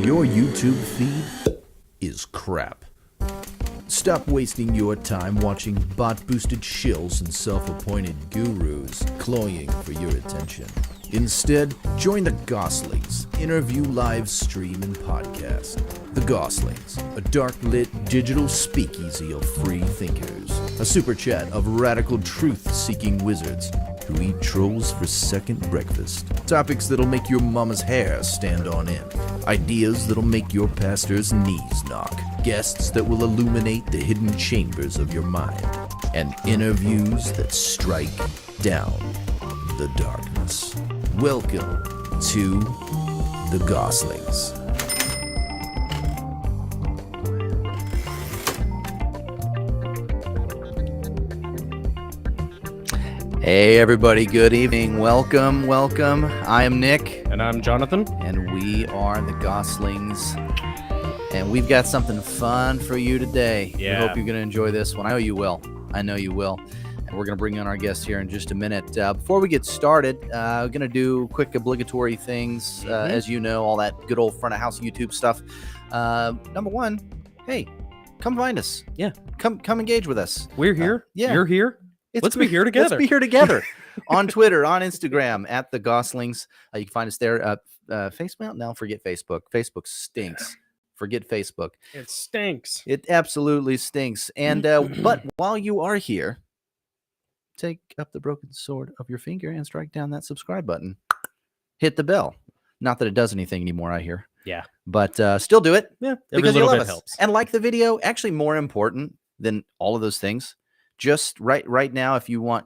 Your YouTube feed is crap. Stop wasting your time watching bot-boosted shills and self-appointed gurus cloying for your attention. Instead, join the Gosslings interview live stream and podcast. The Gosslings, a dark-lit digital speakeasy of free thinkers. A super chat of radical truth-seeking wizards who eat trolls for second breakfast. Topics that'll make your mama's hair stand on end. Ideas that'll make your pastor's knees knock. Guests that will illuminate the hidden chambers of your mind. And interviews that strike down the darkness. Welcome to the Gosslings. Hey everybody, good evening. Welcome. I am Nick. And I'm Jonathan. And we are the Goslings. And we've got something fun for you today. Yeah. We hope you're going to enjoy this one. I know you will. And we're going to bring on our guest here in just a minute. Before we get started, we're going to do quick obligatory things. As you know, all that good old front of house YouTube stuff. Number one, hey, come find us. Yeah. Come engage with us. We're here. Yeah. You're here. Let's be here together. Let's be here together. On Twitter, on Instagram, at the Goslings. You can find us there. Facebook? No, forget Facebook. Facebook stinks. Forget Facebook. It stinks. It absolutely stinks. And but while you are here, take up the broken sword of your finger and strike down that subscribe button. Hit the bell. Not that it does anything anymore, I hear. Yeah. But still do it. Yeah. Because you love us. Helps. And like the video, actually more important than all of those things. Just right now, if you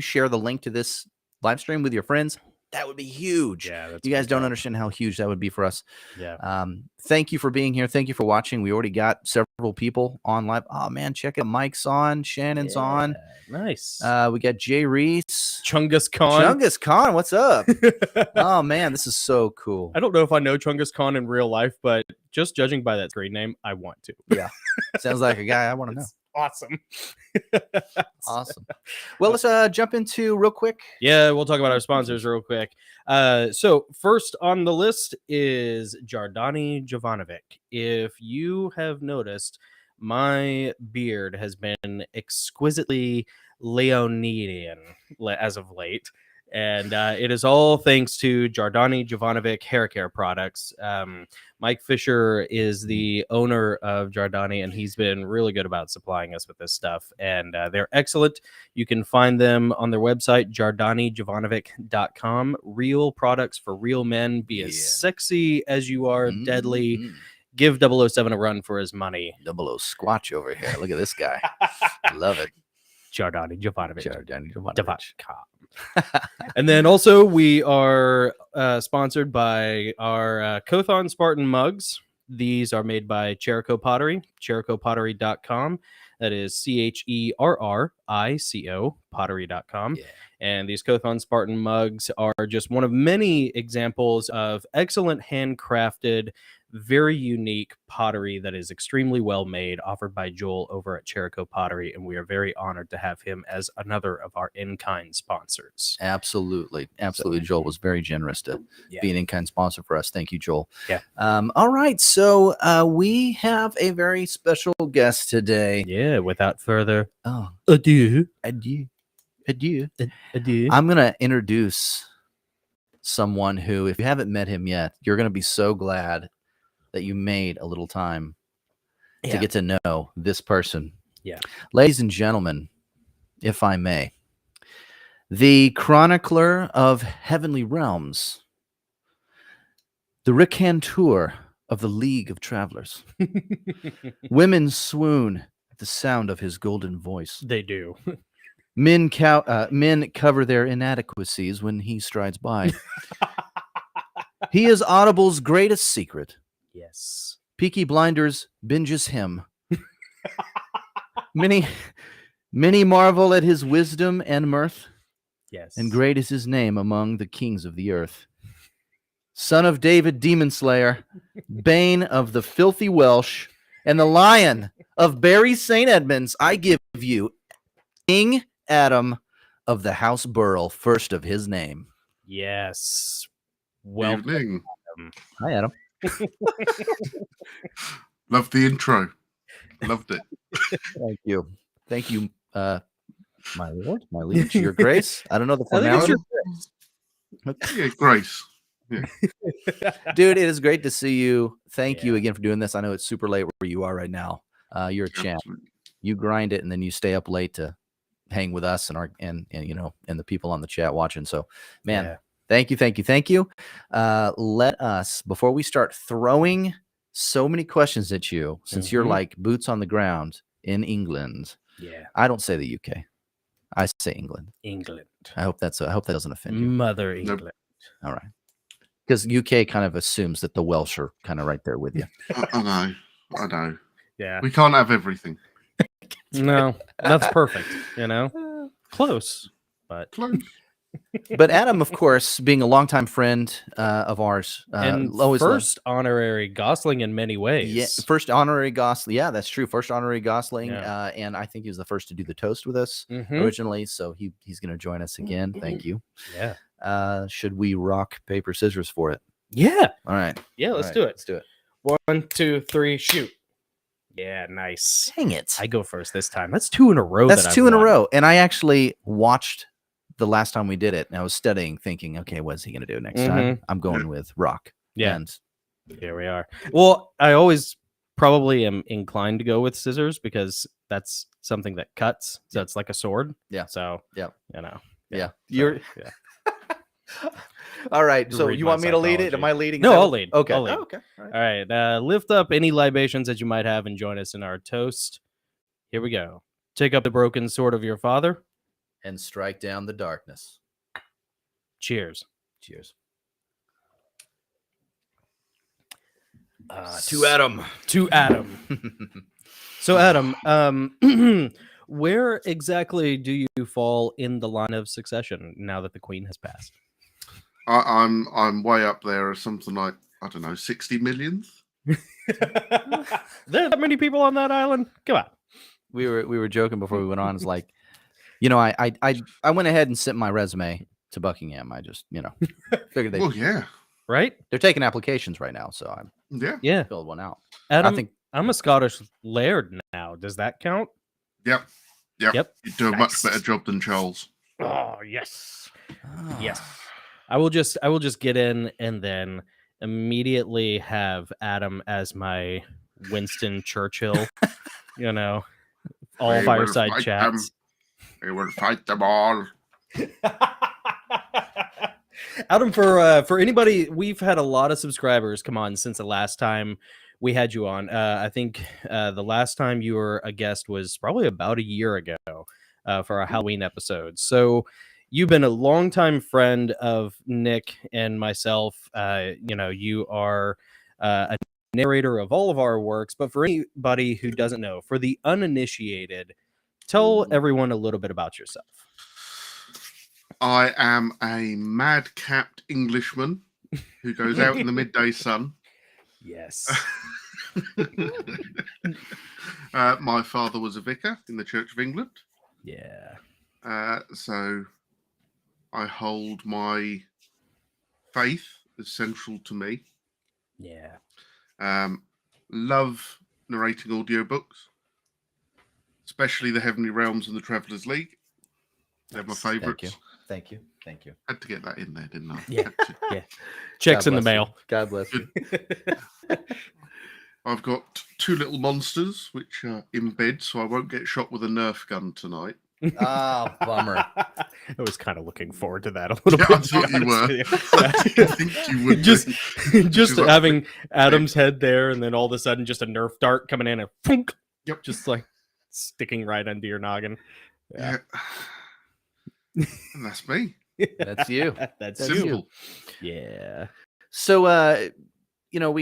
share the link to this live stream with your friends, that would be huge. Yeah, you guys don't understand how huge that would be for us. Yeah. Thank you for being here. Thank you for watching. We already got several people on live. Oh man, check it. Mike's on. Shannon's on. Nice. We got Jay Reese. Chungus Khan. What's up? Oh man, this is so cool. I don't know if I know Chungus Khan in real life, but just judging by that screen name, I want to. Yeah. Sounds like a guy I want to know. Awesome. Awesome. Well, let's jump into real quick. Yeah, we'll talk about our sponsors real quick. So first on the list is Jardani Jovanovic. If you have noticed, my beard has been exquisitely Leonidian as of late. And it is all thanks to Jardani Jovanovic hair care products. Mike Fisher is the owner of Jardani, and he's been really good about supplying us with this stuff. And they're excellent. You can find them on their website, jardanijovanovic.com. Real products for real men. Be as sexy as you are, deadly. Give 007 a run for his money. 00 Squatch over here. Look at this guy. Love it. Jardani Jovanovic. JardaniJovanovic.com. And then also we are sponsored by our Kothon Spartan mugs. These are made by Cherico Pottery, ChericoPottery.com. That is CHERRICO pottery.com. Yeah. And these Kothon Spartan mugs are just one of many examples of excellent handcrafted, very unique pottery that is extremely well made, offered by Joel over at Cherico Pottery, and we are very honored to have him as another of our in-kind sponsors. Absolutely. Joel was very generous to be an in-kind sponsor for us. Thank you, Joel. Yeah. All right, so we have a very special guest today. Yeah, without further ado, I'm gonna introduce someone who, if you haven't met him yet, you're gonna be so glad that you made a little time to get to know this person. Yeah. Ladies and gentlemen, if I may, the chronicler of heavenly realms, the recanteur of the League of Travelers. Women swoon at the sound of his golden voice. They do. Men cover their inadequacies when he strides by. He is Audible's greatest secret. Yes. Peaky Blinders binges him. Many marvel at his wisdom and mirth. Yes. And great is his name among the kings of the earth. Son of David, Demon Slayer, Bane of the filthy Welsh, and the Lion of Bury St. Edmunds, I give you King Adam of the House Burrell, first of his name. Yes. Welcome. Evening. Hi, Adam. Loved the intro. Loved it. Thank you, my lord, my liege, your grace. I don't know the I think it's formality. Yeah, Grace. Dude, it is great to see you. Thank you Yeah. again for doing this. I know it's super late where you are right now. You're a champ. Absolutely. You grind it and then you stay up late to hang with us and our and you know, and the people on the chat watching. So, man, Yeah. thank you. Let us, before we start throwing so many questions at you, since you're Mhm. like boots on the ground in England. Yeah. I don't say the UK. I say England. England. I hope that doesn't offend you. Mother England. All right. Because UK kind of assumes that the Welsh are kind of right there with you. I know. Yeah. We can't have everything. No, that's perfect. You know, close, but Close. But Adam, of course, being a longtime friend of ours, and always first honorary Gosling in many ways. yeah, first honorary Gosling. Yeah, that's true. First honorary Gosling, Yeah. and I think he was the first to do the toast with us Mhm. originally. So he's going to join us again. Thank you. Yeah. Should we rock paper scissors for it? Yeah. All right. Yeah. All Let's right, do it. Let's do it. 1, 2, 3, shoot. Yeah. Nice. Dang it! I go first this time. That's 2 in a row. That's that I've 2 in a won. row. And I actually watched the last time we did it, and I was studying, thinking, okay, what's he going to do next time? I'm going with rock. Yeah. And Here we are. Well, I always probably am inclined to go with scissors because that's something that cuts. So it's like a sword. Yeah. So, Yeah. you know. yeah, So, you're yeah. all right. So Read you my want me to lead it? psychology. Am I leading? No, Is that I'll what- lead. Okay. I'll lead. Oh, okay. All right. All right. Lift up any libations that you might have and join us in our toast. Here we go. Take up the broken sword of your father. And strike down the darkness. Cheers. Cheers. To Adam. To Adam. So, Adam, where exactly do you fall in the line of succession now that the Queen has passed? I'm way up there as something like, I don't know, 60 millionth. There are that many people on that island? Come on. We were joking before we went on. It's like, you know, I went ahead and sent my resume to Buckingham. I just, you know, figured Well, yeah. Right? they're taking applications right now, so I Yeah. Yeah. filled one out. Adam, I think I'm a Scottish laird now. Does that count? Yep. Yep. You do a Nice. much better job than Charles. Oh, yes. Yes. I will just get in and then immediately have Adam as my Winston Churchill, you know, all We will fireside fight chats. We will fight them all. Adam, for anybody, we've had a lot of subscribers come on since the last time we had you on. I think the last time you were a guest was probably about a year ago for our Halloween episode. So you've been a longtime friend of Nick and myself. You know, you are a narrator of all of our works. But for anybody who doesn't know, for the uninitiated, tell everyone a little bit about yourself. I am a madcapped Englishman who goes out in the midday sun. Yes. My father was a vicar in the Church of England. Yeah. So I hold my faith as central to me. Yeah. Love narrating audiobooks, especially the Heavenly Realms and the Traveller's League. They're my favourites. Thank you. Had to get that in there, didn't I? Yeah. Had to. Yeah. Checks God in the bless you. mail. God bless you. I've got 2 little monsters which are in bed, so I won't get shot with a Nerf gun tonight. Ah, bummer. I was kind of looking forward to that a little Yeah, bit. I to be thought you honest were. with you. I think you would just be. just like- having Adam's head there, and then all of a sudden, just a Nerf dart coming in and thunk, Yep. just like sticking right under your noggin. Yeah. And that's me. That's you. That's That's you. Simple. Yeah. So, you know,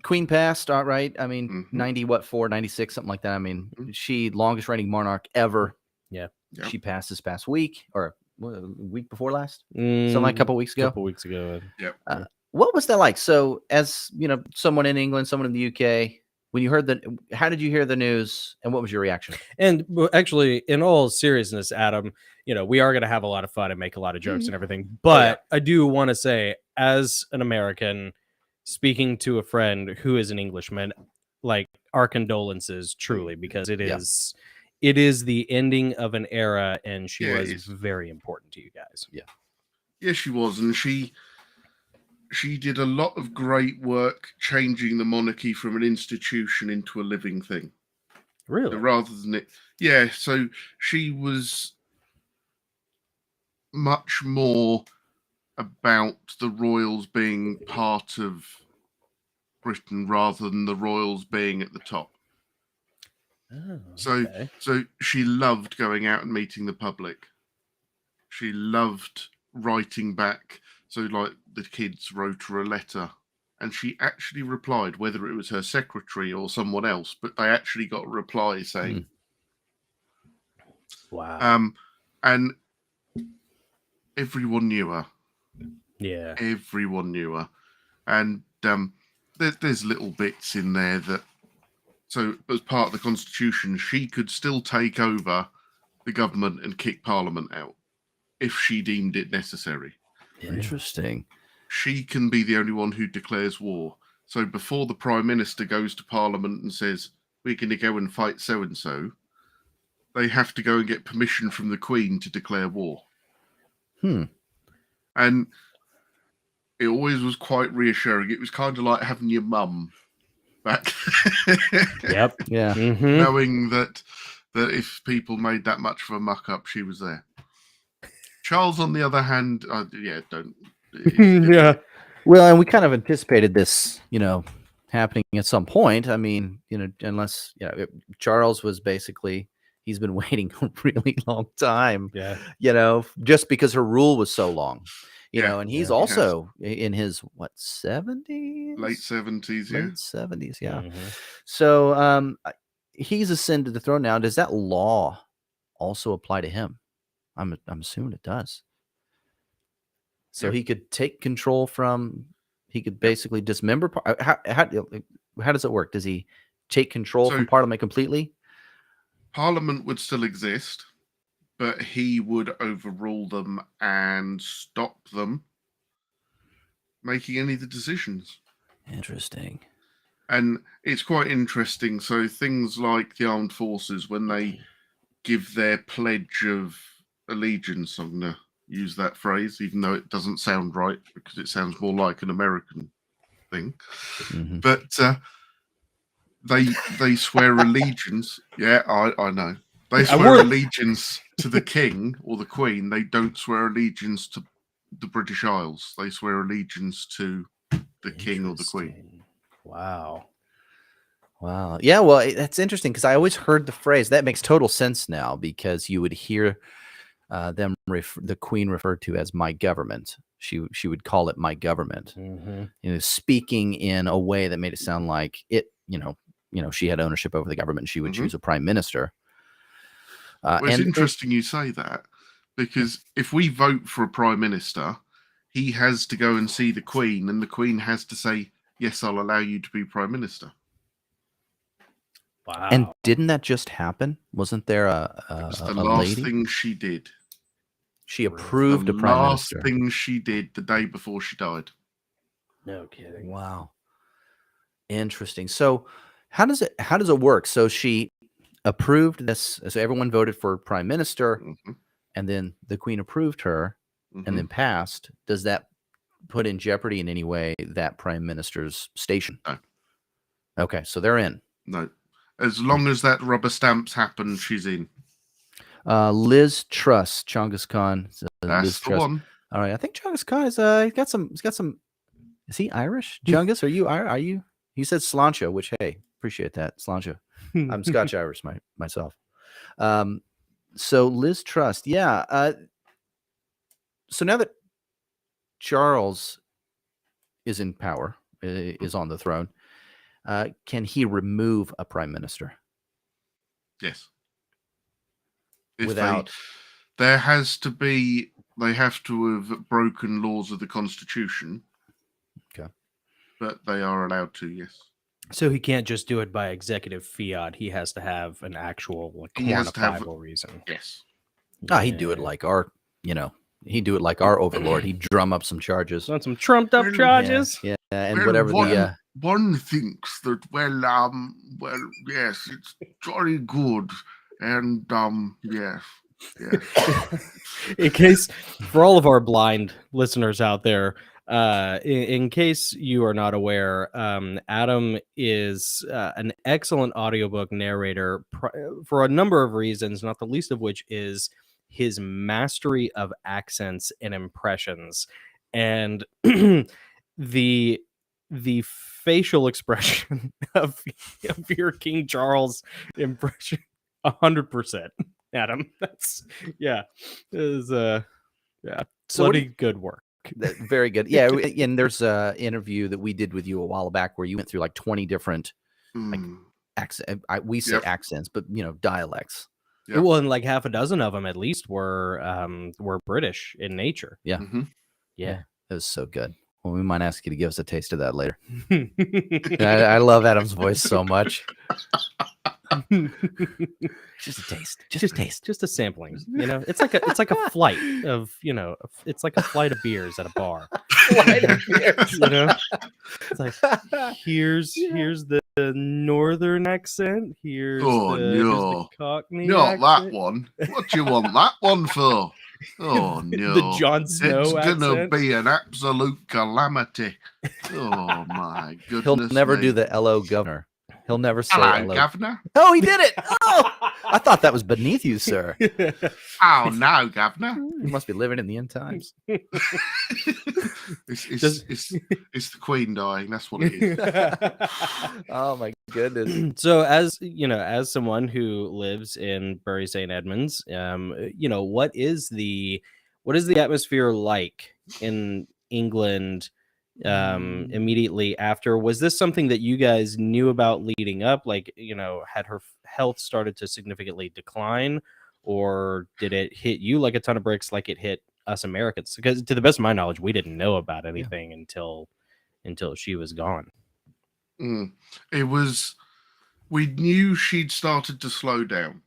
Queen passed, all right. I mean, Mhm. 96, something like that. I mean, Mhm. she longest reigning monarch ever. Yeah. Yep. She passed this past week, or week before last, something like a couple weeks A ago. couple weeks ago. What was that like? So, as you know, someone in England, someone in the UK, when you heard how did you hear the news, and what was your reaction? And actually, in all seriousness, Adam, you know, we are going to have a lot of fun and make a lot of jokes and everything. But I do want to say, as an American, speaking to a friend who is an Englishman, like our condolences truly, because it is the ending of an era, and she was very important to you guys. Yeah, she was, and she did a lot of great work changing the monarchy from an institution into a living thing. Really? So rather than it, yeah. So she was much more about the royals being part of Britain rather than the royals being at the top. Oh, So she loved going out and meeting the public. She loved writing back. So like the kids wrote her a letter, and she actually replied, whether it was her secretary or someone else, but they actually got a reply saying, wow. And everyone knew her. Yeah. Everyone knew her. And there's little bits in there that, so as part of the Constitution, she could still take over the government and kick Parliament out if she deemed it necessary. Interesting. She can be the only one who declares war. So before the Prime Minister goes to Parliament and says, we're going to go and fight so-and-so, they have to go and get permission from the Queen to declare war. And it always was quite reassuring. It was kind of like having your mum back. Yep. Yeah. Mm-hmm. Knowing that if people made that much of a muck up, she was there. Charles, on the other hand, don't. Yeah. Well, and we kind of anticipated this, happening at some point. I mean, unless, Charles was basically, he's been waiting a really long time, just because her rule was so long, and he's also in his, 70s? Late 70s, Late 70s, yeah. Mm-hmm. So he's ascended the throne now. Does that law also apply to him? I'm assuming it does. So he could take control he could basically dismember. How does it work? Does he take control from Parliament completely? Parliament would still exist, but he would overrule them and stop them making any of the decisions. Interesting. And it's quite interesting. So things like the armed forces, when they give their pledge of allegiance, I'm going to use that phrase, even though it doesn't sound right because it sounds more like an American thing. Mm-hmm. But they swear allegiance. Yeah, I know. They swear allegiance to the king or the queen. They don't swear allegiance to the British Isles. They swear allegiance to the king or the queen. Wow. Yeah, well, that's interesting because I always heard the phrase. That makes total sense now because you would hear the queen referred to as my government. She would call it my government. Mm-hmm. Speaking in a way that made it sound like it, she had ownership over the government and she would choose a prime minister. Well, it's interesting you say that because if we vote for a prime minister, he has to go and see the queen and the queen has to say, yes, I'll allow you to be prime minister. Wow. And didn't that just happen? Wasn't there a last lady? thing she did. She approved a prime minister. Last thing she did the day before she died. No kidding. Wow. Interesting. So how does it work? So she approved this. So everyone voted for prime minister, and then the queen approved her, and then passed. Does that put in jeopardy in any way that prime minister's station? No. Okay, so they're in. No. As long as that rubber stamps happen, she's in. Liz Truss, Genghis Khan. That's Liz the Truss. one. All right, I think Genghis Khan is. He's got some. Is he Irish? Genghis, are you? He said Sláinte, which hey, appreciate that Sláinte. I'm Scotch Irish myself. So Liz Truss, yeah. So now that Charles is in power, is on the throne, can he remove a prime minister? Yes. There has to be. They have to have broken laws of the Constitution. Okay. But they are allowed to, yes. So he can't just do it by executive fiat. He has to have an actual quantifiable reason. Yes. He'd do it like our, He'd do it like our overlord. He'd drum up some charges. On some trumped up Well, charges. Yeah, and Well, whatever one, the one thinks that yes, it's jolly good, and yes. In case, for all of our blind listeners out there, in case you are not aware, Adam is an excellent audiobook narrator for a number of reasons, not the least of which is his mastery of accents and impressions, and the facial expression of your King Charles impression, 100%. Adam, that's is so bloody good work. very good. Yeah, and there's a interview that we did with you a while back where you went through like 20 different accent. We say accents, but dialects. Yep. Well, and like half a dozen of them at least were British in nature. Yeah, Yeah. It was so good. Well, we might ask you to give us a taste of that later. I love Adam's voice so much. Just a taste. Just a taste. Just a sampling. It's like a flight of it's like a flight of beers at a bar. Flight of beers. It's like here's the northern accent. Here's here's the Cockney Not accent. that one. What do you want that one for? Oh no, The Jon Snow it's accent. gonna be an absolute calamity. Oh my goodness. He'll never me. do the "Hello, Governor." He'll never say Hello, hello. Governor. Oh, he did it. Oh, I thought that was beneath you, sir. Oh no, Governor. You must be living in the end times. It's the Queen dying. That's what it is. Oh my goodness. So as someone who lives in Bury St. Edmunds, what is the atmosphere like in England immediately after? Was this something that you guys knew about leading up? Like, had her health started to significantly decline, or did it hit you like a ton of bricks like it hit us Americans? Because to the best of my knowledge, we didn't know about anything until she was gone. It was, we knew she'd started to slow down,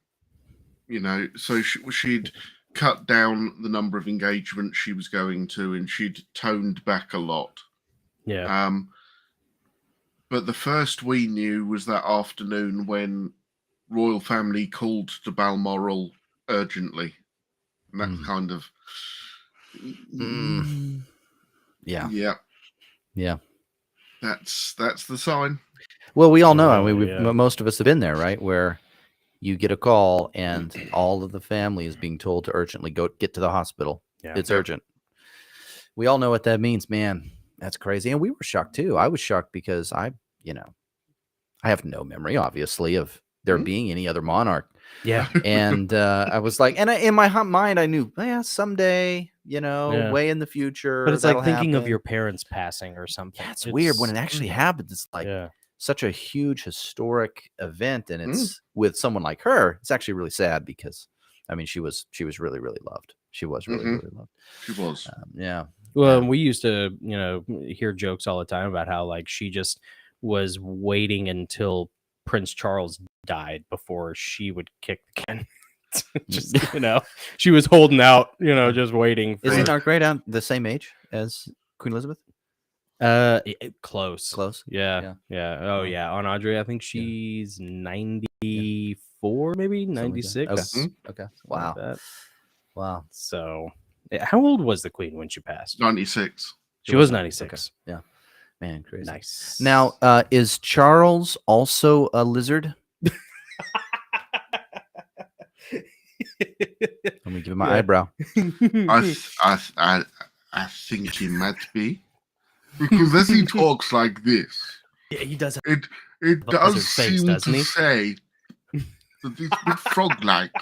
so she'd cut down the number of engagements she was going to, and she'd toned back a lot. Yeah. But the first we knew was that afternoon when royal family called to Balmoral urgently, and that kind of Yeah. That's the sign. Well, we all know. I mean, Yeah. most of us have been there, right? Where you get a call and all of the family is being told to urgently get to the hospital. Yeah. It's urgent. We all know what that means, man. That's crazy. And we were shocked too. I was shocked because I have no memory, obviously, of there being any other monarch. Yeah. And I was like, and in my mind, I knew, someday, way in the future. But it's like that'll thinking of happen. your parents passing or something. Yeah, it's weird when it actually happens. It's like Yeah. such a huge historic event, and it's with someone like her. It's actually really sad because, I mean, she was really, really loved. She was really, really loved. She was. Yeah. Well, we used to, hear jokes all the time about how like she just was waiting until Prince Charles died before she would kick the can. Just, she was holding out, just waiting. For... Isn't our great aunt the same age as Queen Elizabeth? Close. Yeah. Oh yeah. On Audrey, I think she's 94, maybe 96. Okay. Wow. Like that. Wow. So, how old was the Queen when she passed? 96. She was 96. Okay. Yeah. Man, crazy. Nice. Now, is Charles also a lizard? Let me give him my eyebrow. I think he might be, because as he talks like this, yeah, he does. It Lizard does face, seem doesn't to he? say that it's a bit frog-like.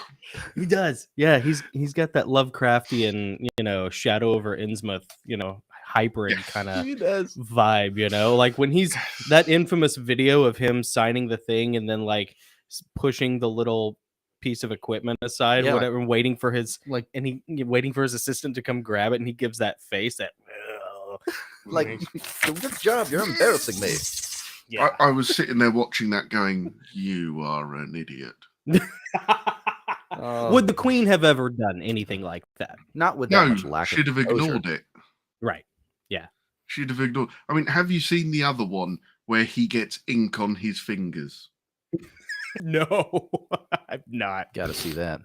He does. Yeah, he's got that Lovecraftian, Shadow over Innsmouth, hybrid kind of vibe, like when he's that infamous video of him signing the thing and then like pushing the little piece of equipment aside, whatever, and waiting for his waiting for his assistant to come grab it, and he gives that face that like, good job, you're embarrassing me. Yeah. I was sitting there watching that going, you are an idiot. Would the Queen have ever done anything like that? Not with that No, much lack she'd of have composure. ignored it. Right. Yeah. She'd have ignored. I mean, have you seen the other one where he gets ink on his fingers? No, I've not. Got to see that.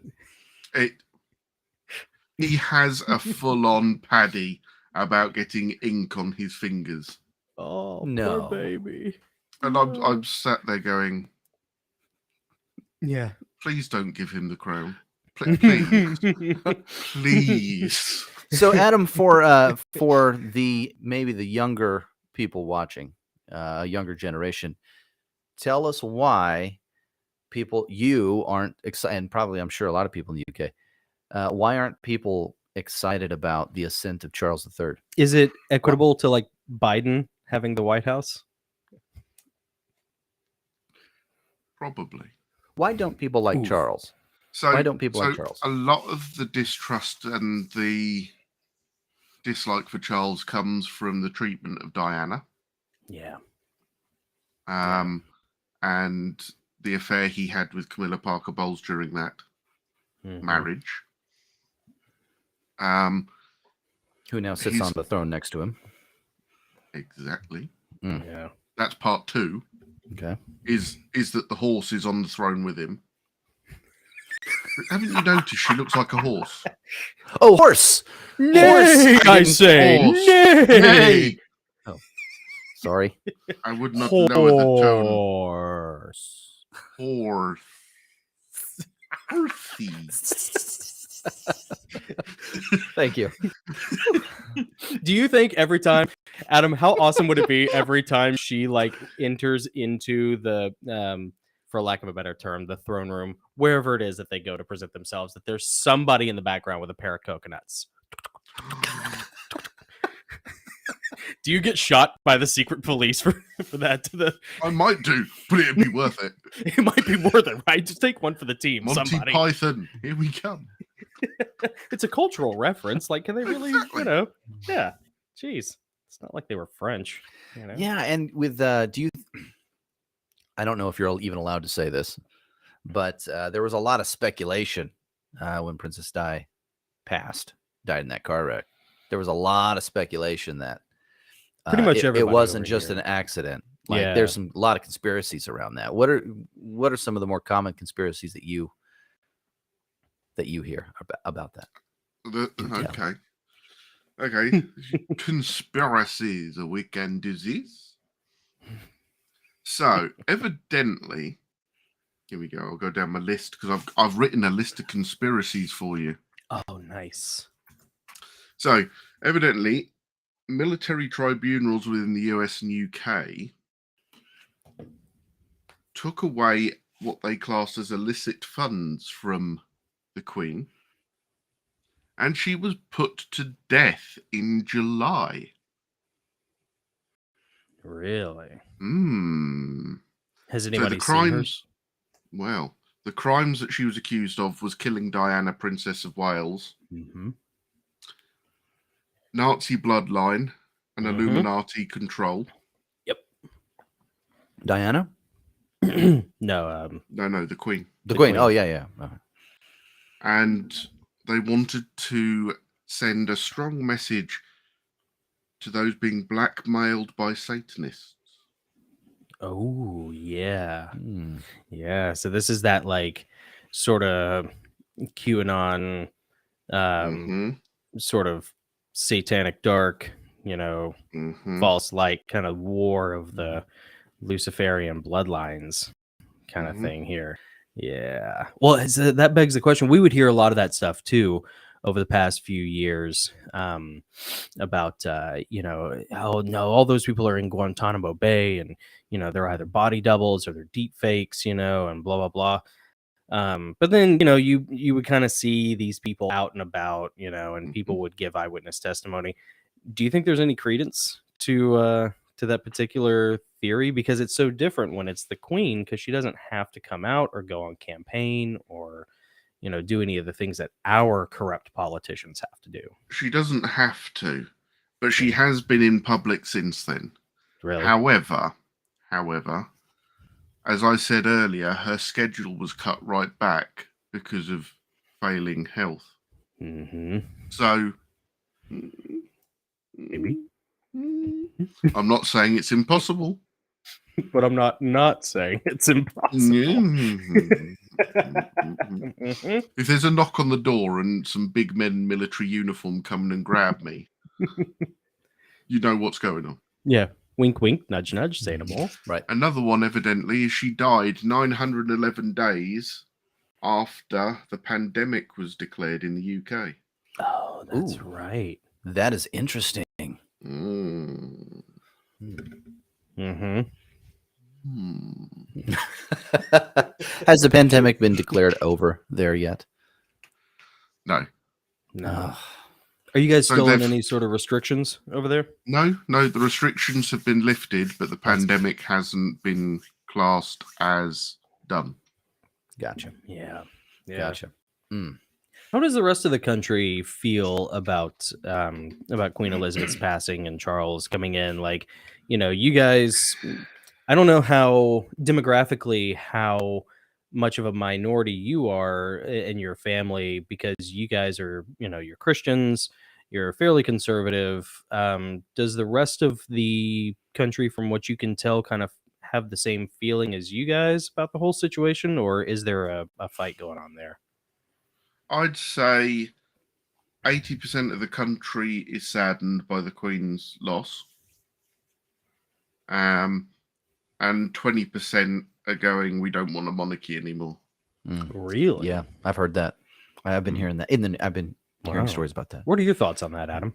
He has a full-on paddy about getting ink on his fingers, Oh, No. poor baby. and I'm sat there going, Yeah. please don't give him the crown, please, please. So, Adam, for the maybe the younger people watching, younger generation, tell us why you aren't excited, and probably I'm sure a lot of people in the UK, why aren't people excited about the ascent of Charles III? Is it equitable to like Biden having the White House? Probably. Why don't people like Oof. Charles? So Why don't people like Charles? A lot of the distrust and the dislike for Charles comes from the treatment of Diana, Yeah. and the affair he had with Camilla Parker Bowles during that marriage. Who now sits on the throne next to him? Exactly. Yeah. That's part 2. Okay. Is that the horse is on the throne with him? Haven't you noticed she looks like a horse? Oh, horse! Nay, I say, horse. nay. Nay. Oh, sorry. I would not lower the tone. Horse. Horse. Horsey. Thank you. Do you think every time, Adam, how awesome would it be every time she like enters into the for lack of a better term, the throne room, wherever it is that they go to present themselves, that there's somebody in the background with a pair of coconuts? Do you get shot by the secret police for that? I might do, but it'd be worth it. It might be worth it, right? Just take one for the team. Monty Somebody. Python, here we come. It's a cultural reference. Like, can they really, Exactly. Yeah. Jeez. It's not like they were French. Yeah, and with I don't know if you're even allowed to say this, but there was a lot of speculation when Princess Di died in that car wreck. There was a lot of speculation that pretty much it everybody wasn't over just here. an accident. Like Yeah. there's a lot of conspiracies around that. What are some of the more common conspiracies that you hear about that? Okay. Conspiracies, a weekend disease. So, evidently, here we go. I'll go down my list because I've written a list of conspiracies for you. Oh, nice. So, evidently, military tribunals within the US and UK took away what they classed as illicit funds from the Queen, and she was put to death in July. Really? So Has the anybody seen crimes, hers? well, the crimes that she was accused of was killing Diana, Princess of Wales, Mm-hmm. Nazi bloodline, and Illumi-Naughty control. Yep. Diana? No. No, the Queen. The Queen. Queen. Oh, yeah. And they wanted to send a strong message to those being blackmailed by Satanists. Oh, yeah. Hmm. Yeah. So this is that like sort of QAnon, sort of satanic dark, false light kind of war of the Luciferian bloodlines kind of thing here. Yeah. Well, that begs the question. We would hear a lot of that stuff too over the past few years about, oh no, all those people are in Guantanamo Bay and, they're either body doubles or they're deep fakes, and blah, blah, blah. But then, you would kind of see these people out and about, and people would give eyewitness testimony. Do you think there's any credence to that particular theory? Because it's so different when it's the Queen, because she doesn't have to come out or go on campaign or, do any of the things that our corrupt politicians have to do. She doesn't have to, but she has been in public since then. Really? However, as I said earlier, her schedule was cut right back because of failing health. Mm-hmm. So, Maybe. I'm not saying it's impossible. But I'm not saying it's impossible. Mhm. If there's a knock on the door and some big men in military uniform coming and grab me, you know what's going on. Yeah. Wink, wink, nudge, nudge, say no more. Right. Another one, evidently, is she died 911 days after the pandemic was declared in the UK. Oh, that's Ooh. right. That is interesting. Mm. Mm-hmm. Has the pandemic been declared over there yet? No. No. Are you guys So still in they've- any sort of restrictions over there? No, the restrictions have been lifted, but the pandemic hasn't been classed as done. Gotcha. Yeah. Gotcha. How does the rest of the country feel about Queen Elizabeth's passing and Charles coming in? Like, you guys, I don't know how demographically how much of a minority you are in your family, because you guys are, you're Christians, you're fairly conservative. Does the rest of the country, from what you can tell, kind of have the same feeling as you guys about the whole situation, or is there a fight going on there? I'd say 80% of the country is saddened by the Queen's loss. And 20% are going, we don't want a monarchy anymore. Really? Yeah, I've heard that. I've been hearing that. I've been hearing Wow. stories about that. What are your thoughts on that, Adam?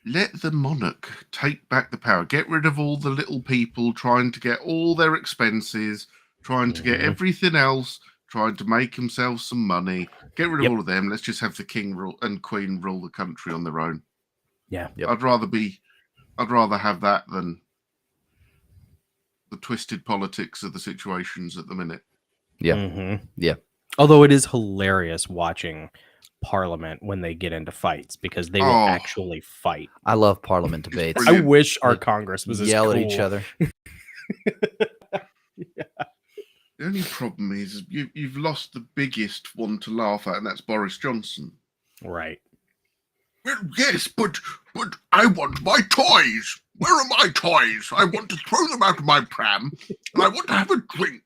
Let the monarch take back the power. Get rid of all the little people trying to get all their expenses, trying to get everything else, trying to make themselves some money. Get rid of all of them. Let's just have the king and queen rule the country on their own. Yeah. Yep. I'd rather have that than the twisted politics of the situations at the minute. Yeah. Mm-hmm. Yeah. Although it is hilarious watching Parliament when they get into fights, because they will actually fight. I love Parliament debates. brilliant. I wish our They Congress was as yell cool. at each other. The only problem is you've lost the biggest one to laugh at, and that's Boris Johnson. Right. Well, yes, but I want my toys. Where are my toys? I want to throw them out of my pram, and I want to have a drink.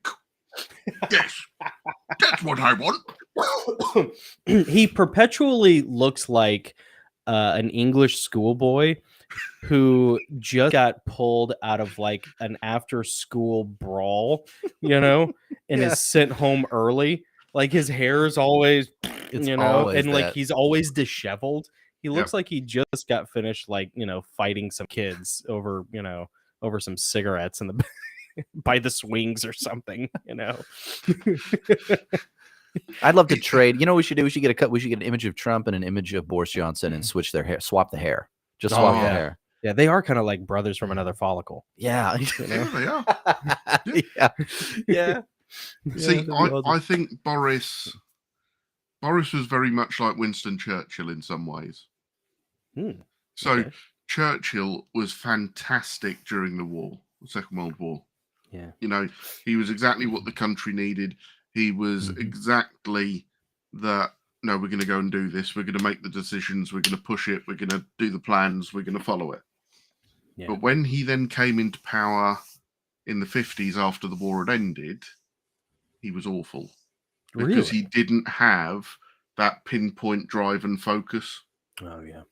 Yes, that's what I want. He perpetually looks like an English schoolboy who just got pulled out of like an after-school brawl, and is sent home early. Like his hair is always, It's and always like that. he's always disheveled. He looks like he just got finished, like, fighting some kids over, over some cigarettes in the by the swings or something, I'd love to trade. You know what we should do? We should get an image of Trump and an image of Boris Johnson and switch their hair, swap the hair. Just swap the hair. Yeah, they are kind of like brothers from another follicle. Yeah. Yeah, they are. Yeah. See, I think Boris was very much like Winston Churchill in some ways. So Churchill was fantastic during the Second World War. Yeah. He was exactly what the country needed. He was exactly that, no, we're going to go and do this. We're going to make the decisions. We're going to push it. We're going to do the plans. We're going to follow it. Yeah. But when he then came into power in the 50s after the war had ended, he was awful. Because he didn't have that pinpoint drive and focus. Oh, yeah.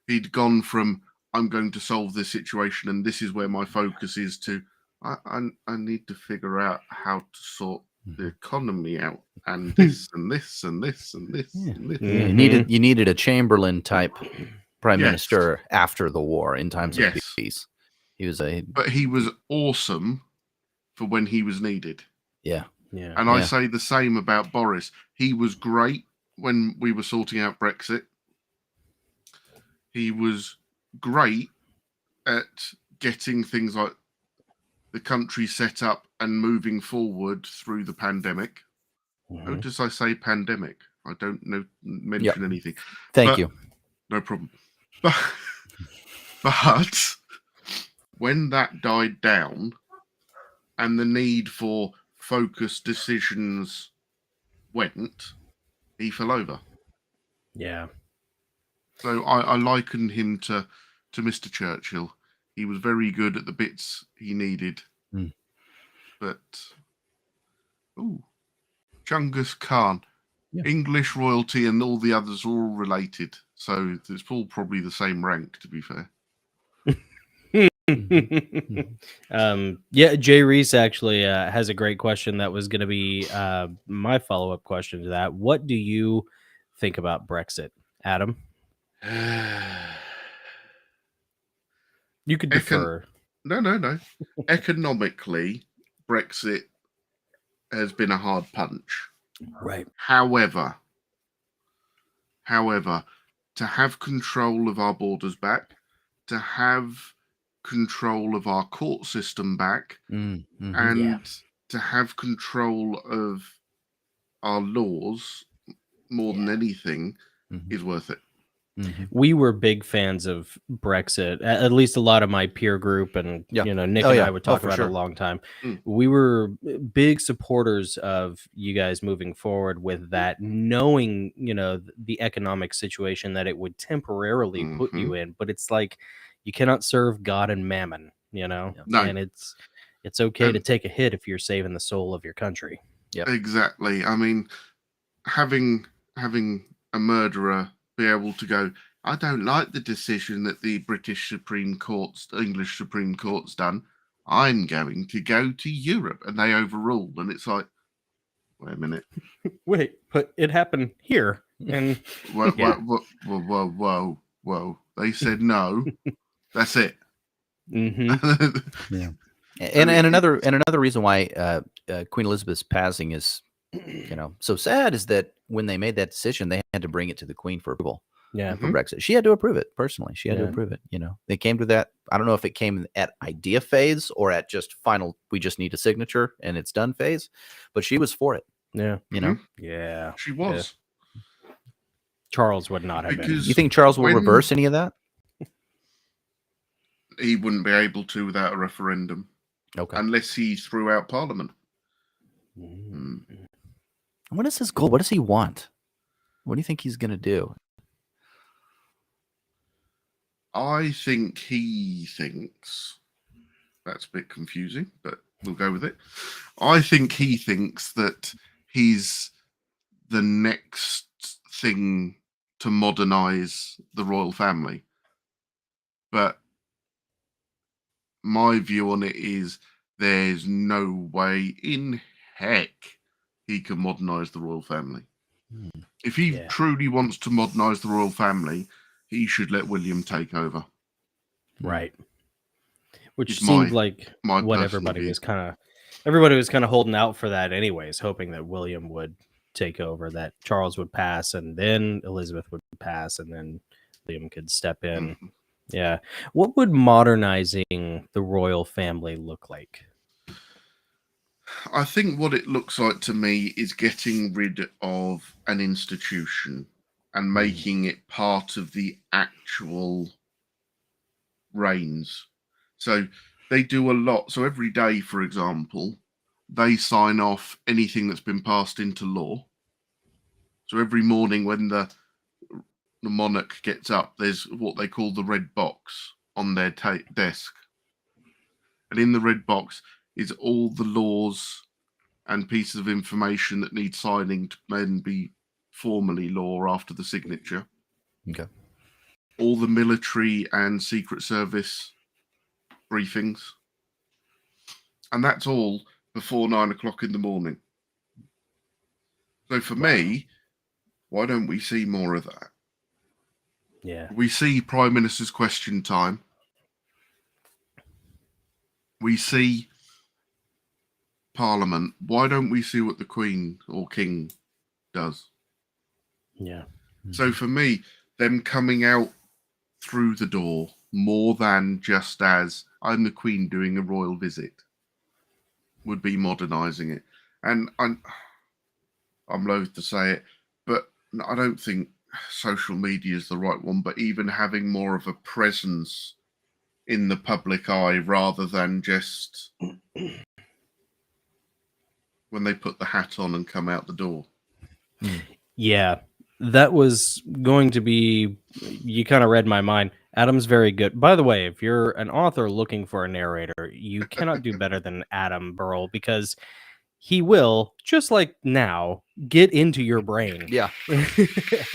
He'd gone from, I'm going to solve this situation and this is where my focus is, to, I need to figure out how to sort the economy out, and this and this and this and this. And this. You needed a Chamberlain type prime minister after the war in times of peace. But he was awesome for when he was needed. Yeah. And I say the same about Boris. He was great when we were sorting out Brexit. He was great at getting things like the country set up and moving forward through the pandemic. Notice I say pandemic. I don't mention anything. Thank you. No problem. But when that died down and the need for focused decisions went, he fell over. Yeah. So I liken him to Mr. Churchill. He was very good at the bits he needed. Mm. But, Genghis Khan, Yeah. English royalty and all the others are all related. So it's all probably the same rank, to be fair. Yeah, Jay Reese actually has a great question that was going to be my follow-up question to that. What do you think about Brexit, Adam? You could defer. No. Economically, Brexit has been a hard punch. Right. However, to have control of our borders back, to have control of our court system back, and to have control of our laws more than anything is worth it. We were big fans of Brexit, at least a lot of my peer group, and Nick and I would talk about it a long time. We were big supporters of you guys moving forward with that, knowing the economic situation that it would temporarily put you in, but it's like you cannot serve God and mammon, No. and it's okay to take a hit if you're saving the soul of your country. Exactly. I mean, having a murderer be able to go, I don't like the decision that the English Supreme Court's done. I'm going to go to Europe, and they overruled. And it's like, wait a minute. Wait, but it happened here. And whoa. They said no. That's it. Yeah. And another reason why Queen Elizabeth's passing is so sad is that when they made that decision, they had to bring it to the Queen for approval. For Brexit, she had to approve it personally. She had to approve it. They came to that. I don't know if it came at idea phase or at just final. We just need a signature and it's done phase, but she was for it. Yeah, Yeah, she was. Yeah. Charles would not have been. You think Charles will reverse any of that? He wouldn't be able to without a referendum. Okay. Unless he threw out Parliament. What is his goal? What does he want? What do you think he's going to do? I think he thinks, that's a bit confusing, but we'll go with it. I think he thinks that he's the next thing to modernize the royal family. But my view on it is there's no way in heck he can modernize the royal family. If he truly wants to modernize the royal family, he should let William take over. Right. Which seemed like what everybody was kind of holding out for that anyways, hoping that William would take over, that Charles would pass, and then Elizabeth would pass, and then William could step in. Yeah. What would modernizing the royal family look like? I think what it looks like to me is getting rid of an institution and making it part of the actual reigns. So they do a lot. So every day, for example, they sign off anything that's been passed into law. So every morning when the monarch gets up, there's what they call the red box on their desk. And in the red box is all the laws and pieces of information that need signing to then be formally law after the signature. Okay. All the military and Secret Service briefings. And that's all before 9 o'clock in the morning. So for me, why don't we see more of that? Yeah. We see Prime Minister's question time. We see Parliament. Why don't we see what the Queen or King does? Yeah. So for me, them coming out through the door more than just as I'm the Queen doing a royal visit would be modernizing it. And I'm loath to say it, but I don't think social media is the right one, but even having more of a presence in the public eye rather than just when they put the hat on and come out the door. Yeah, that was going to be. You kind of read my mind. Adam's very good. By the way, if you're an author looking for a narrator, you cannot do better than Adam Burrell, because he will, just like now, get into your brain Yeah.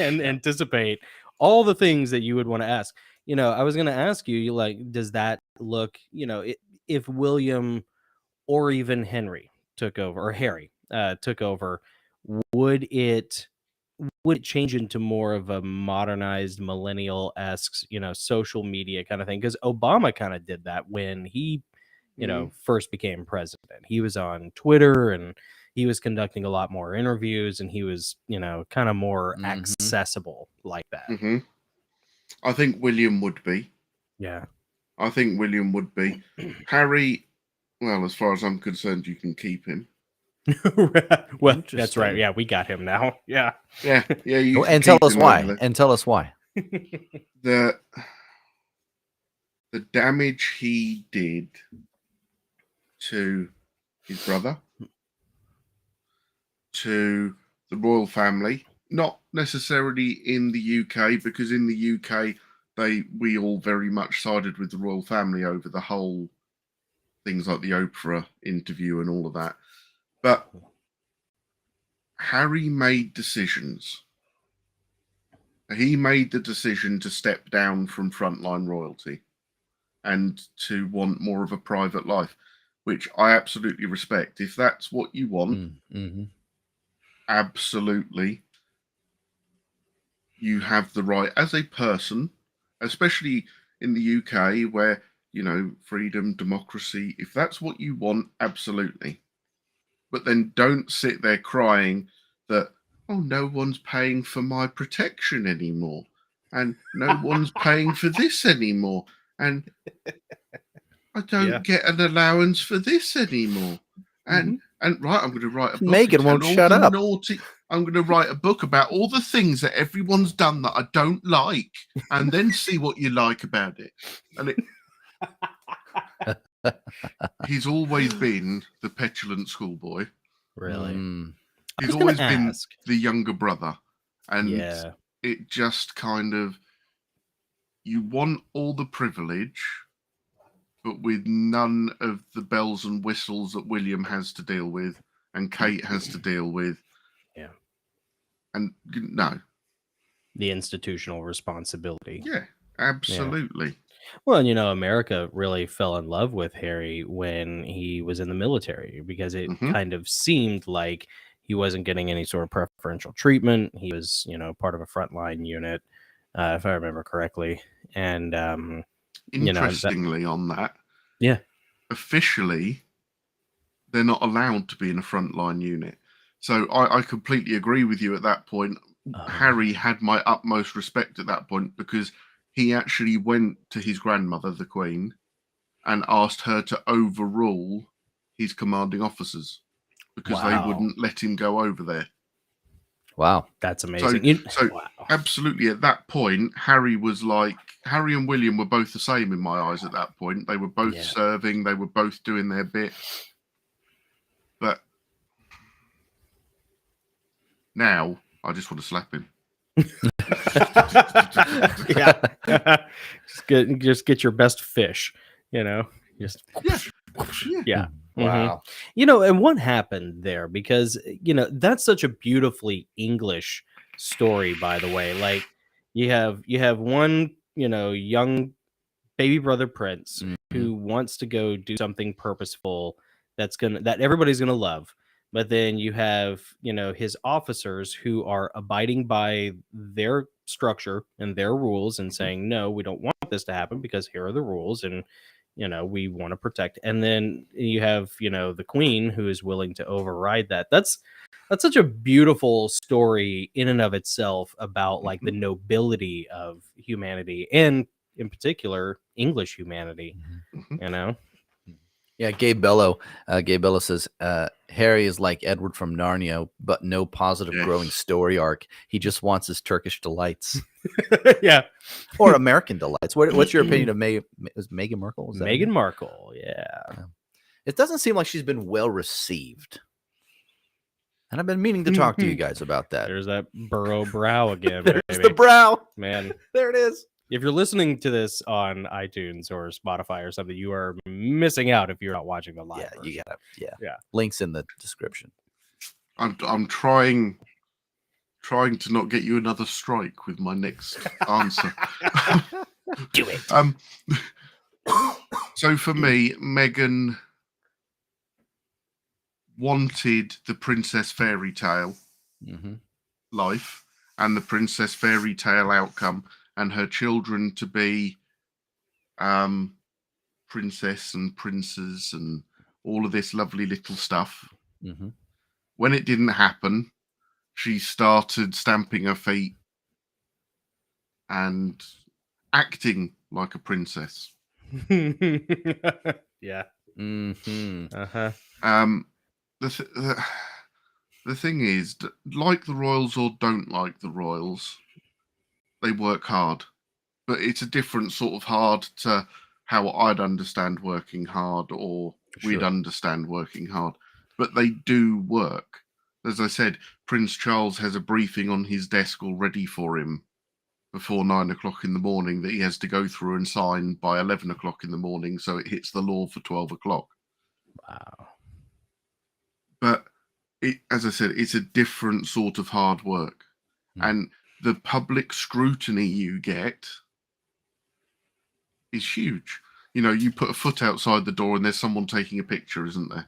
and anticipate all the things that you would want to ask. I was going to ask you, like, does that look, if William or even Henry took over, or Harry took over, would it change into more of a modernized millennial-esque, social media kind of thing? Because Obama kind of did that when he first became president. He was on Twitter, and he was conducting a lot more interviews, and he was, kind of more accessible like that. I think William would be. Yeah. I think William would be. Harry, well, as far as I'm concerned, you can keep him. Well, that's right. Yeah, we got him now. Yeah. Yeah. You And tell us why. And tell us why. The damage he did to his brother, to the royal family, not necessarily in the UK, because in the UK we all very much sided with the royal family over the whole things like the Oprah interview and all of that. But Harry made decisions. He made the decision to step down from frontline royalty and to want more of a private life, which I absolutely respect. If that's what you want, absolutely, you have the right as a person, especially in the UK where, freedom, democracy, if that's what you want, absolutely. But then don't sit there crying that, oh, no one's paying for my protection anymore, and no one's paying for this anymore, and I don't get an allowance for this anymore. And right, I'm going to write a book. Meghan won't shut up. I'm going to write a book about all the things that everyone's done that I don't like, and then see what you like about it. And he's always been the petulant schoolboy. Really? He's always been the younger brother. And it just kind of, you want all the privilege, but with none of the bells and whistles that William has to deal with and Kate has to deal with. Yeah. And no. The institutional responsibility. Yeah, absolutely. Yeah. Well, and America really fell in love with Harry when he was in the military, because it kind of seemed like he wasn't getting any sort of preferential treatment. He was, part of a frontline unit, if I remember correctly. And interestingly, on that, officially, they're not allowed to be in a frontline unit. So I completely agree with you at that point. Harry had my utmost respect at that point, because he actually went to his grandmother, the Queen, and asked her to overrule his commanding officers, because they wouldn't let him go over there. Wow. That's amazing. Absolutely, at that point, Harry and William were both the same in my eyes at that point. They were both serving, they were both doing their bit. But now, I just want to slap him. Just get your best fish, just Wow. And what happened there? Because that's such a beautifully English story, by the way. Like, you have one young baby brother prince who wants to go do something purposeful that everybody's gonna love. But then you have, his officers who are abiding by their structure and their rules and saying, no, we don't want this to happen because here are the rules, and, we want to protect. And then you have, the Queen who is willing to override that. That's such a beautiful story in and of itself about like the nobility of humanity, and in particular, English humanity, Yeah, Gabe Bello says Harry is like Edward from Narnia, but no positive growing story arc. He just wants his Turkish delights. Yeah, or American delights. What's your opinion of Meghan Markle? Meghan Markle, yeah. It doesn't seem like she's been well received. And I've been meaning to talk to you guys about that. There's that burrow brow again. There's baby. the brow. Man. There it is. If you're listening to this on iTunes or Spotify or something, you are missing out if you're not watching the live. Yeah, version. you gotta. Yeah. Links in the description. I'm trying to not get you another strike with my next answer. Do it. So for me, Meghan wanted the princess fairy tale Mm-hmm. life and the princess fairy tale outcome, and her children to be princess and princes and all of this lovely little stuff. Mm-hmm. When it didn't happen, she started stamping her feet and acting like a princess. Yeah. Mm-hmm. Uh-huh. The thing is, like the royals or don't like the royals, they work hard, but it's a different sort of hard to how I'd understand working hard or we'd Sure. understand working hard, but they do work. As I said, Prince Charles has a briefing on his desk already for him before 9 o'clock in the morning that he has to go through and sign by 11 o'clock in the morning, so it hits the law for 12 o'clock. Wow. But as I said, it's a different sort of hard work. And the public scrutiny you get is huge. You know, you put a foot outside the door and there's someone taking a picture, isn't there?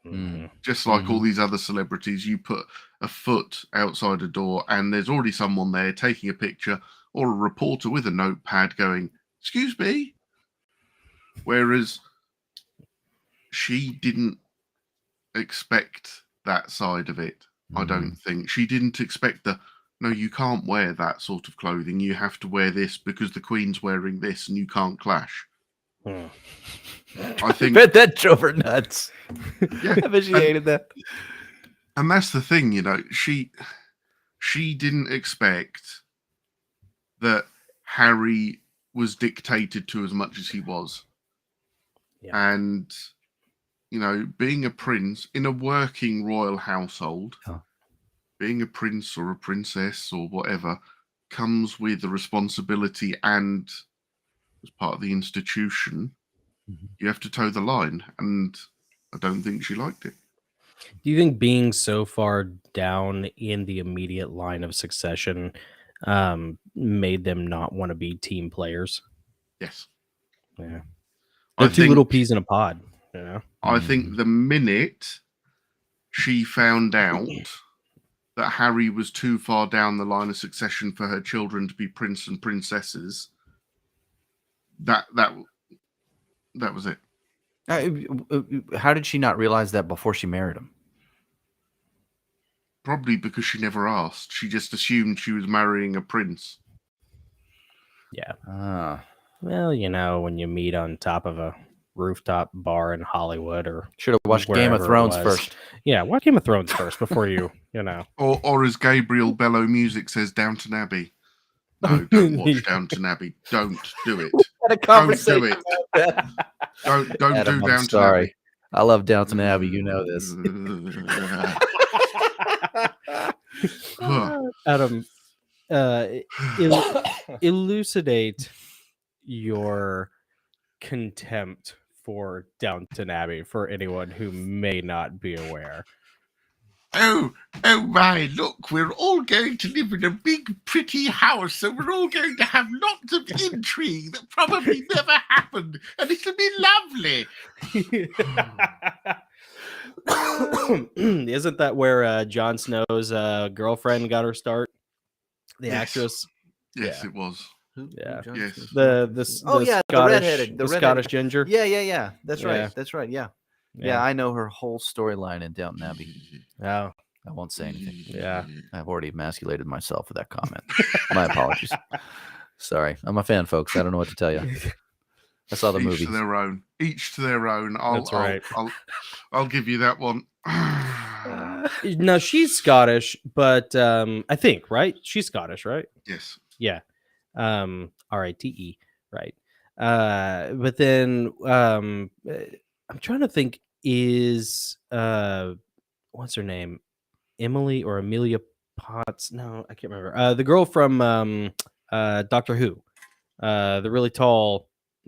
Mhm. Just like all these other celebrities, you put a foot outside a door and there's already someone there taking a picture, or a reporter with a notepad going, "Excuse me." Whereas she didn't expect that side of it. I don't think she didn't expect no, you can't wear that sort of clothing. You have to wear this because the Queen's wearing this and you can't clash. Hmm. I think bet that drove her nuts. Yeah, I bet she hated that. and that's the thing, you know, she didn't expect that Harry was dictated to as much as he was. Yeah. And, you know, being a prince in a working royal household, being a prince or a princess or whatever, comes with the responsibility, and as part of the institution, you have to toe the line. And I don't think she liked it. Do you think being so far down in the immediate line of succession made them not want to be team players? Yes. Yeah. I They're two little peas in a pod, you know? I think the minute she found out that Harry was too far down the line of succession for her children to be prince and princesses, that was it. How did she not realize that before she married him? Probably because she never asked. She just assumed she was marrying a prince. Yeah. Ah, Well, you know, when you meet on top of a rooftop bar in Hollywood or should have watched Game of wherever it Thrones was. first. Yeah, watch Game of Thrones first before you know. Or as Gabriel Bellow Music says, Downton Abbey. No, don't watch Downton Abbey. Don't do it. Had a Don't do conversation it. about that. Don't Adam, do I'm Downton sorry. Abbey. I love Downton Abbey. You know this. Adam, elucidate your contempt for Downton Abbey for anyone who may not be aware. Oh my, look, we're all going to live in a big, pretty house, and we're all going to have lots of intrigue that probably never happened, and it'll be lovely. Isn't that where Jon Snow's girlfriend got her start? The Yes. actress? Yes, Yeah. it was. Yeah. Yes. The Scottish ginger. Yeah. That's Yeah. right. That's right. Yeah, I know her whole storyline in Downton Abbey. Oh, I won't say anything. yeah. I've already emasculated myself with that comment. My apologies. Sorry. I'm a fan, folks. I don't know what to tell you. I saw the Each movie. to their own. Each to their own. That's right. I'll give you that one. No, she's Scottish, but I think, right? She's Scottish, right? Yes. Yeah. Rite, right. But then I'm trying to think, is what's her name? Emily or Amelia Potts. No, I can't remember. The girl from Doctor Who, the really tall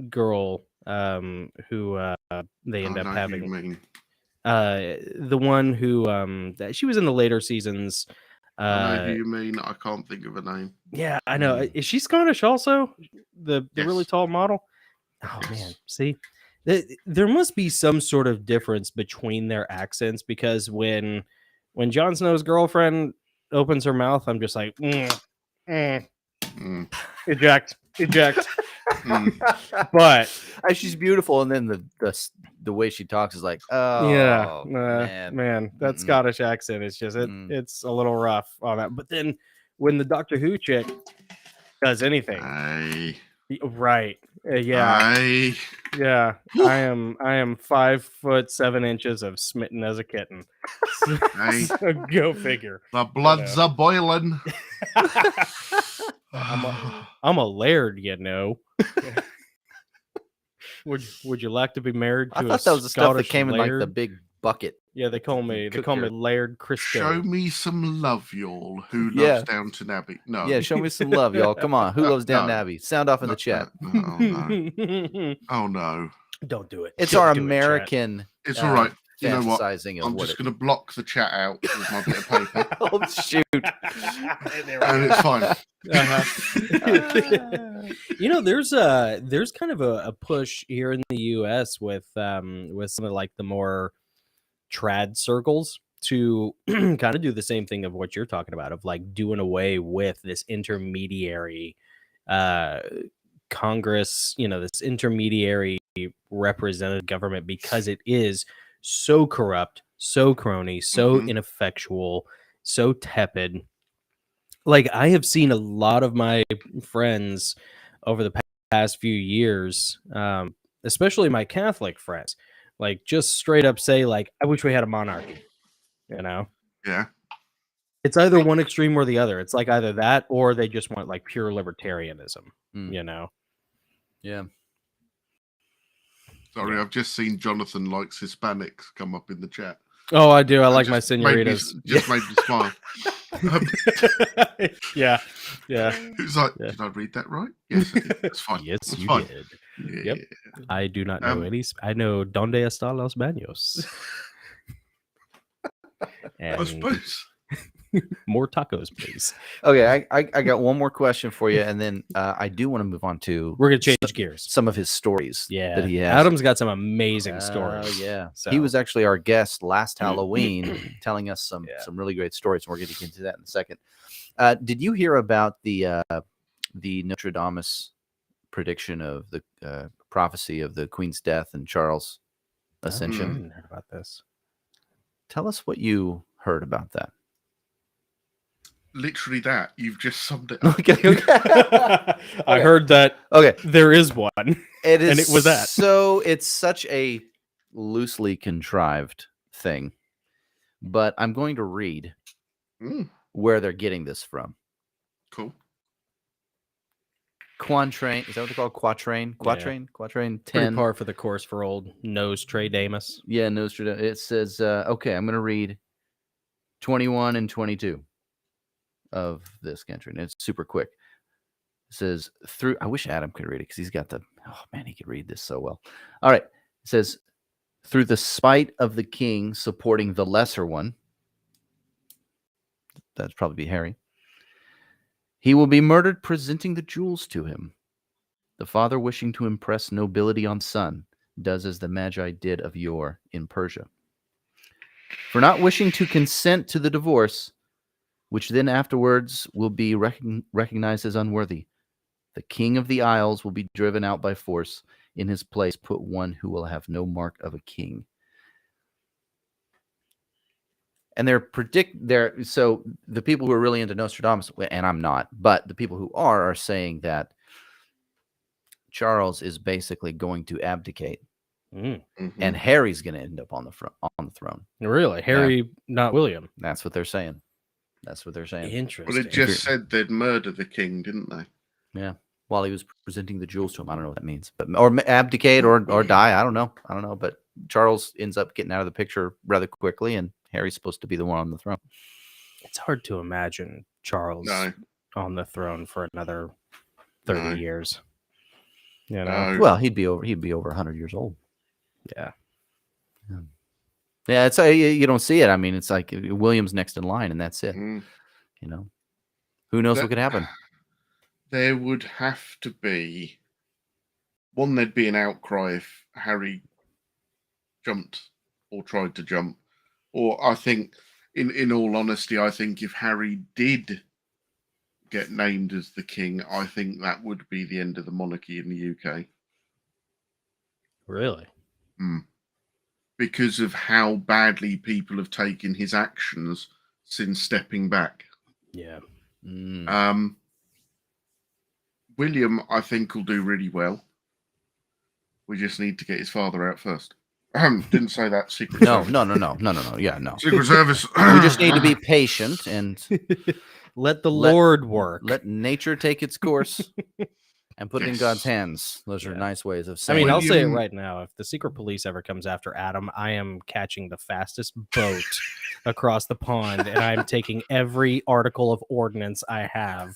girl who they end I up know who you having. mean. The one who she was in the later seasons. I know who you mean. I can't think of a name. Yeah, I know. Is she Scottish also? The really Yes. tall model? Oh Yes. man, see, there must be some sort of difference between their accents, because when Jon Snow's girlfriend opens her mouth, I'm just like, Mm. eject. Mm. But She's beautiful, and then the way she talks is like, yeah, oh man. that Mm-mm. Scottish accent is just it's a little rough on that. But then when the Doctor Who chick does anything, Aye. right? Yeah, Aye. yeah. I am 5'7" of smitten as a kitten. Aye. So go figure. The bloods are boiling. I'm a laird, you know. Would you like to be married to I a thought that was the stuff that Scottish came in like the laird? big bucket. Yeah, they call me cooker. Laird Christo. Show me some love, y'all. Who loves Yeah. Downton Abbey? No. Yeah, show me some love, y'all. Come on. Who loves Downton No. Abbey? Sound off in the chat. Oh no. Oh no. Don't do it. It's Don't our do it, chat. American. It's all right. You know what? fantasizing of I'm what just it- going to block the chat out with my bit of paper, Oh shoot! and it's fine. You know, there's kind of a push here in the U.S. with some of like the more trad circles to kind of do the same thing of what you're talking about, of like doing away with this intermediary Congress, you know, this intermediary representative government, because it is so corrupt, so crony, so ineffectual, so tepid. Like, I have seen a lot of my friends over the past few years, especially my Catholic friends, like just straight up say, like, I wish we had a monarchy. You know, Yeah. it's either one extreme or the other. It's like either that or they just want like pure libertarianism. You know. Yeah. Sorry, I've just seen Jonathan likes Hispanics come up in the chat. Oh, I do. I like Just my made me- senoritas. Just made me smile. Yeah. Who's like, Yeah. did I read that right? Yes, I did. It's fine. Yes, It's you fine. did. Yeah. Yep. I do not know any. I know Donde está los baños. I And suppose. more tacos, please. Okay, I got one more question for you, and then I do want to move on to We're gonna change gears. some of his stories. Yeah, that he has. Adam's got some amazing stories. Oh yeah, So- he was actually our guest last Halloween, telling us some Yeah. really great stories. And we're going to get into that in a second. Did you hear about the Nostradamus prediction of the prophecy of the Queen's death and Charles' I ascension? hadn't heard about this. Tell us what you heard about that. Literally that. You've just summed it up. Okay. I heard that Okay. there is one. It is, And it was that. So it's such a loosely contrived thing, but I'm going to read Mm, where they're getting this from. cool. Quatrain, is that what they call it? Quatrain? Quatrain 10. Pretty par for the course for old Nostradamus. Yeah, Nostradamus. It says, okay, I'm going to read 21 and 22 of this country, and it's super quick. It says, I wish Adam could read it because he's got oh man, he could read this so well. All right. It says, through the spite of the king supporting the lesser one, that'd probably be Harry, he will be murdered presenting the jewels to him. The father wishing to impress nobility on son does as the Magi did of yore in Persia. For not wishing to consent to the divorce, which then afterwards will be recognized as unworthy, the king of the Isles will be driven out by force. In his place put one who will have no mark of a king. And so the people who are really into Nostradamus, and I'm not, but the people who are saying that Charles is basically going to abdicate, Mm. and Harry's going to end up on the throne. Really? Harry, not William. That's what they're saying. Interesting. Well, it just said they'd murder the king, didn't they? Yeah. While he was presenting the jewels to him, I don't know what that means, but or abdicate or die. I don't know. But Charles ends up getting out of the picture rather quickly, and Harry's supposed to be the one on the throne. It's hard to imagine Charles No. on the throne for another 30 No. years. You know? No. Well, he'd be over 100 years old. Yeah. Yeah, it's you don't see it. I mean, it's like William's next in line, and that's it. Mm. You know, who knows what could happen? There would have to be one. There'd be an outcry if Harry jumped or tried to jump, or I think, in all honesty, I think if Harry did get named as the king, I think that would be the end of the monarchy in the UK. Really? Because of how badly people have taken his actions since stepping back. Yeah. William, I think, will do really well. We just need to get his father out first. Didn't say that. Secret No. Service. No. Yeah, no. Secret Service. We just need to be patient and Let the Lord work. let nature take its course and put it in Yes. God's hands. Those are Yeah. nice ways of I saying mean, I'll say it William- right now. If the secret police ever comes after Adam, I am catching the fastest boat across the pond, and I'm taking every article of ordnance I have,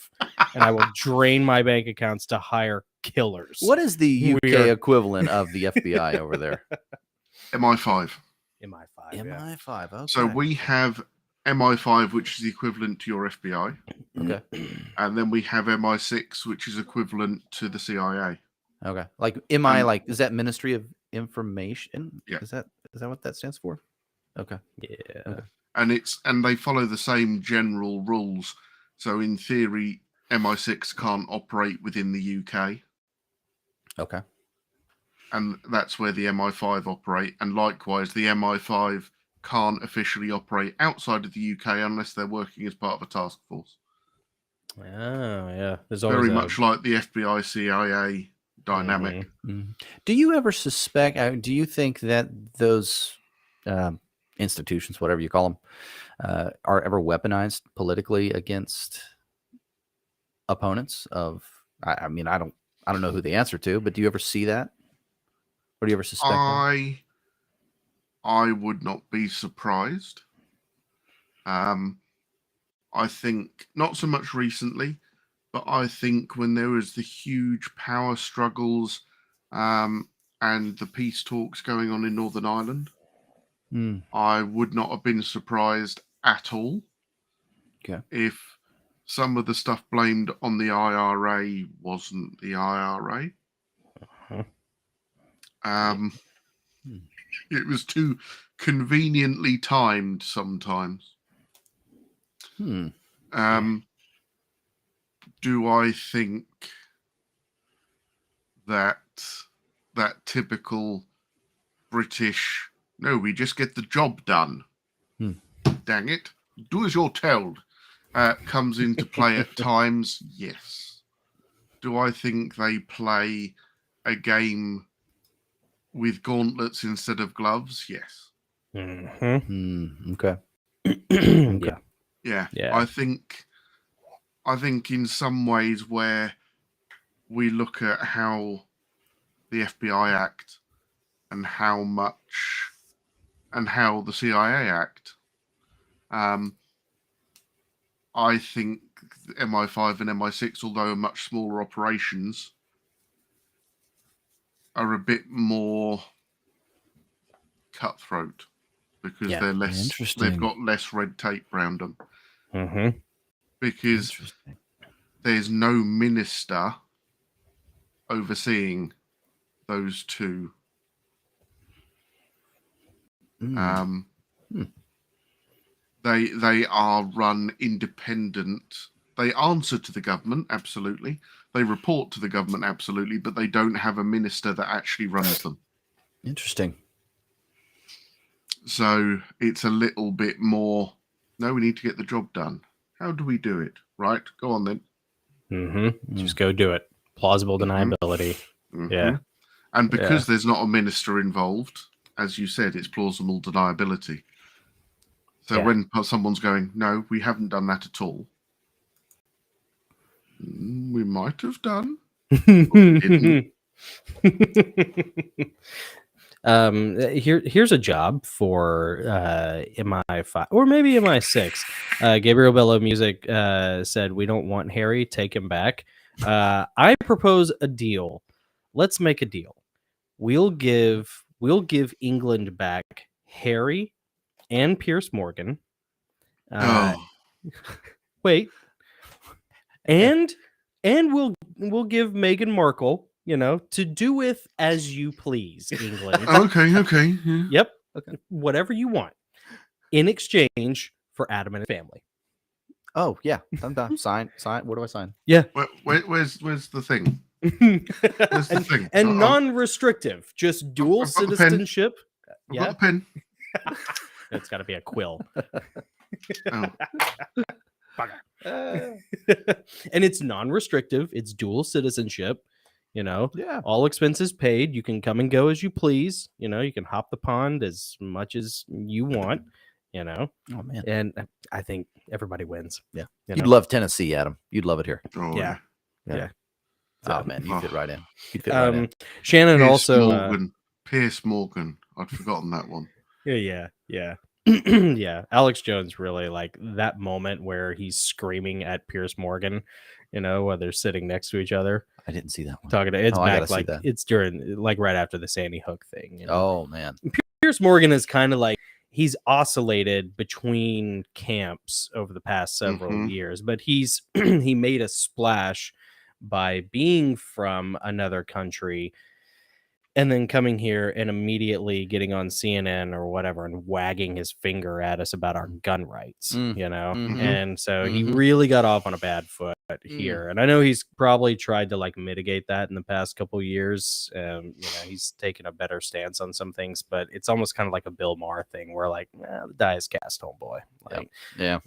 and I will drain my bank accounts to hire killers. What is the UK We are- equivalent of the FBI over there? MI5. MI5. Yeah. MI5. Okay. So we have MI5, which is equivalent to your FBI, Okay. and then we have MI6, which is equivalent to the CIA. Okay. Like MI, is that Ministry of Information? Yeah. Is that what that stands for? Okay. Yeah. And they follow the same general rules. So in theory, MI6 can't operate within the UK, Okay. and that's where the MI5 operate. And likewise, the MI5 can't officially operate outside of the UK unless they're working as part of a task force. Oh, yeah. There's always Very much like the FBI CIA dynamic. Do you ever suspect? Do you think that those institutions, whatever you call them, are ever weaponized politically against opponents? I mean, I don't know who the answer to, but do you ever see that? Or do you ever suspect that? I would not be surprised. I think not so much recently, but I think when there was the huge power struggles and the peace talks going on in Northern Ireland, I would not have been surprised at all if some of the stuff blamed on the IRA wasn't the IRA. It was too conveniently timed sometimes. Do I think that typical British, no, we just get the job done, dang it, do as you're told, comes into play at times? Yes. Do I think they play a game with gauntlets instead of gloves? Yes. Okay. Yeah. Yeah. I think in some ways where we look at how the FBI act and how the CIA act, I think MI5 and MI6, although much smaller operations, are a bit more cutthroat because they're less. Interesting. They've got less red tape around them. Because there's no minister overseeing those two. They are run independent. They answer to the government, absolutely. They report to the government, absolutely, but they don't have a minister that actually runs them. Interesting. So it's a little bit more, no, we need to get the job done. How do we do it? Right, go on then. Just go do it. Plausible deniability. Yeah. And because there's not a minister involved, as you said, it's plausible deniability. So when someone's going, no, we haven't done that at all. We might have done. But we didn't. Here's a job for MI5 or maybe MI6. Gabriel Bello Music said we don't want Harry, take him back. I propose a deal. Let's make a deal. We'll give England back Harry and Piers Morgan. Wait, and we'll give Meghan Markle, to do with as you please, England. Okay. Yeah. Yep. Okay. Whatever you want in exchange for Adam and his family. Oh yeah, I'm done. Sign. What do I sign? Yeah. Where's the thing? Where's the thing? And non-restrictive, just dual I've got the pen. citizenship. I've got the pen. It's got to be a quill. Oh. And it's non-restrictive. It's dual citizenship. Yeah. All expenses paid. You can come and go as you please. You can hop the pond as much as you want. Oh man. And I think everybody wins. Yeah. You You'd know? love Tennessee, Adam. You'd love it here. Oh, Yeah. Oh man, you fit right in. You'd fit Um, right in. Shannon Piers also. Morgan. Piers Morgan. I'd forgotten that one. Yeah. Yeah. Alex Jones really like that moment where he's screaming at Piers Morgan, while they're sitting next to each other. I didn't see that one. Talking to it's I gotta back see like that. it's during like right after the Sandy Hook thing. Oh man. Piers Morgan is kind of like he's oscillated between camps over the past several Mhm. years, but he made a splash by being from another country and then coming here and immediately getting on CNN or whatever and wagging his finger at us about our gun rights, Mhm. And so he Mhm. really got off on a bad foot here. And I know he's probably tried to like mitigate that in the past couple years. He's taken a better stance on some things, but it's almost kind of like a Bill Maher thing where like, the die is cast, homeboy. Like, Yeah.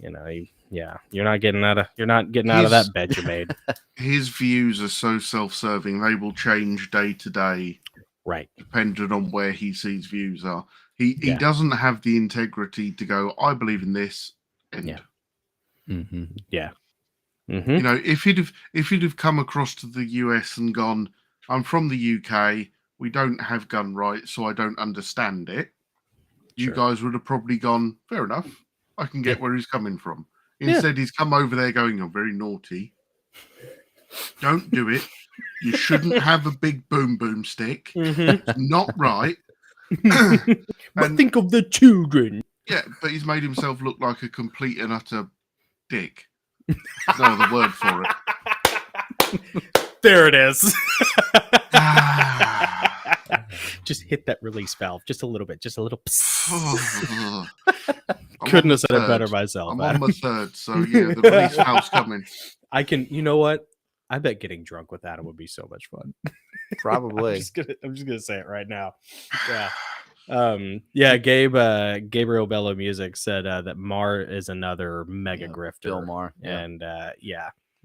you're not getting out of that bed you made. His views are so self-serving; they will change day to day, Right. depending on where he sees views are. He Yeah. doesn't have the integrity to go, I believe in this. And Yeah. Mm-hmm. Yeah. Mm-hmm. if he'd have come across to the US and gone, I'm from the UK, we don't have gun rights, so I don't understand it. You Sure. guys would have probably gone, fair enough. I can get Yeah. where he's coming from. Instead, he's come over there going, you're very naughty. Don't do it. You shouldn't have a big boom stick. Mm-hmm. It's not right. But And- think of the children. Yeah, but he's made himself look like a complete and utter dick. There's no other word for it. There it is. Ah. Just hit that release valve just a little bit, just a little. I'm Couldn't on have said my it better third. myself. I'm on my third, so yeah, the release valve's coming. I can. You know what? I bet getting drunk with Adam would be so much fun. Probably. I'm just gonna say it right now. Yeah. Gabriel Bello Music said that Mar is another mega grifter. Bill Maher. Yeah. And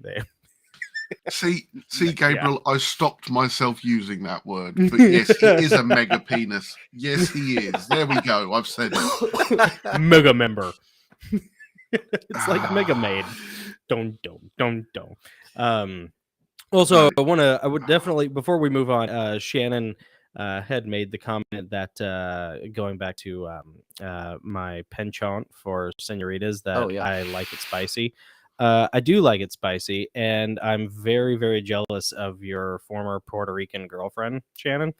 they See, Gabriel, I stopped myself using that word. But yes, he is a mega penis. Yes, he is. There we go. I've said it. mega member. It's like Mega Maid. Don't. Also, I would definitely, before we move on, Shannon had made the comment that going back to my penchant for senoritas, that I like it spicy. I do like it spicy, and I'm very, very jealous of your former Puerto Rican girlfriend, Shannon.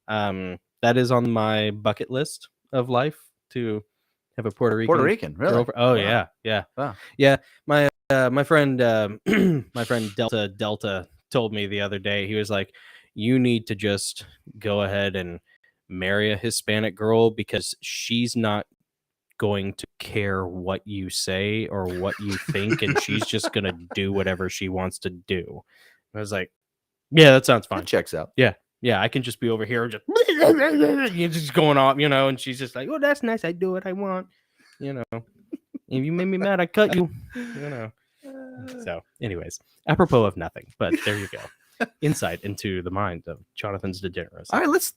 That is on my bucket list of life to have a Puerto Rican really? girlfriend. Oh Wow. yeah. Wow. Yeah. My friend my friend Delta told me the other day, he was like, you need to just go ahead and marry a Hispanic girl because she's not going to care what you say or what you think, and she's just gonna do whatever she wants to do. I was like, yeah, that sounds fine. That checks out. Yeah, I can just be over here just going off, and she's just like, oh, that's nice, I do what I want, if you made me mad, I cut you, So anyways, apropos of nothing, but there you go. Insight into the mind of Jonathan's degeneracy. All right, let's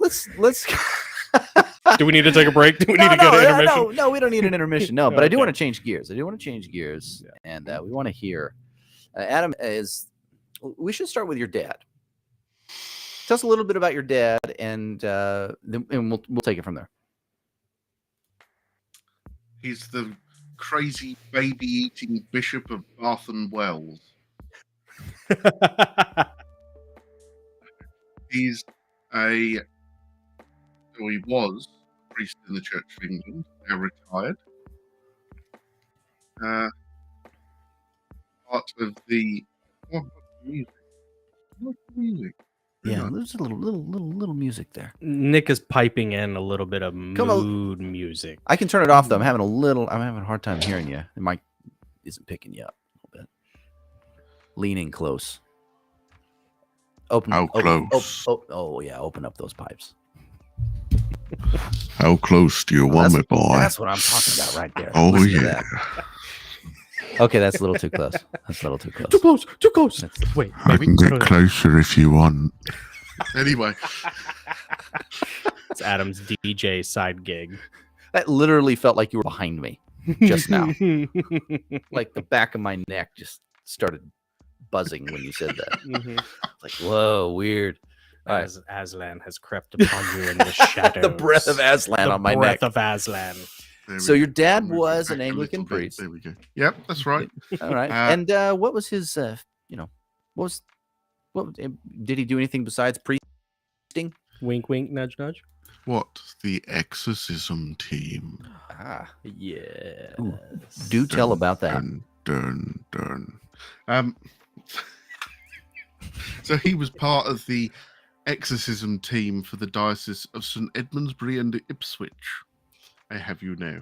Do we need to take a break? Do we need to go to intermission? No, we don't need an intermission. No, but I do Okay. want to change gears. And we want to hear. Adam, we should start with your dad. Tell us a little bit about your dad, and we'll take it from there. He's the crazy baby-eating Bishop of Bath and Wells. He was a priest in the Church of England, now retired. Part of the music. Yeah, there's a little music there. Nick is piping in a little bit of mood music. I can turn it off though. I'm having a hard time hearing you. The mic isn't picking you up a little bit. Leaning close. How close? Open up those pipes. How close do you want me, boy? That's what I'm talking about right there. Oh, Listen to yeah. that. Okay, that's a little too close. Too close. Wait, I maybe can get closer if you want. Anyway. It's Adam's DJ side gig. That literally felt like you were behind me just now. Like the back of my neck just started buzzing when you said that. Mhm. Like, whoa, weird. All right. As Aslan has crept upon you in the shadows. The breath of Aslan on my neck. The breath of Aslan. So your dad Move it was back an a Anglican little bit. priest. There we go. Yep, that's right. All right. And what was his, what did he do anything besides priesting? Wink, wink, nudge, nudge. What? The Exorcism team. Ah, Yeah. do tell about that. Dun. So he was part of the Exorcism team for the Diocese of St. Edmundsbury and Ipswich. I have you know.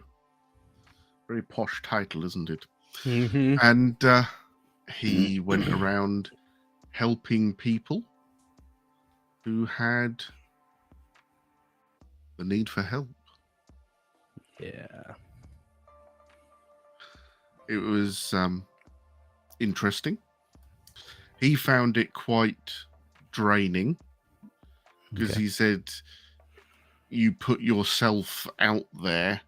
Very posh title, isn't it? Mm-hmm. And he went around helping people who had the need for help. Yeah. It was interesting. He found it quite draining because he said you put yourself out there,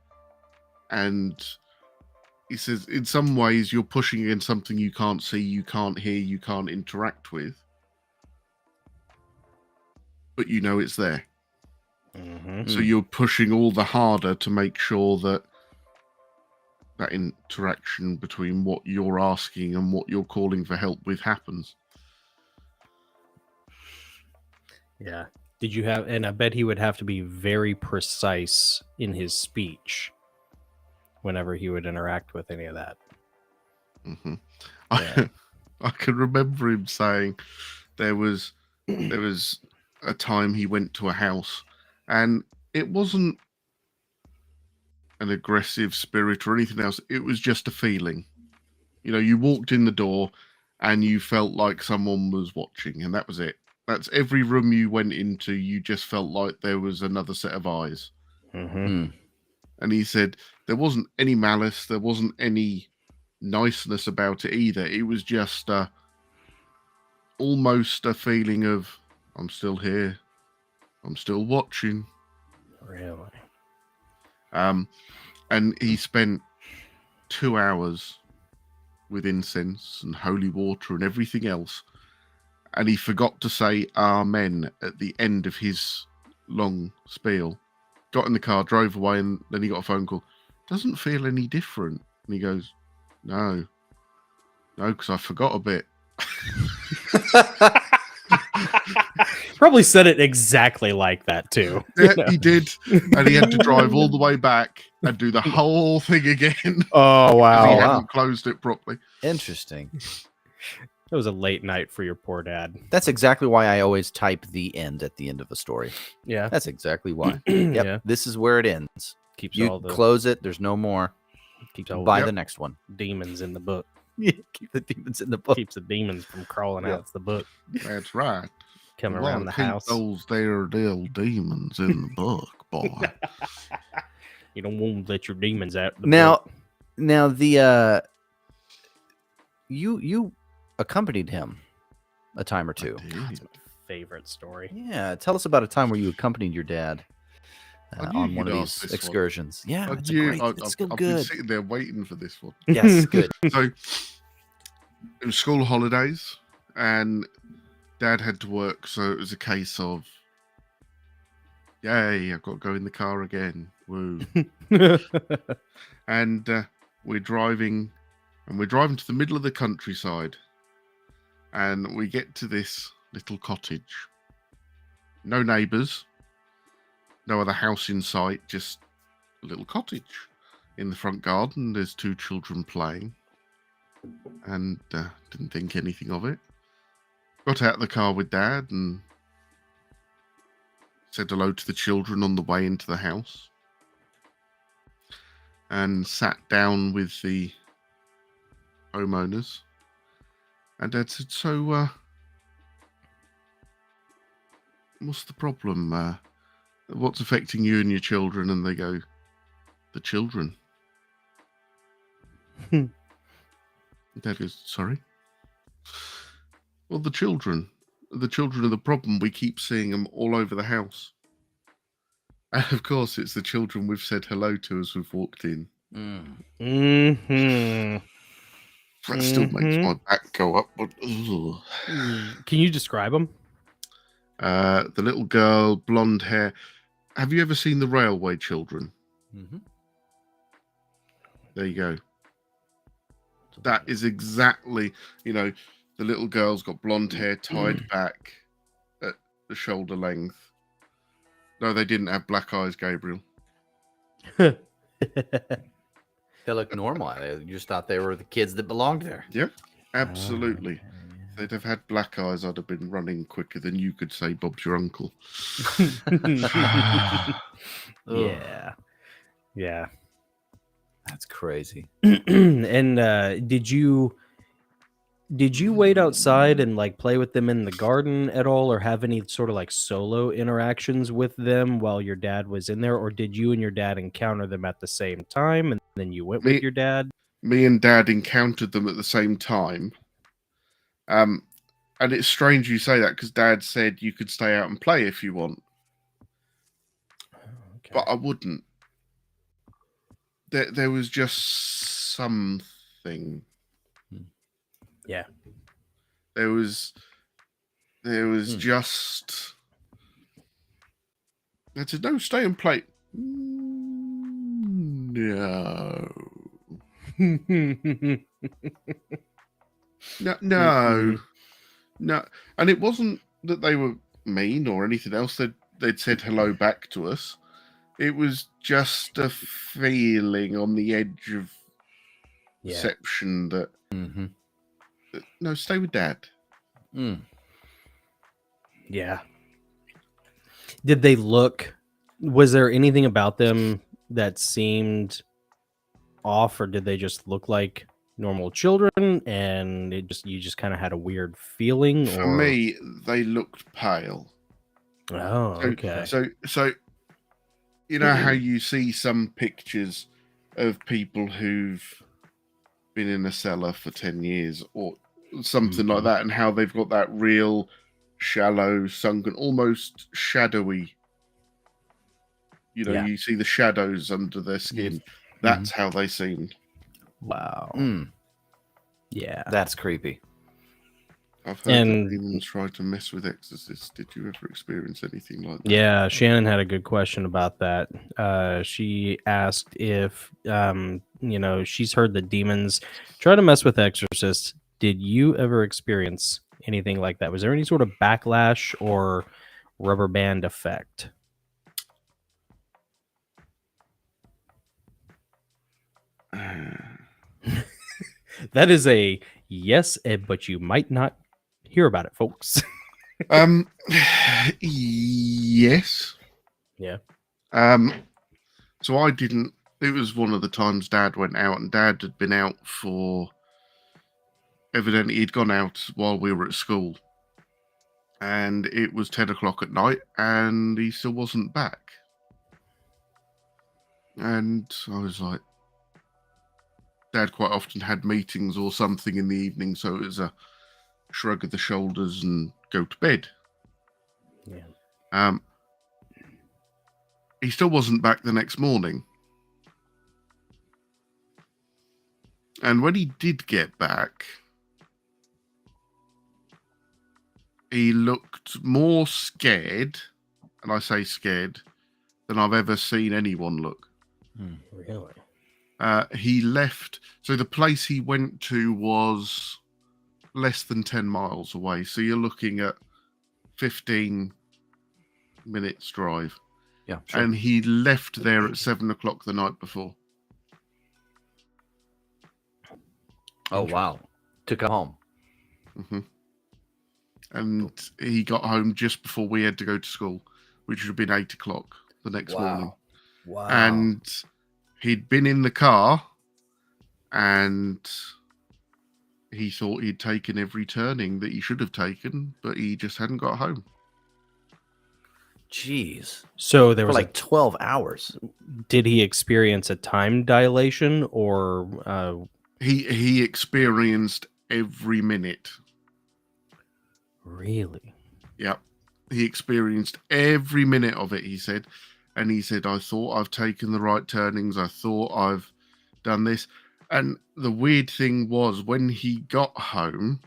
and he says in some ways you're pushing against something you can't see, you can't hear, you can't interact with, but you know it's there. Mm-hmm. So you're pushing all the harder to make sure that that interaction between what you're asking and what you're calling for help with happens. Yeah. Did you have, and I bet he would have to be very precise in his speech whenever he would interact with any of that. Mm-hmm. Yeah. I can remember him saying there was a time he went to a house and it wasn't an aggressive spirit or anything else. It was just a feeling. You know, you walked in the door and you felt like someone was watching, and that was it. That's every room you went into. You just felt like there was another set of eyes. Mm-hmm. And he said there wasn't any malice. There wasn't any niceness about it either. It was just almost a feeling of, I'm still here. I'm still watching. Really? And he spent 2 hours with incense and holy water and everything else. And he forgot to say Amen at the end of his long spiel. Got in the car, drove away, and then he got a phone call. Doesn't feel any different. And he goes, No, because I forgot a bit. Probably said it exactly like that too. Yeah, he did. And he had to drive all the way back and do the whole thing again. Oh, wow. He hadn't closed it properly. Interesting. It was a late night for your poor dad. That's exactly why I always type the end at the end of a story. Yeah. That's exactly why. Yep. Yeah. This is where it ends. Keeps You all the close it. There's no more. keeps all Buy Yep. the next one. demons in the book. Keep the demons in the book. Keeps the demons from crawling out of the book, That's right. coming Well, around the keep house. those there little demons in the book, boy. You don't want to let your demons out. The Now, book. the you accompanied him a time or two. That's my favorite story. Yeah, tell us about a time where you accompanied your dad I knew on one of you'd ask these this one. excursions. Yeah, I it's knew- great. It's still I've been good. sitting there waiting for this one. Yes, good. So it was school holidays, and Dad had to work, so it was a case of, yay, I've got to go in the car again. Woo. And we're driving to the middle of the countryside. And we get to this little cottage. No neighbours, no other house in sight, just a little cottage. In the front garden, there's 2 children playing. And didn't think anything of it. Got out of the car with Dad and said hello to the children on the way into the house. And sat down with the homeowners. And Dad said, so, what's the problem? What's affecting you and your children? And they go, the children. Dad goes, sorry? Well, the children. The children are the problem. We keep seeing them all over the house. And of course, it's the children we've said hello to as we've walked in. Mm-hmm. That still makes my back go up. But, Can you describe them? the little girl, blonde hair. Have you ever seen the Railway Children? Mm-hmm. There you go. That is exactly, the little girl's got blonde hair tied back at the shoulder length. No, they didn't have black eyes, Gabriel. They look normal. I just thought they were the kids that belonged there. Yep, absolutely. If they'd have had black eyes, I'd have been running quicker than you could say Bob's your uncle. Yeah. That's crazy. And did you wait outside and like play with them in the garden at all, or have any sort of like solo interactions with them while your dad was in there, or did you and your dad encounter them at the same time and then you went with your dad? Me and Dad encountered them at the same time. And it's strange you say that because Dad said you could stay out and play if you want. Okay. But I wouldn't. There was just something. Yeah. There was just. I said, no, stay and play. No. No. And it wasn't that they were mean or anything else. They'd said hello back to us. It was just a feeling on the edge of perception that, that no, stay with Dad. Yeah. Did they look? Was there anything about them that seemed off, or did they just look like normal children and you just kind of had a weird feeling? For me, they looked pale. Oh, okay. So you know how you see some pictures of people who've been in a cellar for 10 years or something like that, and how they've got that real shallow, sunken, almost shadowy, you see the shadows under their skin. That's how they seemed. Wow. Yeah. That's creepy. I've heard that demons try to mess with exorcists. Did you ever experience anything like that? Yeah, Shannon had a good question about that. She asked if, she's heard that demons try to mess with exorcists. Did you ever experience anything like that? Was there any sort of backlash or rubber band effect? That is a yes, but you might not hear about it, folks. Yes. Yeah. So I didn't. It was one of the times Dad went out, and Dad had been out for. Evidently, he'd gone out while we were at school, and it was 10 o'clock at night, and he still wasn't back. And I was like, Dad quite often had meetings or something in the evening, so it was a shrug of the shoulders and go to bed. Yeah. He still wasn't back the next morning. And when he did get back, he looked more scared, and I say scared, than I've ever seen anyone look. Really? He left. So the place he went to was less than 10 miles away. So you're looking at 15 minutes drive. Yeah, sure. And he left there at 7 o'clock the night before. Oh, wow. Took it home. Mm-hmm. And he got home just before we had to go to school, which would have been 8 o'clock the next morning. Wow. And he'd been in the car and he thought he'd taken every turning that he should have taken, but he just hadn't got home. Jeez. So there For was like 12 hours. did he experience a time dilation or He experienced every minute. really? Yep. He experienced every minute of it, he said. And he said, I thought I've taken the right turnings. I thought I've done this. And the weird thing was when he got home,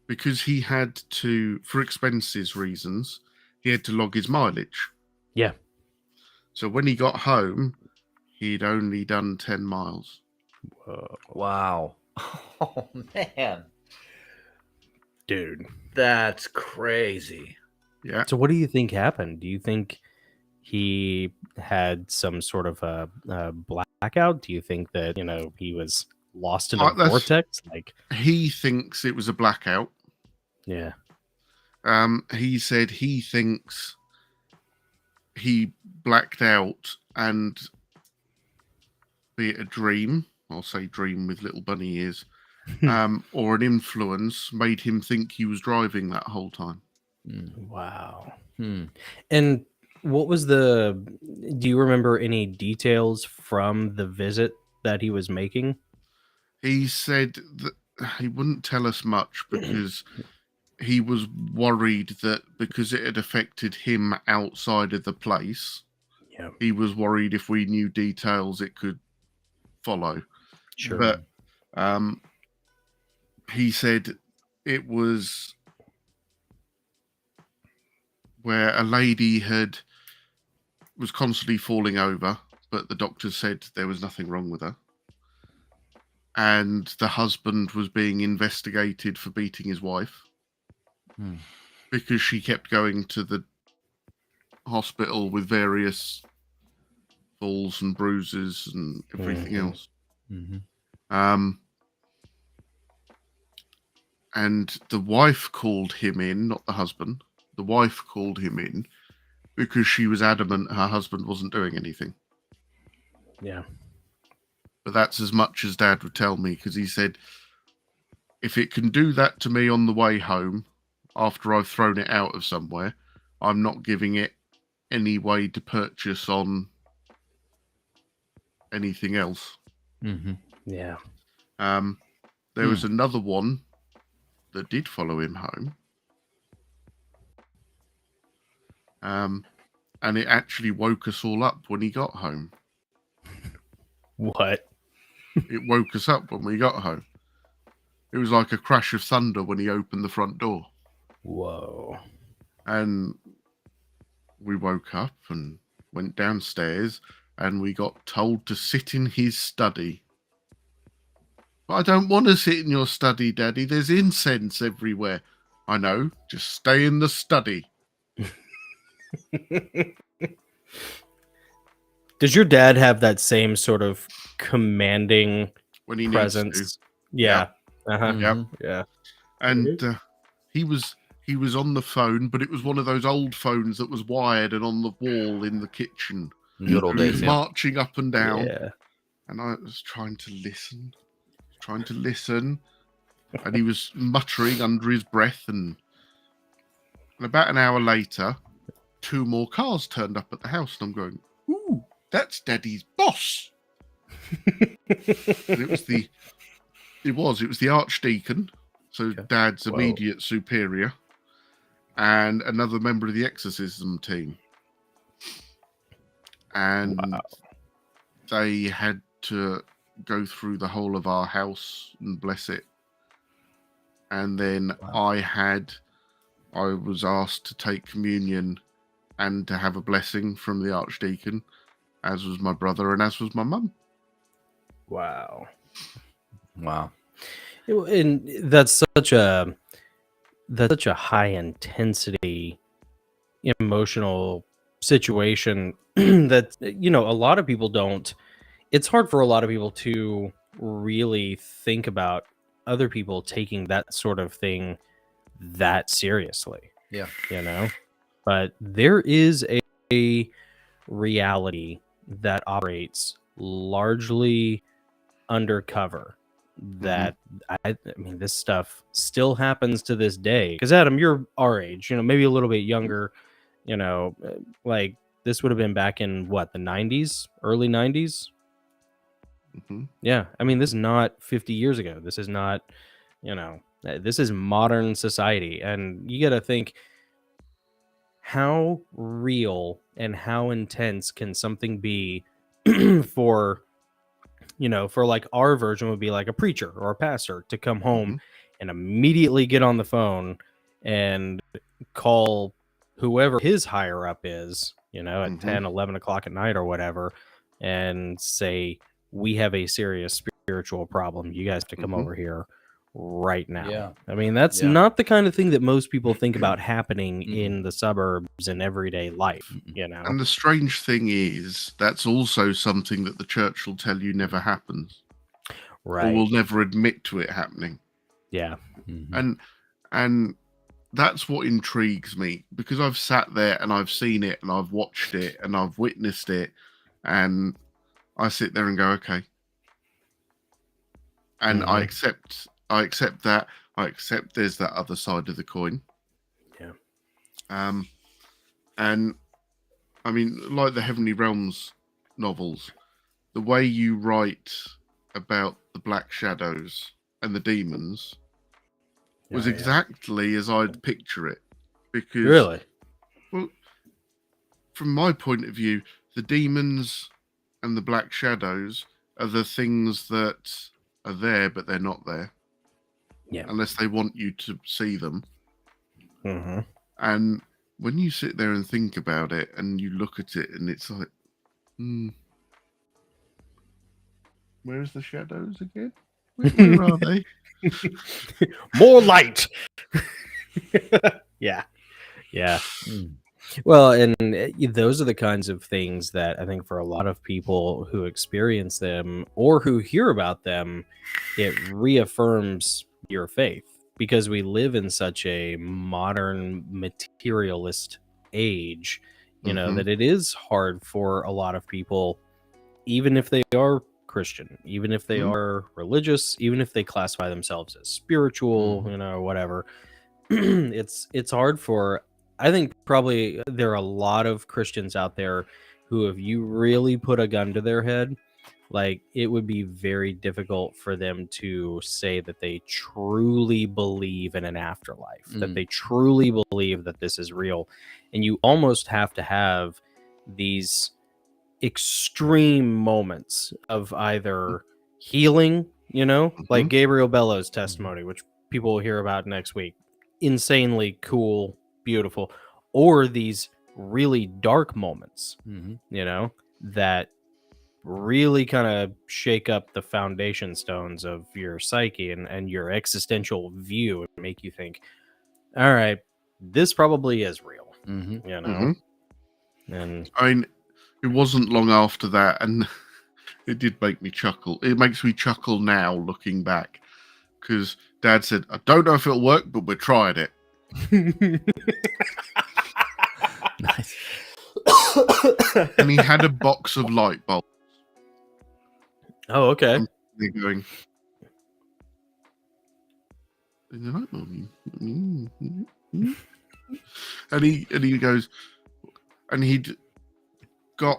because he had to, for expenses reasons, he had to log his mileage. Yeah. So when he got home, he'd only done 10 miles. Whoa. Wow. Oh, man. Dude. That's crazy. Yeah. So what do you think happened? Do you think he had some sort of a blackout? Do you think that, he was lost in a vortex? Like, he thinks it was a blackout. yeah. He said he thinks he blacked out and, be it a dream, I'll say dream with little bunny ears, or an influence made him think he was driving that whole time. Wow. And what was do you remember any details from the visit that he was making? He said that he wouldn't tell us much because he was worried that because it had affected him outside of the place, he was worried if we knew details it could follow. Sure. But he said it was where a lady was constantly falling over, but the doctors said there was nothing wrong with her. And the husband was being investigated for beating his wife because she kept going to the hospital with various falls and bruises and everything else. And the wife called him in, not the husband. The wife called him in because she was adamant her husband wasn't doing anything. Yeah. But that's as much as Dad would tell me, because he said, if it can do that to me on the way home, after I've thrown it out of somewhere, I'm not giving it any way to purchase on anything else. Yeah. There was another one that did follow him home. And it actually woke us all up when he got home. What? It woke us up when we got home. It was like a crash of thunder when he opened the front door. Whoa. And we woke up and went downstairs and we got told to sit in his study. But I don't want to sit in your study, Daddy. There's incense everywhere. I know. Just stay in the study. Does your dad have that same sort of commanding When he presence? needs to. Yeah. Yep. Yeah. And he was on the phone, but it was one of those old phones that was wired and on the wall in the kitchen. Good old He days, was yeah. marching up and down. Yeah. And I was trying to listen. And he was muttering under his breath. And about an hour later, 2 more cars turned up at the house. And I'm going, ooh, that's Daddy's boss. And it was the Archdeacon, so Dad's immediate superior, and another member of the Exorcism team. And they had to go through the whole of our house and bless it. And then I had I was asked to take communion and to have a blessing from the archdeacon, as was my brother and as was my mum. Wow. Wow. And that's such a high intensity emotional situation that a lot of people don't. It's hard for a lot of people to really think about other people taking that sort of thing that seriously. Yeah. But there is a reality that operates largely undercover that I mean this stuff still happens to this day. Because Adam, you're our age, maybe a little bit younger, like this would have been back in what, the 90s, early 90s. Yeah, I mean this is not 50 years ago. This is not, this is modern society, and you got to think, how real and how intense can something be for like our version would be like a preacher or a pastor to come home and immediately get on the phone and call whoever his higher up is, at 10, 11 o'clock at night or whatever, and say, we have a serious spiritual problem. You guys have to come over here right now. Yeah. I mean, that's not the kind of thing that most people think about happening in the suburbs in everyday life, And the strange thing is, that's also something that the church will tell you never happens. Right. Or will never admit to it happening. Yeah. And that's what intrigues me, because I've sat there and I've seen it and I've watched it and I've witnessed it, and I sit there and go, okay. And I accept that. I accept there's that other side of the coin. Yeah. And I mean, like the Heavenly Realms novels, the way you write about the black shadows and the demons was exactly as I'd picture it. Because, really, well, from my point of view, the demons and the black shadows are the things that are there, but they're not there. Yeah. Unless they want you to see them. Mm-hmm. And when you sit there and think about it and you look at it and it's like, where's the shadows again? Where are they? More light. Yeah. Well, and those are the kinds of things that I think for a lot of people who experience them or who hear about them, it reaffirms your faith, because we live in such a modern materialist age, that it is hard for a lot of people, even if they are Christian, even if they are religious, even if they classify themselves as spiritual, whatever. It's hard for, I think probably there are a lot of Christians out there who, if you really put a gun to their head, like it would be very difficult for them to say that they truly believe in an afterlife, that they truly believe that this is real. And you almost have to have these extreme moments of either healing, like Gabriel Bellows' testimony, which people will hear about next week. Insanely cool, beautiful, or these really dark moments, that really kind of shake up the foundation stones of your psyche and your existential view and make you think, all right, this probably is real, And I mean, it wasn't long after that, and it did make me chuckle. It makes me chuckle now looking back, because Dad said, I don't know if it'll work, but we're trying it. Nice. And he had a box of light bulbs. Oh, okay. And they're going, in the night morning. And he goes, and he'd got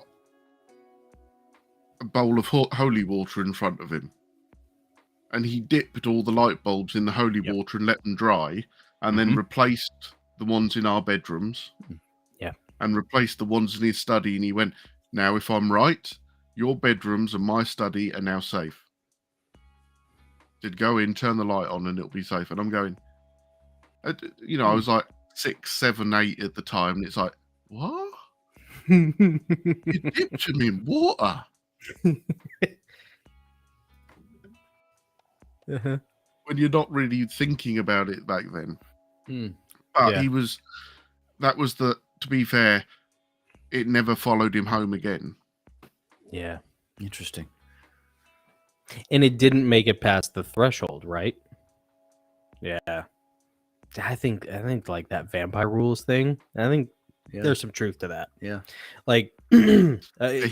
a bowl of holy water in front of him, and he dipped all the light bulbs in the holy water and let them dry, and then replaced the ones in our bedrooms, and replaced the ones in his study. And he went, now if I'm right, your bedrooms and my study are now safe. Did go in, turn the light on, and it'll be safe. And I'm going, I was like, 6, 7, 8 at the time. And it's like, what? You dipped him in water. Uh-huh. When you're not really thinking about it back then. Hmm. But Yeah. to be fair, it never followed him home again. Yeah. Interesting. And it didn't make it past the threshold, right? Yeah. I think like that vampire rules thing. I think Yeah. there's some truth to that. Yeah. Like It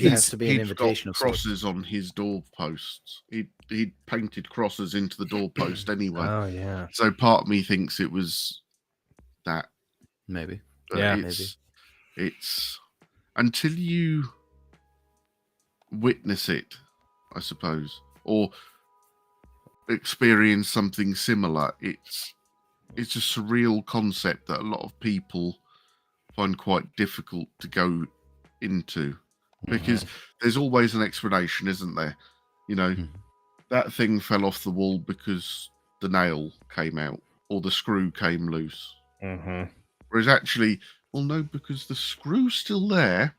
has to be an He'd invitation got of sorts. crosses on his doorposts. He'd painted crosses into the doorpost anyway. oh yeah. So part of me thinks it was that. Maybe. But Yeah, it's until you witness it, I suppose, or experience something similar. It's a surreal concept that a lot of people find quite difficult to go into, because there's always an explanation, isn't there? You know, that thing fell off the wall because the nail came out or the screw came loose. Mm-hmm. Whereas actually, well, no, because the screw's still there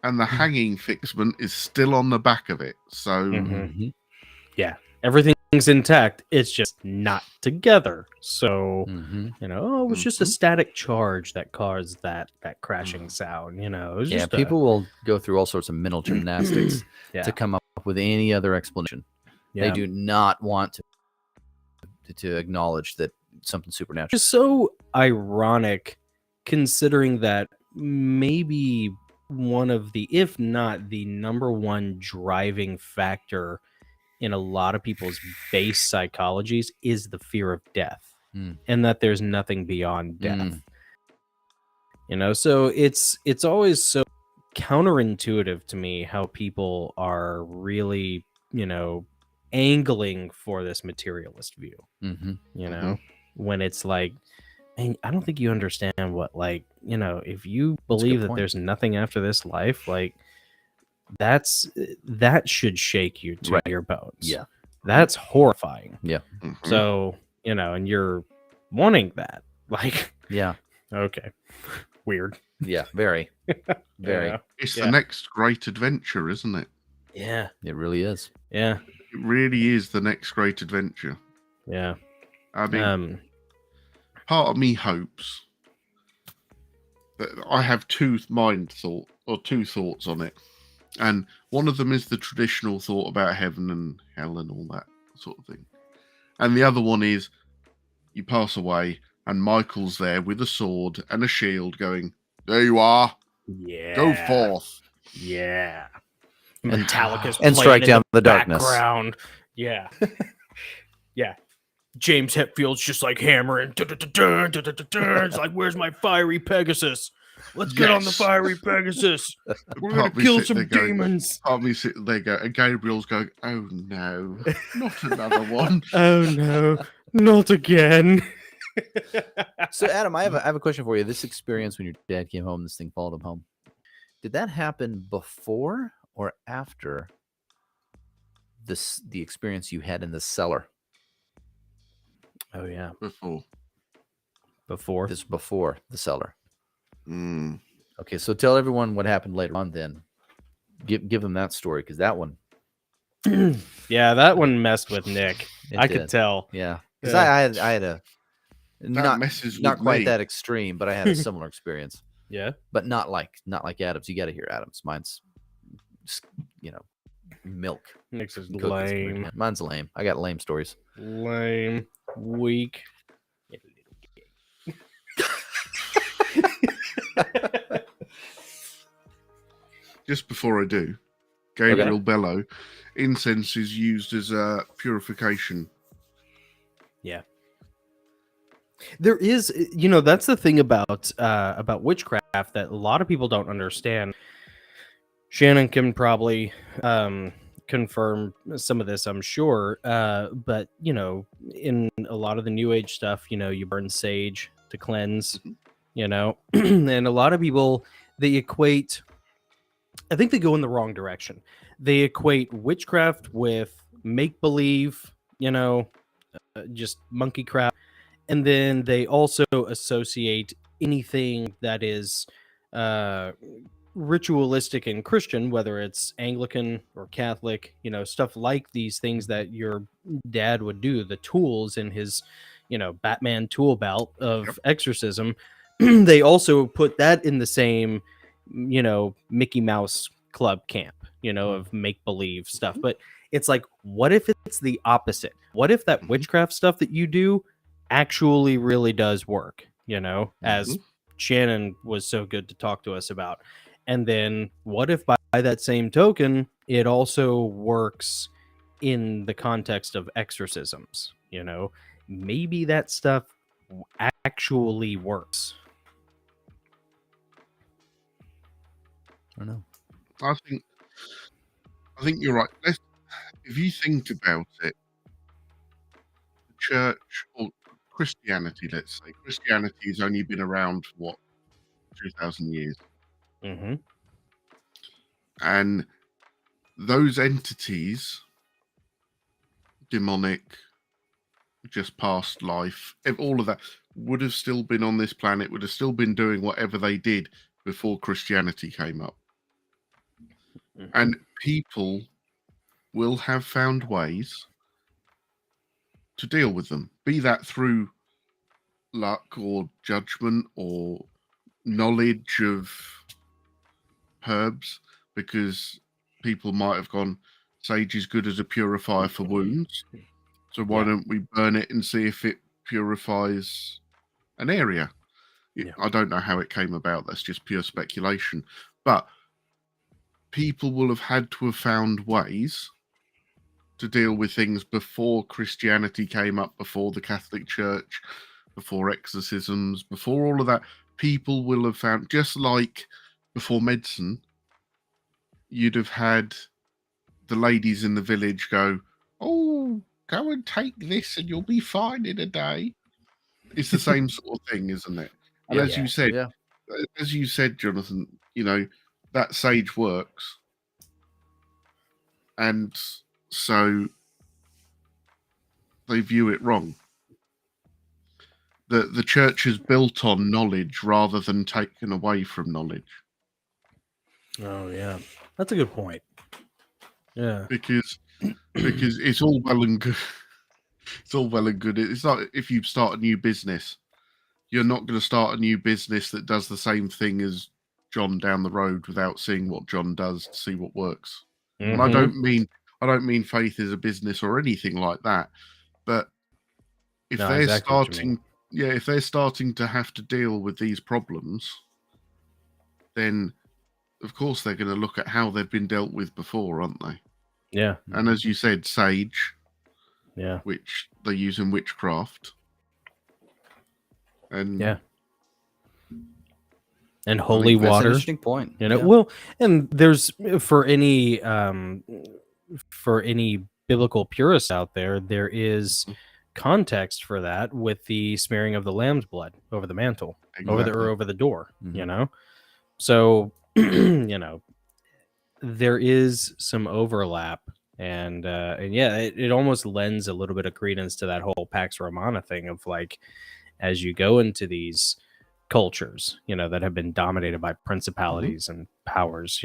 and the hanging fixment is still on the back of it. So, Yeah, everything's intact. It's just not together. So Mm-hmm. it was just a static charge that caused that crashing sound. It was Yeah, just people will go through all sorts of mental gymnastics Yeah. to come up with any other explanation. They Yeah. do not want to acknowledge that something supernatural. It's so ironic, considering that maybe one of the, if not the number one driving factor in a lot of people's base psychologies is the fear of death, and that there's nothing beyond death. So it's always so counterintuitive to me how people are really, angling for this materialist view. When it's like, man, I don't think you understand what, like, if you believe that point. there's nothing after this life, like, that should shake you to your bones. Yeah. That's horrifying. Yeah. So, and you're wanting that. Like, Yeah. okay. Weird. Yeah. Very. Very. Yeah. it's the next great adventure, isn't it? Yeah. It really is. Yeah. It really is the next great adventure. Yeah. I mean, part of me hopes that I have two thoughts on it. And one of them is the traditional thought about heaven and hell and all that sort of thing. And the other one is you pass away and Michael's there with a sword and a shield going, there you are. Yeah. Go forth. Yeah. Metallica's And playing strike in down the darkness. background. Yeah. Yeah. James Hetfield's just like hammering. It's like, where's my fiery Pegasus? Let's get on the fiery Pegasus. We're going to kill some demons. Part of me sitting there going, and Gabriel's going, oh no, not another one. Oh no, not again. So, Adam, I have a question for you. This experience when your dad came home, this thing followed him home. Did that happen before or after the experience you had in the cellar? Oh yeah, Before. This before the cellar. Mm. Okay, so tell everyone what happened later on. Then give them that story, because that one. Yeah, that one messed with Nick. I could tell. Yeah, because Yeah. I had a not quite that extreme, but I had a similar experience. Yeah, but not like Adam's. You got to hear Adam's. Mine's, milk. Nick's is Cookies. lame. Mine's lame. I got lame stories. Lame. Weak. Just before I do, Gabriel Bello, incense is used as a purification. Yeah. There is, that's the thing about witchcraft that a lot of people don't understand. Shannon can probably confirm some of this, I'm sure. But in a lot of the New Age stuff, you burn sage to cleanse. And a lot of people, they equate. I think they go in the wrong direction. They equate witchcraft with make believe, just monkey crap. And then they also associate anything that is ritualistic and Christian, whether it's Anglican or Catholic, stuff like these things that your dad would do, the tools in his, Batman tool belt of exorcism, they also put that in the same, Mickey Mouse Club camp, of make believe stuff. But it's like, what if it's the opposite? What if that witchcraft stuff that you do actually really does work, as Shannon was so good to talk to us about? And then what if by that same token, it also works in the context of exorcisms? Maybe that stuff actually works. I don't know. I think you're right. If you think about it, the church or Christianity, let's say, Christianity has only been around for what, 2,000 years. Mm-hmm. And those entities, demonic, just past life, all of that would have still been on this planet, would have still been doing whatever they did before Christianity came up. Mm-hmm. And people will have found ways to deal with them, be that through luck or judgment or knowledge of herbs, because people might have gone, sage is good as a purifier for wounds, so why don't we burn it and see if it purifies an area? I don't know how it came about, that's just pure speculation, but people will have had to have found ways to deal with things before Christianity came up, before the Catholic Church, before exorcisms, before all of that. People will have found, just like before medicine, you'd have had the ladies in the village go, oh, go and take this and you'll be fine in a day. It's the same sort of thing, isn't it? And as you said, Jonathan, that sage works. And so they view it wrong. The church is built on knowledge rather than taken away from knowledge. Oh yeah, that's a good point. Yeah, because it's all well and good. It's all well and good. It's like if you start a new business, you're not going to start a new business that does the same thing as John down the road without seeing what John does to see what works. Mm-hmm. And I don't mean faith is a business or anything like that, but if they're starting to have to deal with these problems, then of course they're going to look at how they've been dealt with before, aren't they? Yeah. And as you said, sage, which they use in witchcraft, and and holy water. That's an interesting point. Well, and there's for any biblical purists out there, there is context for that with the smearing of the lamb's blood over the mantle, over the door. Mm-hmm. So there is some overlap, and it almost lends a little bit of credence to that whole Pax Romana thing of like, as you go into these cultures, that have been dominated by principalities and powers,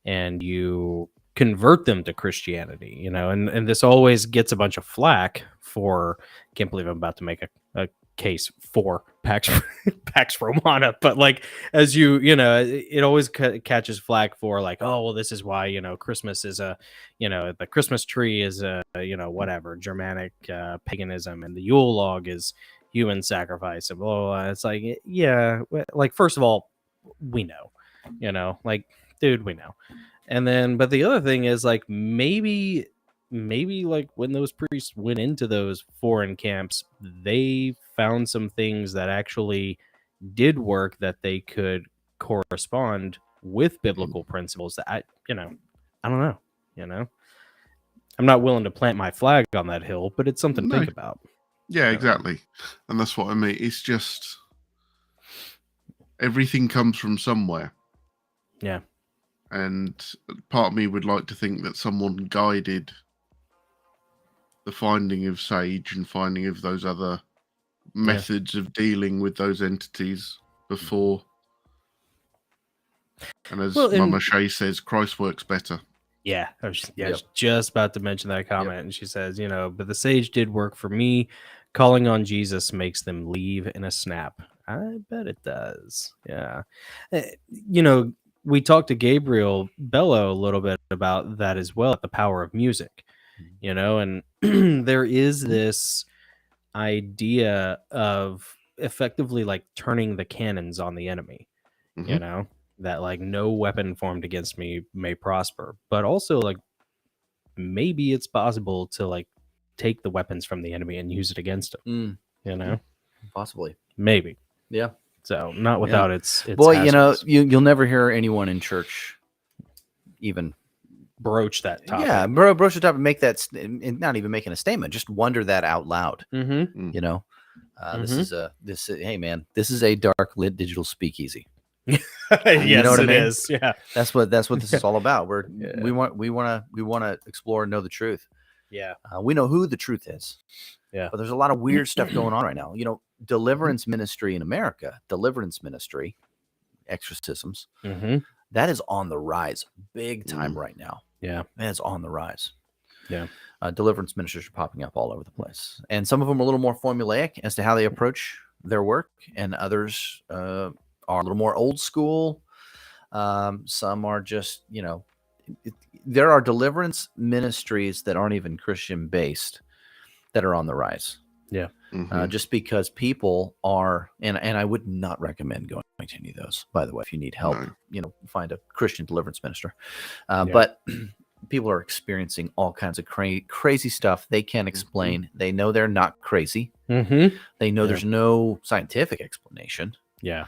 and you convert them to Christianity, and this always gets a bunch of flack for, can't believe I'm about to make a case for Pax Romana, but like, as it always catches flack for like, oh, well, this is why, Christmas is the Christmas tree is whatever, Germanic paganism, and the Yule log is human sacrifice, and blah, blah, blah. It's like, like, first of all, we know, like, dude, we know. And then, but the other thing is like, maybe like when those priests went into those foreign camps, they found some things that actually did work, that they could correspond with biblical principles that I don't know, I'm not willing to plant my flag on that hill, but it's something to think about. Yeah, exactly. And that's what I mean. It's just everything comes from somewhere. Yeah. And part of me would like to think that someone guided the finding of sage and finding of those other methods of dealing with those entities before. And as Well, and- Mama Shay says, Christ works better. Yeah, I was Yep. just about to mention that comment, and she says, but the sage did work for me. Calling on Jesus makes them leave in a snap. I bet it does. Yeah. We talked to Gabriel Bello a little bit about that as well, the power of music, and there is this idea of effectively like turning the cannons on the enemy, Mhm. that like no weapon formed against me may prosper, but also like maybe it's possible to like take the weapons from the enemy and use it against them, Possibly. maybe. Yeah. So not without its Boy, hazards. you'll never hear anyone in church even Broach that topic. Yeah, broach the topic, make that, and not even making a statement, just wonder that out loud. Mm-hmm. This is hey man, this is a dark lit digital speakeasy. Yes, know what I it mean? is. Yeah. That's what this is all about. We want to explore and know the truth. Yeah. We know who the truth is. Yeah. But there's a lot of weird stuff going on right now. Deliverance ministry in America, exorcisms, that is on the rise big time right now. Yeah. Man, it's on the rise. Yeah. Deliverance ministers are popping up all over the place. And some of them are a little more formulaic as to how they approach their work. And others are a little more old school. Some are just, there are deliverance ministries that aren't even Christian based that are on the rise. Yeah. Just because people are, and I would not recommend going to any of those, by the way. If you need help, find a Christian deliverance minister. But people are experiencing all kinds of crazy stuff they can't explain. They know they're not crazy. They know there's no scientific explanation. Yeah.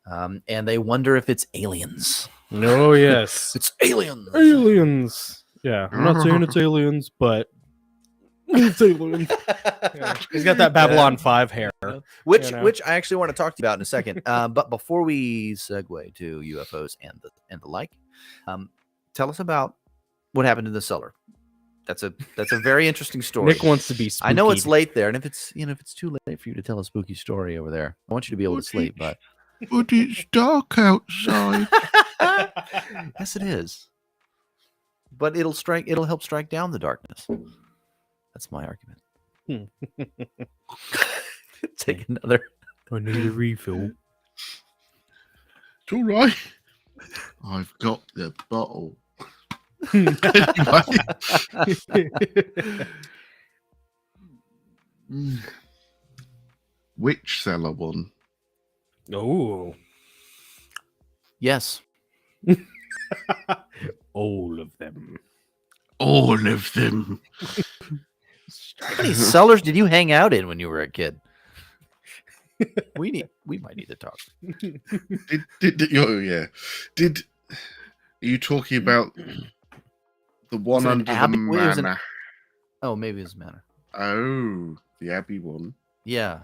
And they wonder if it's aliens. Oh, yes. It's aliens. Aliens. Yeah. I'm not saying it's aliens, but it's aliens. Yeah. He's got that Babylon 5 hair. Which I actually want to talk to you about in a second. But before we segue to UFOs and the like, tell us about what happened in the cellar. That's a very interesting story. Nick wants to be spooky. I know it's late there, and if it's too late for you to tell a spooky story over there, I want you to be able to sleep. But it's dark outside. Yes, it is. But it'll help strike down the darkness. That's my argument. Take another. I need a refill. It's all right. I've got the bottle. Which cellar one? Oh. Yes. All of them. All of them. How many cellars did you hang out in when you were a kid? We might need to talk. Are you talking about the one it an under the abbey? It was manor? Oh, maybe it's manor. Oh, the abbey one, Yeah.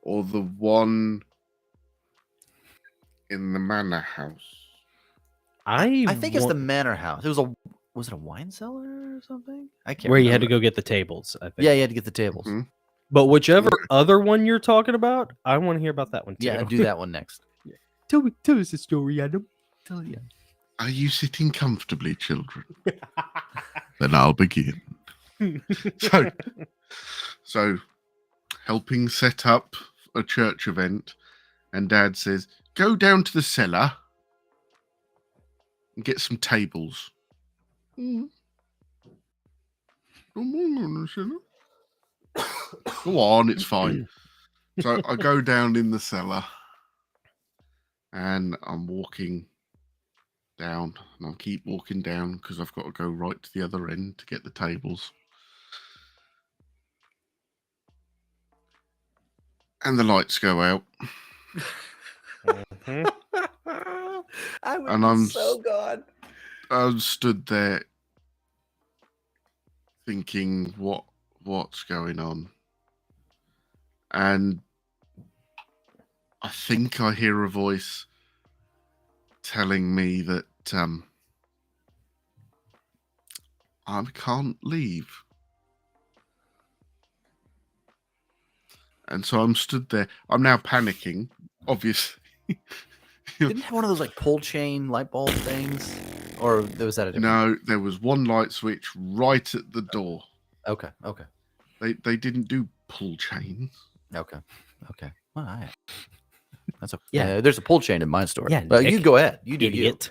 or the one in the manor house? I think it's the manor house. Was it a wine cellar or something? I can't. Where you had to remember. go get the tables, I think. Yeah, you had to get the tables. Mhm. But whichever other one you're talking about, I want to hear about that one too. Yeah, do that one next. Tell us a story, Adam. Are you sitting comfortably, children? Then I'll begin. So, helping set up a church event, and Dad says, "Go down to the cellar and get some tables." Go on, it's fine. So I go down in the cellar, and I'm walking down, and I'll keep walking down because I've got to go right to the other end to get the tables. And the lights go out. I would And be I'm so gone. I stood there thinking, what's going on? And I think I hear a voice telling me that I can't leave. And so I'm stood there. I'm now panicking, obviously. Didn't it have one of those like pull chain light bulb things, or was that a different? No, there was one light switch right at the door. Okay. Okay. They didn't do pull chains. Okay. Okay. Well, that's a Yeah. there's a pull chain in my store. Yeah, Well, you Nick, go ahead. You do Idiot.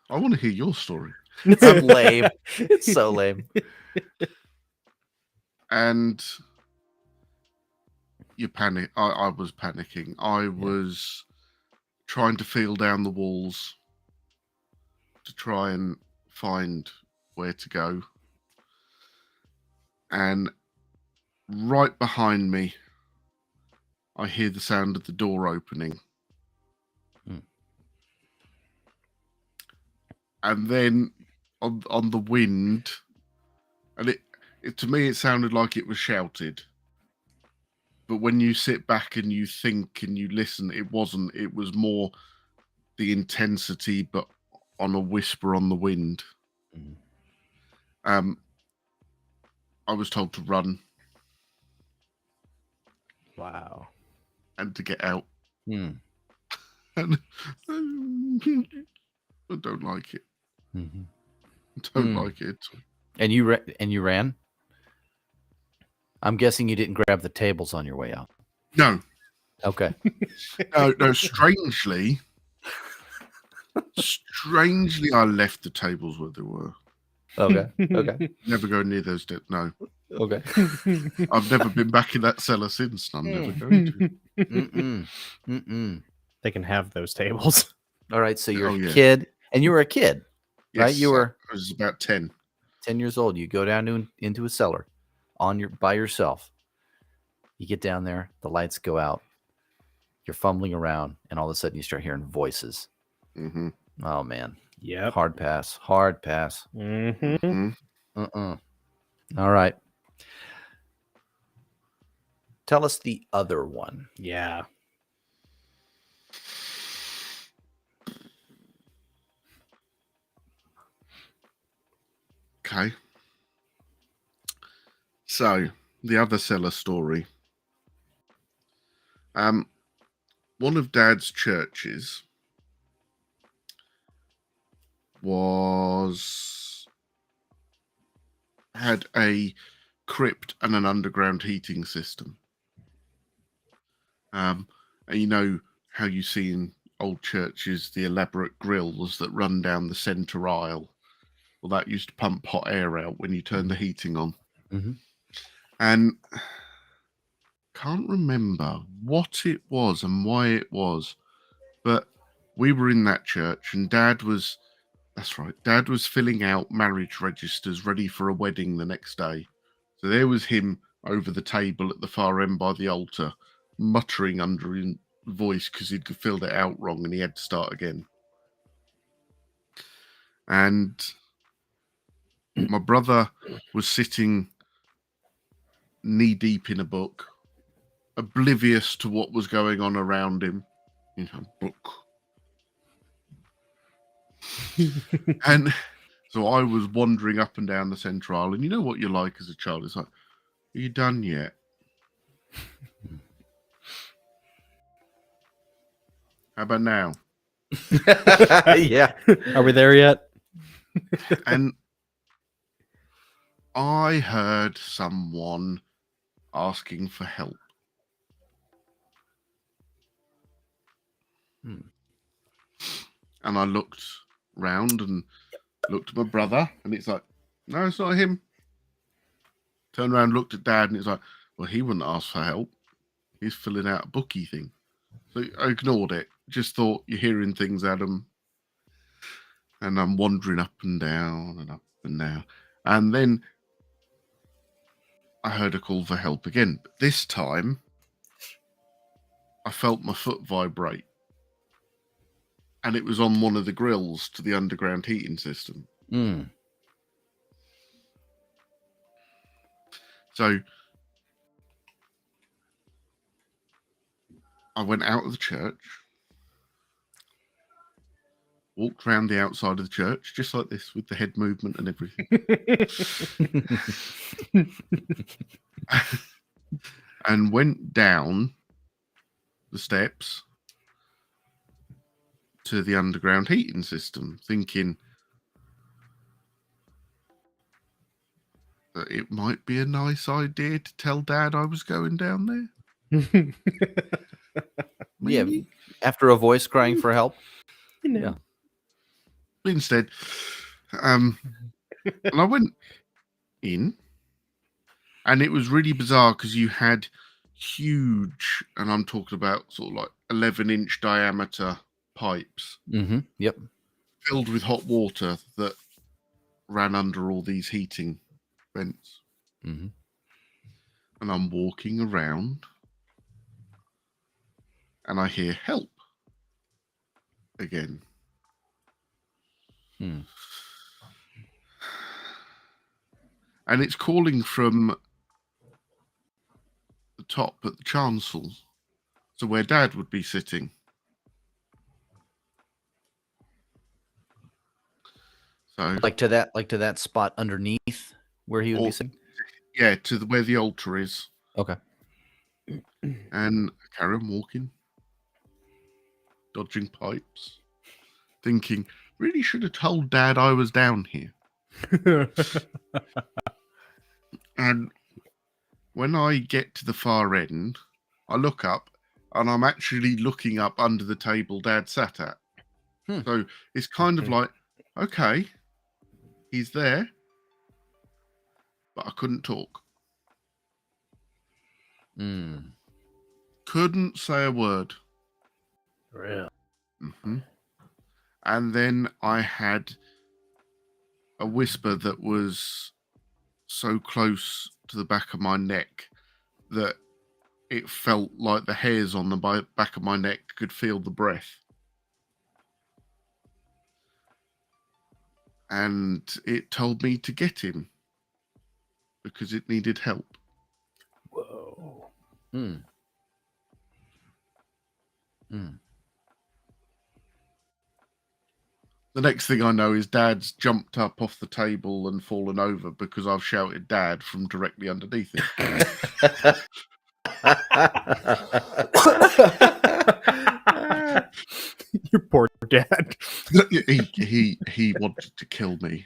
I want to hear your story. you. I'm lame. It's so lame. And you panic. I was panicking. I was trying to feel down the walls to try and find where to go. And right behind me, I hear the sound of the door opening. And then on the wind, and it to me it sounded like it was shouted. But when you sit back and you think and you listen, it wasn't. It was more the intensity, but on a whisper on the wind. I was told to run Wow. and to get out. Mm. And I don't like it. Mm-hmm. Don't like it. And you ran? I'm guessing you didn't grab the tables on your way out. No. Okay. No, strangely, I left the tables where they were. Okay. Okay. Never go near those. No. Okay. I've never been back in that cellar since. And I'm never going to. Mm-mm. Mm-mm. They can have those tables. All right. So you're Oh, a yeah. kid, and you were a kid, right? Yes, You were I was about 10. 10 years old. You go down into a cellar by yourself. You get down there, the lights go out, you're fumbling around, and all of a sudden you start hearing voices. Mm-hmm. Oh man. Yep. Hard pass. Mm-hmm. All right. Tell us the other one. Yeah. Okay. So, the other cellar story. One of Dad's churches had a crypt and an underground heating system. And you know how you see in old churches the elaborate grills that run down the center aisle. Well, that used to pump hot air out when you turn the heating on. Mm-hmm. And can't remember what it was and why it was, but we were in that church and Dad was filling out marriage registers ready for a wedding the next day. So there was him over the table at the far end by the altar, muttering under his voice because he'd filled it out wrong and he had to start again. And my brother was sitting knee deep in a book, oblivious to what was going on around him. Book. And so I was wandering up and down the centre aisle, and you know what you're like as a child. It's like, are you done yet? How about now? Yeah. Are we there yet? And I heard someone asking for help. And I looked round and looked at my brother, and it's like, no, it's not him. Turned around, looked at Dad, and it's like, well, he wouldn't ask for help. He's filling out a bookie thing. So I ignored it. Just thought, you're hearing things, Adam. And I'm wandering up and down and up and down. And then I heard a call for help again. But this time, I felt my foot vibrate. And it was on one of the grills to the underground heating system. Mm. So I went out of the church, walked around the outside of the church, just like this, with the head movement and everything. and went down the steps to the underground heating system, thinking that it might be a nice idea to tell Dad I was going down there. Yeah, Maybe. after a voice crying for help. You know. Yeah. But instead, and I went in, and it was really bizarre because you had huge, and I'm talking about sort of like 11-inch diameter pipes Mm-hmm. Yep. filled with hot water that ran under all these heating vents. Mm-hmm. And I'm walking around, and I hear help again. Hmm. And it's calling from the top at the chancel, so where Dad would be sitting. So Like to that spot underneath where he would be Or- sitting. yeah, to where the altar is. Okay. And I carry on walking, dodging pipes, thinking, really should have told Dad I was down here. And when I get to the far end, I look up, and I'm actually looking up under the table Dad sat at. Hmm. So it's kind of like, okay, he's there, but I couldn't talk. Mm. Couldn't say a word. Really? Mm-hmm. And then I had a whisper that was so close to the back of my neck that it felt like the hairs on the back of my neck could feel the breath. And it told me to get him because it needed help. Whoa. Mm. Mm. The next thing I know is Dad's jumped up off the table and fallen over because I've shouted Dad from directly underneath him. Your poor dad. he wanted to kill me.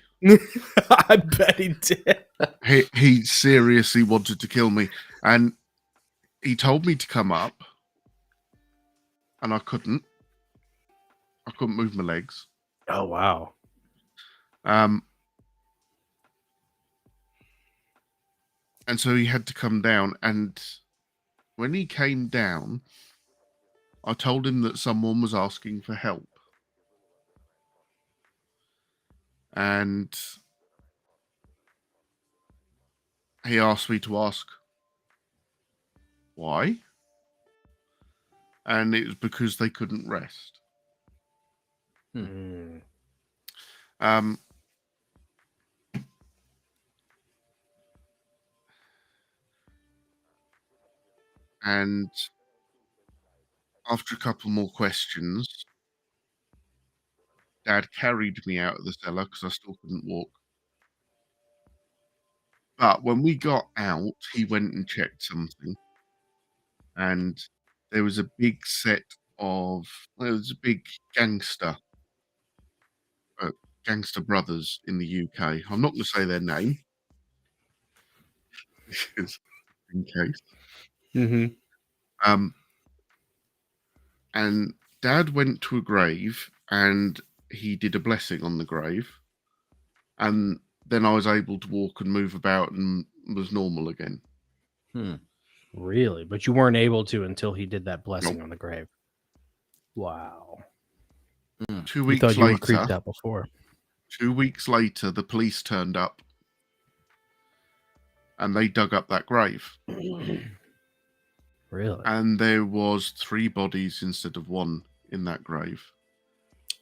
I bet he did. He seriously wanted to kill me, and he told me to come up, and I couldn't move my legs. Oh wow. And so he had to come down, and when he came down, I told him that someone was asking for help. And he asked me to ask why. And it was because they couldn't rest. Mm. And after a couple more questions, Dad carried me out of the cellar because I still couldn't walk. But when we got out, he went and checked something. And there was a big gangster brothers in the UK. I'm not going to say their name because in case. Mm-hmm. And Dad went to a grave and he did a blessing on the grave. And then I was able to walk and move about and was normal again. Hmm. Really? But you weren't able to until he did that blessing Nope. on the grave. Wow. 2 You weeks thought you were later, creeped out before. 2 weeks later, the police turned up and they dug up that grave. Really? And there was 3 bodies instead of 1 in that grave.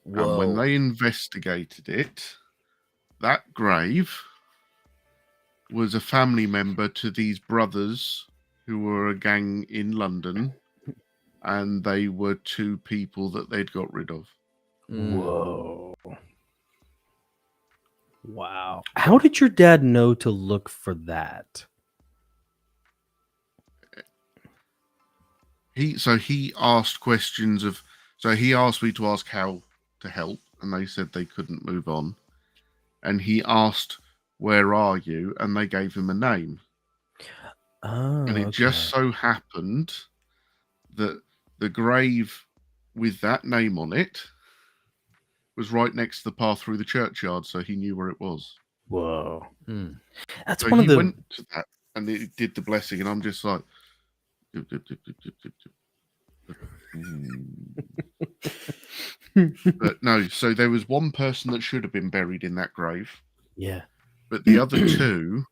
Whoa. And when they investigated it, that grave was a family member to these brothers who were a gang in London, and they were 2 people that they'd got rid of. Whoa. Wow. How did your dad know to look for that? he asked questions of. So he asked me to ask how to help, and they said they couldn't move on. And he asked, "Where are you?" And they gave him a name. Oh, And it just so happened that the grave with that name on it was right next to the path through the churchyard, so he knew where it was. Whoa. That's So one he of the. went to that and he did the blessing, and I'm just like, dip, dip, dip, dip, dip, dip, dip. But no, so there was one person that should have been buried in that grave, Yeah. but the other two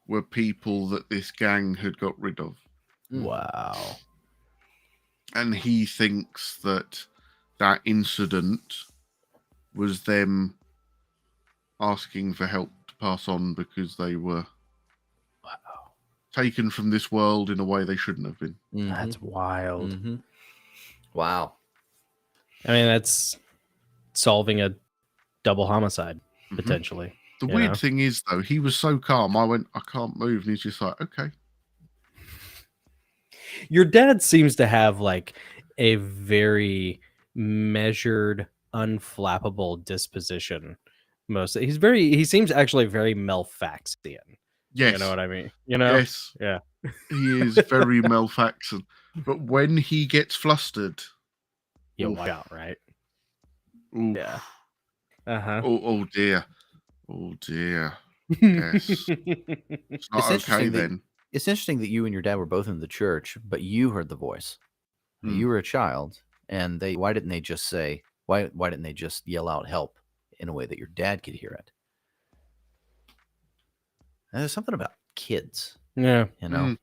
were people that this gang had got rid of. Wow. And he thinks that that incident was them asking for help to pass on because they were taken from this world in a way they shouldn't have been. That's wild. Wow. I mean, that's solving a double homicide, potentially. The you weird know? thing is, though, he was so calm. I went, I can't move. And he's just like, okay. Your dad seems to have like a very measured, unflappable disposition. He seems actually very Melfaxian. Yes. You know what I mean? You know? Yes. Yeah. He is very Melfaxian. But when he gets flustered, You oof. watch out, right? Oof. Yeah. Uh-huh. Oh dear. Oh dear. Yes. It's not okay then. It's interesting that you and your dad were both in the church, but you heard the voice. You were a child, and why didn't they just say, why didn't they just yell out help in a way that your dad could hear it? And there's something about kids, Yeah. you know.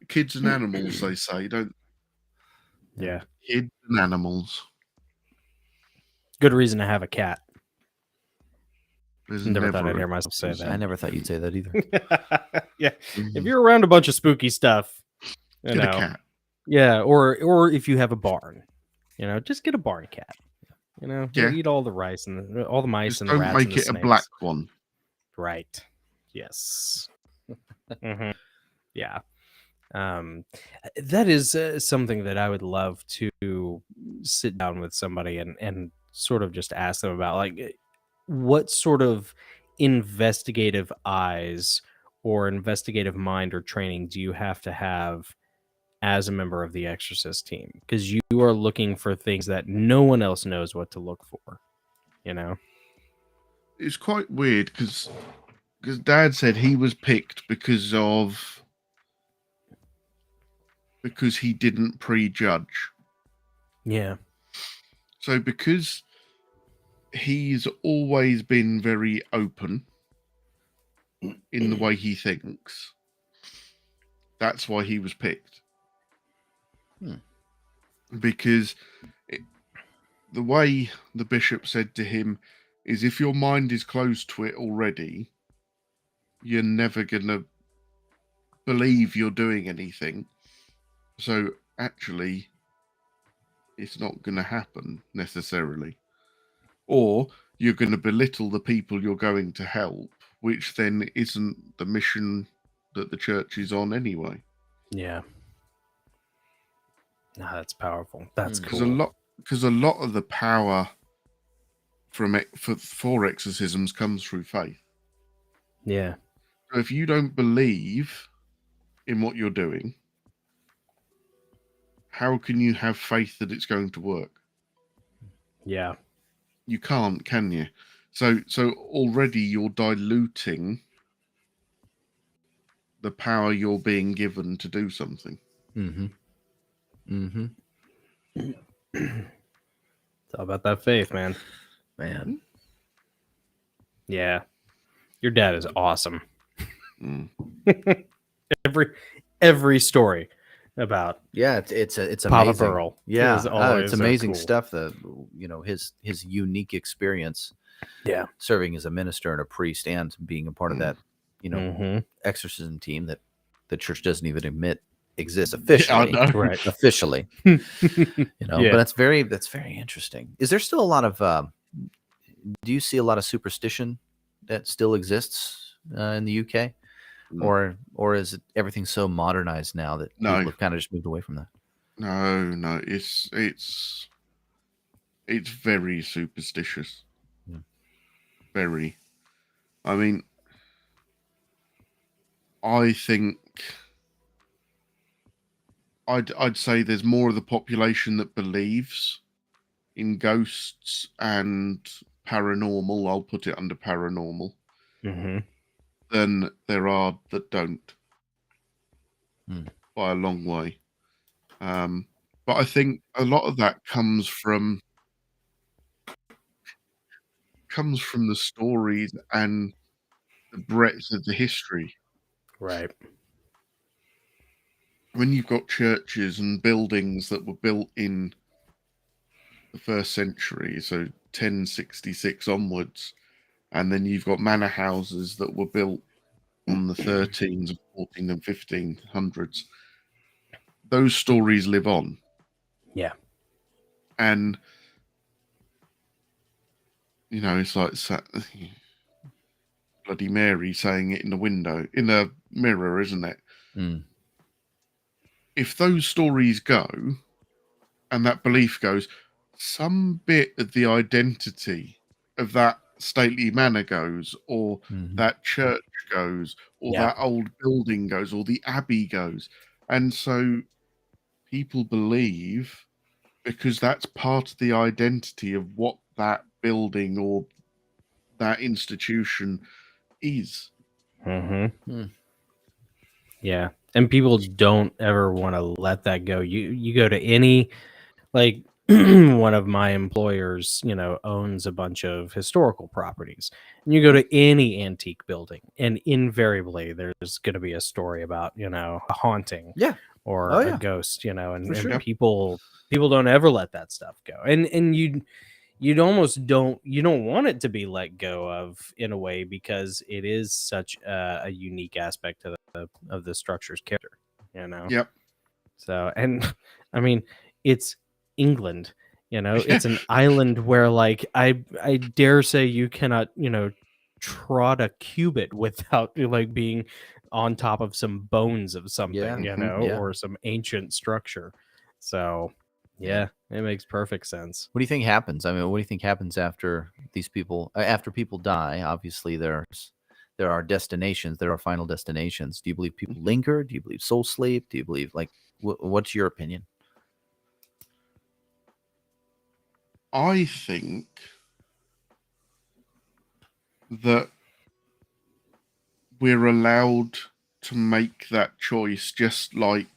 Kids and animals, they say, don't. Yeah. Kids and animals. Good reason to have a cat. There's Never thought never I'd a hear myself say reason. I that. never thought you'd say that either. Yeah. If you're around a bunch of spooky stuff, you Get know. a cat. Yeah, or if you have a barn, you know, just get a barn cat. You know, Yeah. eat all the rice and all the mice Just and the don't rats make and the it a snakes. black one. Right. Yes. Mhm. Yeah. That is something that I would love to sit down with somebody and sort of just ask them about, like, what sort of investigative eyes or investigative mind or training do you have to have as a member of the Exorcist team? Because you are looking for things that no one else knows what to look for, you know? It's quite weird because Dad said he was picked because he didn't prejudge. Yeah. So because he's always been very open in the way he thinks, that's why he was picked. Because the way the bishop said to him is, if your mind is closed to it already, you're never going to believe you're doing anything. So actually, it's not going to happen necessarily. Or you're going to belittle the people you're going to help, which then isn't the mission that the church is on anyway. Yeah. No, that's powerful. That's Because cool. a lot of the power for exorcisms comes through faith. Yeah. So if you don't believe in what you're doing, how can you have faith that it's going to work? Yeah. You can't, can you? So already you're diluting the power you're being given to do something. It's all about that faith, man. Yeah. Your dad is awesome. Every story about it's Papa amazing. Pearl. Yeah, is always it's so amazing cool. stuff. His unique experience. Yeah. Serving as a minister and a priest and being a part of that, exorcism team that the church doesn't even admit exists officially. Yeah, I know. Right. Officially. Yeah. But that's very interesting. Is there still a lot of do you see a lot of superstition that still exists in the UK? Or is everything so modernized now that people have kind of just moved away from that? No, it's very superstitious. Hmm. Very. I mean, I think I'd say there's more of the population that believes in ghosts and paranormal. I'll put it under paranormal Mm-hmm. than there are that don't, Hmm. by a long way. But I think a lot of that comes from the stories and the breadth of the history. Right. When you've got churches and buildings that were built in the first century, so 1066 onwards, and then you've got manor houses that were built on the 13s, 14, and 1500s, those stories live on. Yeah. And, you know, it's like Bloody Mary saying it in the mirror, isn't it? Hmm. If those stories go and that belief goes, some bit of the identity of that stately manor goes, or Mhm. that church goes, or Yeah. that old building goes, or the abbey goes. And so people believe because that's part of the identity of what that building or that institution is. Mm-hmm. Hmm. Yeah. And people don't ever want to let that go. You go to any, like, one of my employers, owns a bunch of historical properties. And you go to any antique building, and invariably there's going to be a story about, a haunting Yeah. or Oh, a yeah. ghost, and, For sure. people don't ever let that stuff go. And you'd almost don't want it to be let go of, in a way, because it is such a unique aspect of the structure's character, Yep. so. And I mean, it's England, it's Yeah. an island where, like, I dare say you cannot, trot a cubit without, like, being on top of some bones of something, Yeah. Mhm. or some ancient structure. So yeah, it makes perfect sense. What do you think happens? I mean, what do you think happens after these people, after people die? Obviously, there are destinations. There are final destinations. Do you believe people linger? Do you believe soul sleep? Do you believe, like, what's your opinion? I think that we're allowed to make that choice, just like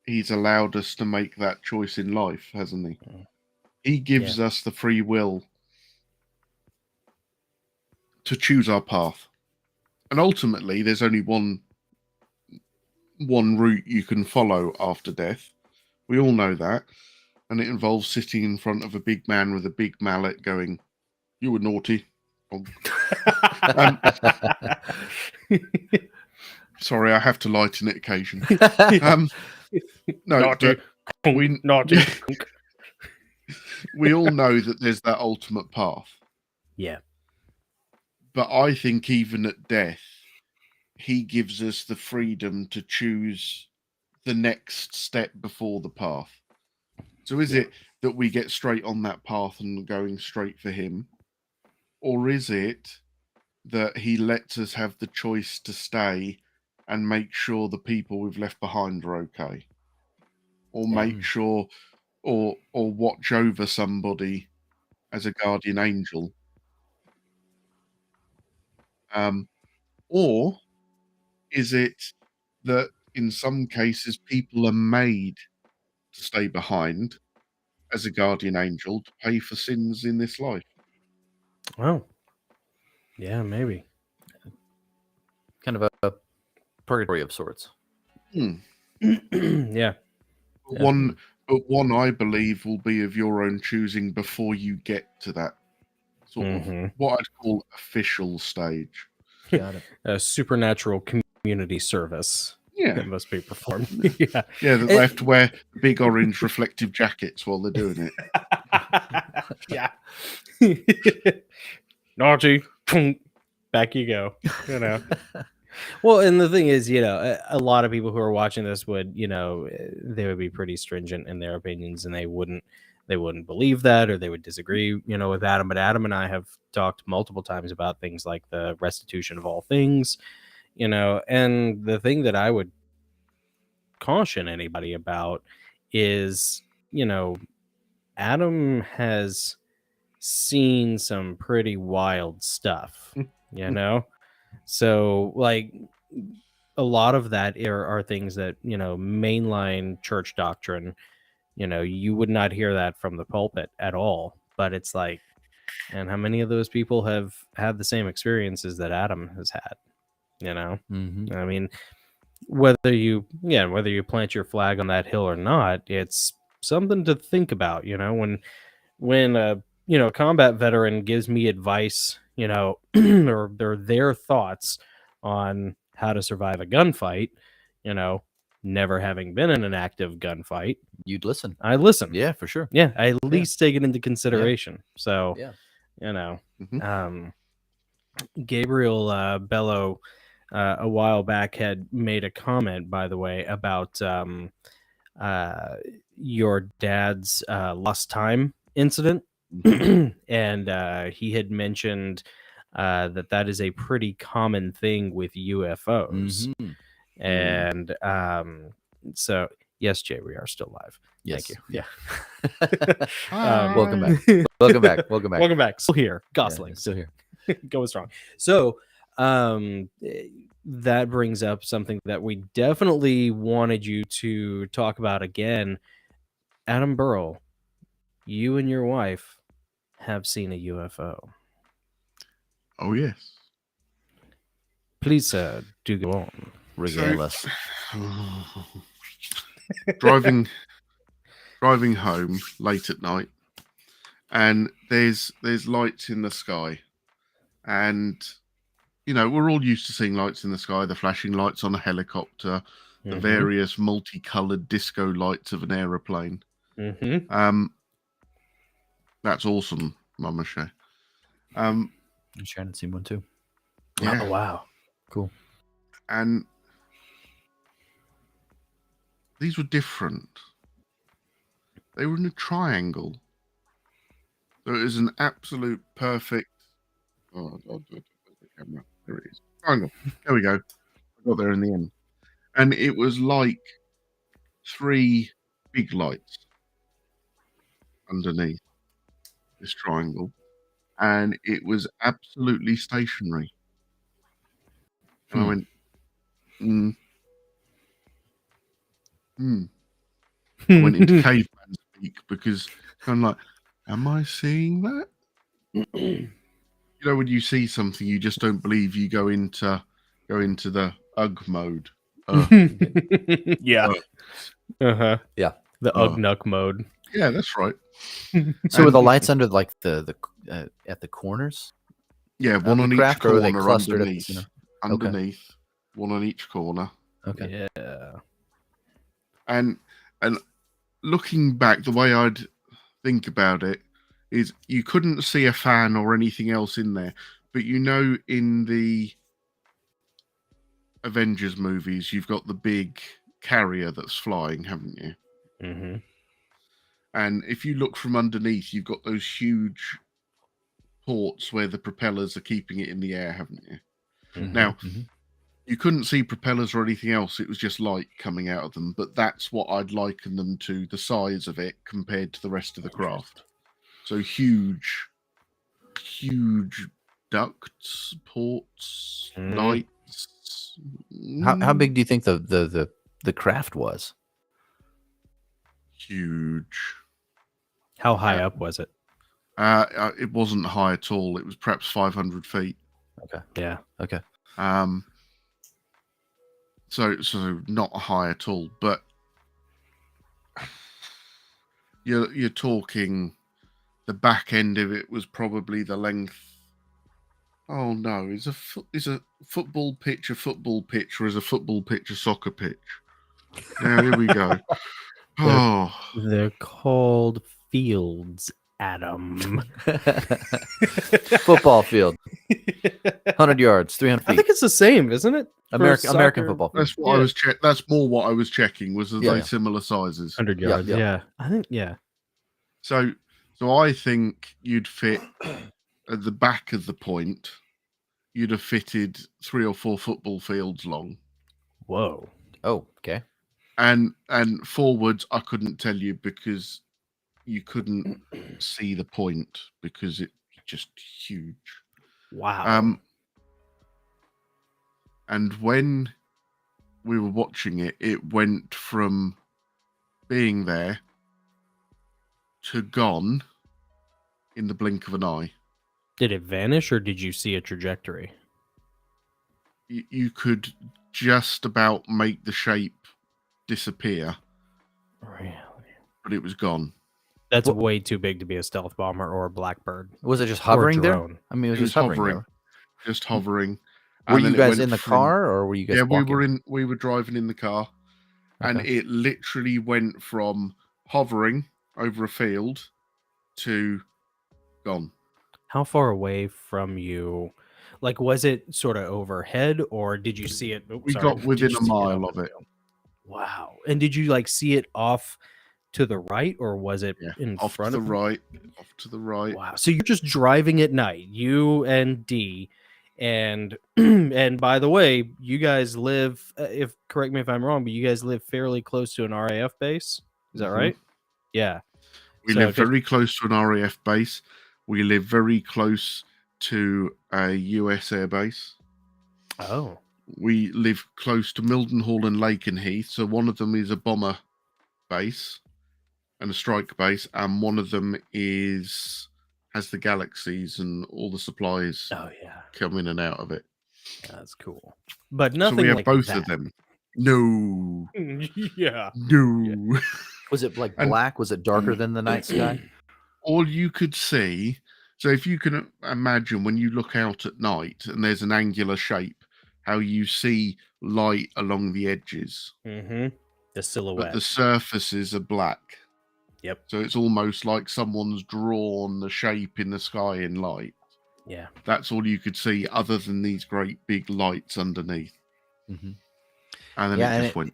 he's allowed us to make that choice in life, hasn't he? He gives us the free will to choose our path. And ultimately, there's only one route you can follow after death. We all know that. And it involves sitting in front of a big man with a big mallet going, "You were naughty." Sorry, I have to lighten it occasionally. No, Naughty, but we naughty. we all know that there's that ultimate path. Yeah. But I think even at death, he gives us the freedom to choose the next step before the path. So is it that we get straight on that path and going straight for him? Or is it that he lets us have the choice to stay and make sure the people we've left behind are okay? Or make sure or watch over somebody as a guardian angel? Or is it that in some cases people are made to stay behind as a guardian angel to pay for sins in this life? Oh, yeah, maybe. Kind of a purgatory of sorts. Yeah. But one I believe will be of your own choosing before you get to that sort of what I'd call official stage. Got it. A supernatural community service Yeah. that must be performed. Yeah, that they have to wear big orange reflective jackets while they're doing it. Yeah. Naughty. Back you go. Well, and the thing is, a lot of people who are watching this would, they would be pretty stringent in their opinions, and they wouldn't believe that, or they would disagree, with Adam. But Adam and I have talked multiple times about things like the restitution of all things, and the thing that I would caution anybody about is, Adam has seen some pretty wild stuff, so like a lot of that are things that, mainline church doctrine, you would not hear that from the pulpit at all. But it's like, and how many of those people have had the same experiences that Adam has had? Mhm. I mean, whether you plant your flag on that hill or not, it's something to think about. When a combat veteran gives me advice, or their thoughts on how to survive a gunfight, never having been in an active gunfight, You'd listen. I listen. Yeah, for sure. Yeah, I at least take it into consideration. So, Yeah. Mhm. Gabriel Bello a while back had made a comment, by the way, about your dad's lost time incident. And he had mentioned that is a pretty common thing with UFOs. Mhm. And so, yes, Jay, we are still live. Yes. Thank you. Yeah. Welcome back. Hi. Welcome back. Welcome back. Welcome back. Still here. Yeah, Goslings. still here. Going strong. So that brings up something that we definitely wanted you to talk about again. Adam Burrell, you and your wife have seen a UFO. Oh yes. Please, sir, do go on. Regale us. driving home late at night, and there's lights in the sky, and we're all used to seeing lights in the sky, the flashing lights on a helicopter, the various multicolored disco lights of an aeroplane. That's awesome, Mama Shay. I'm trying to see one too. Yeah. Oh, wow. Cool. And these were different. They were in a triangle. So it was an absolute perfect. Oh, I'll do it with the camera. There it is. Triangle. There we go. I got there in the end. And it was like 3 big lights underneath this triangle. And it was absolutely stationary. And I went, I went into caveman speak, because I'm like, am I seeing that? When you see something you just don't believe, you go into the UG mode. Yeah. Yeah. The Ugnuk mode. Yeah, that's right. So were the lights under like the at the corners? Yeah, one on each craft, or are they corner clustered at the underneath. center? Underneath, one on each corner. Okay. Yeah. And looking back, the way I'd think about it is you couldn't see a fan or anything else in there, but in the Avengers movies, you've got the big carrier that's flying, haven't you? Mm-hmm. And if you look from underneath, you've got those huge ports where the propellers are keeping it in the air, haven't you? Mm-hmm. Now, you couldn't see propellers or anything else. It was just light coming out of them. But that's what I'd liken them to, the size of it compared to the rest of the craft. So huge ducts, ports, lights. How big do you think the craft was? Huge. How high up was it? It wasn't high at all. It was perhaps 500 feet. Okay. Yeah. Okay. So not high at all, but you're talking the back end of it was probably the length. Oh no, is a football pitch a football pitch, or is a football pitch a soccer pitch? Now here we go. They're called fields, Adam. Football field, 100 yards, 300 I feet. think it's the same, isn't it? For American soccer, football field. That's what I was That's more what I was checking. Was are Yeah, they yeah. similar sizes? 100 Yeah, yards. yeah. Yeah. I think, yeah. So I think you'd fit at the back of the point. You'd have fitted 3 or 4 football fields long. Whoa. Oh, okay. And forwards, I couldn't tell you because you couldn't see the point because it's just huge. Wow. And when we were watching it, it went from being there to gone in the blink of an eye. Did it vanish or did you see a trajectory? You could just about make the shape disappear, Really? but it was gone. That's way too big to be a stealth bomber or a blackbird. Was it just hovering there? drone. I mean, it was It just was hovering. hovering. There. Just hovering. Were And then you it guys went in the from- car, or were you guys Yeah, walking? we were driving in the car, and Okay. it literally went from hovering over a field to gone. How far away from you? Like, was it sort of overhead or did you see it? We got within a mile of it. Wow. And did you like see it off to the right or was it in Off front to of the you? right, off to the right. Wow. So you're just driving at night, you and D, and and by the way, you guys live. If correct me if I'm wrong, but you guys live fairly close to an RAF base. Is that Mhm. right? Yeah. We So live just- very close to an RAF base. We live very close to a US air base. Oh. We live close to Mildenhall and Lakenheath. So one of them is a bomber base and a strike base, and one of them has the galaxies and all the supplies Oh yeah. come in and out of it. That's cool. But So nothing we have like both that. of them. No, Yeah. no. Was it like And- black? Was it darker than the night sky? All you could see. So if you can imagine when you look out at night and there's an angular shape, how you see light along the edges, Mm-hmm. The but silhouette. the surfaces are black. Yep. So it's almost like someone's drawn the shape in the sky in light. Yeah. That's all you could see, other than these great big lights underneath. Mm-hmm. And then Yeah, it and just went.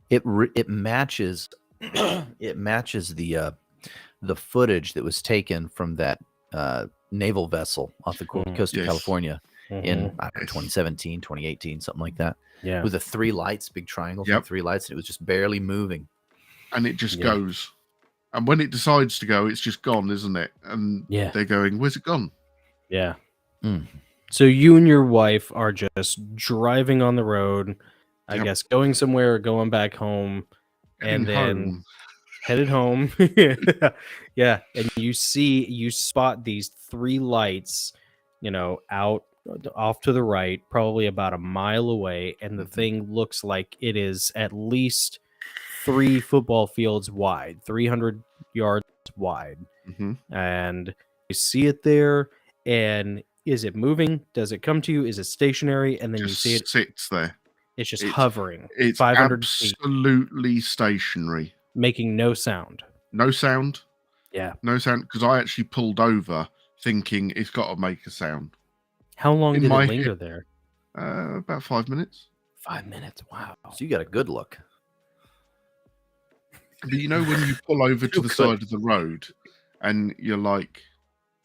It matches it matches the footage that was taken from that naval vessel off the coast of Yes. California in Mhm. I don't know, 2017, 2018, something like that. Yeah. With the 3 lights, big triangles, Yep. with 3 lights, and it was just barely moving. And it just Yeah. goes. And when it decides to go, it's just gone, isn't it? And Yeah. they're going, where's it gone? Yeah. Mm. So you and your wife are just driving on the road, I Yep. guess going somewhere or going back home, and Heading then home. headed home. Yeah. And you spot these 3 lights, out off to the right, probably about a mile away, and the Mhm. thing looks like it is at least 3 football fields wide, 300 yards wide. hmm And you see it there, and is it moving? Does it come to you? Is it stationary? And then you Just see it, sits there. it's just it's- hovering It's 500 feet, absolutely stationary. making no sound. No sound. Yeah. No sound. Because I actually pulled over thinking it's got to make a sound. How long In did my it linger there? About 5 minutes. 5 minutes. Wow. So you got a good look. But you know when you pull over to Feel the good. side of the road and you're like,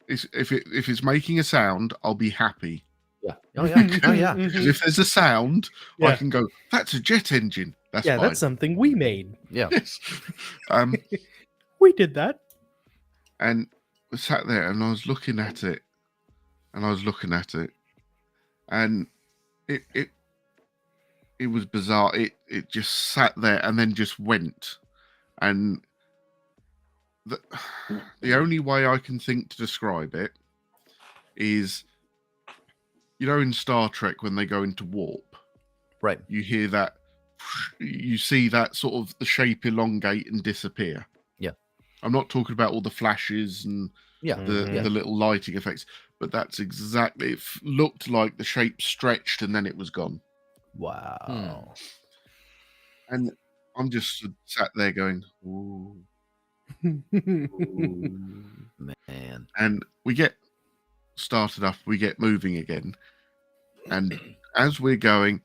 if it's making a sound, I'll be happy. Yeah. Oh yeah. Oh yeah. Because if there's a sound, I Yeah. can go, that's a jet engine. That's Yeah, fine. that's something we made. Yeah. Yes. We did that. And I sat there and I was looking at it. And it was bizarre. It just sat there and then just went. And the only way I can think to describe it is, in Star Trek when they go into warp, Right. you hear that, you see that sort of the shape elongate and disappear. Yeah. I'm not talking about all the flashes and Yeah. Mhm. the little lighting effects, but that's exactly, it looked like the shape stretched and then it was gone. Wow. And I'm just sat there going, ooh, ooh. Man. And we get started up, we get moving again. And as we're going,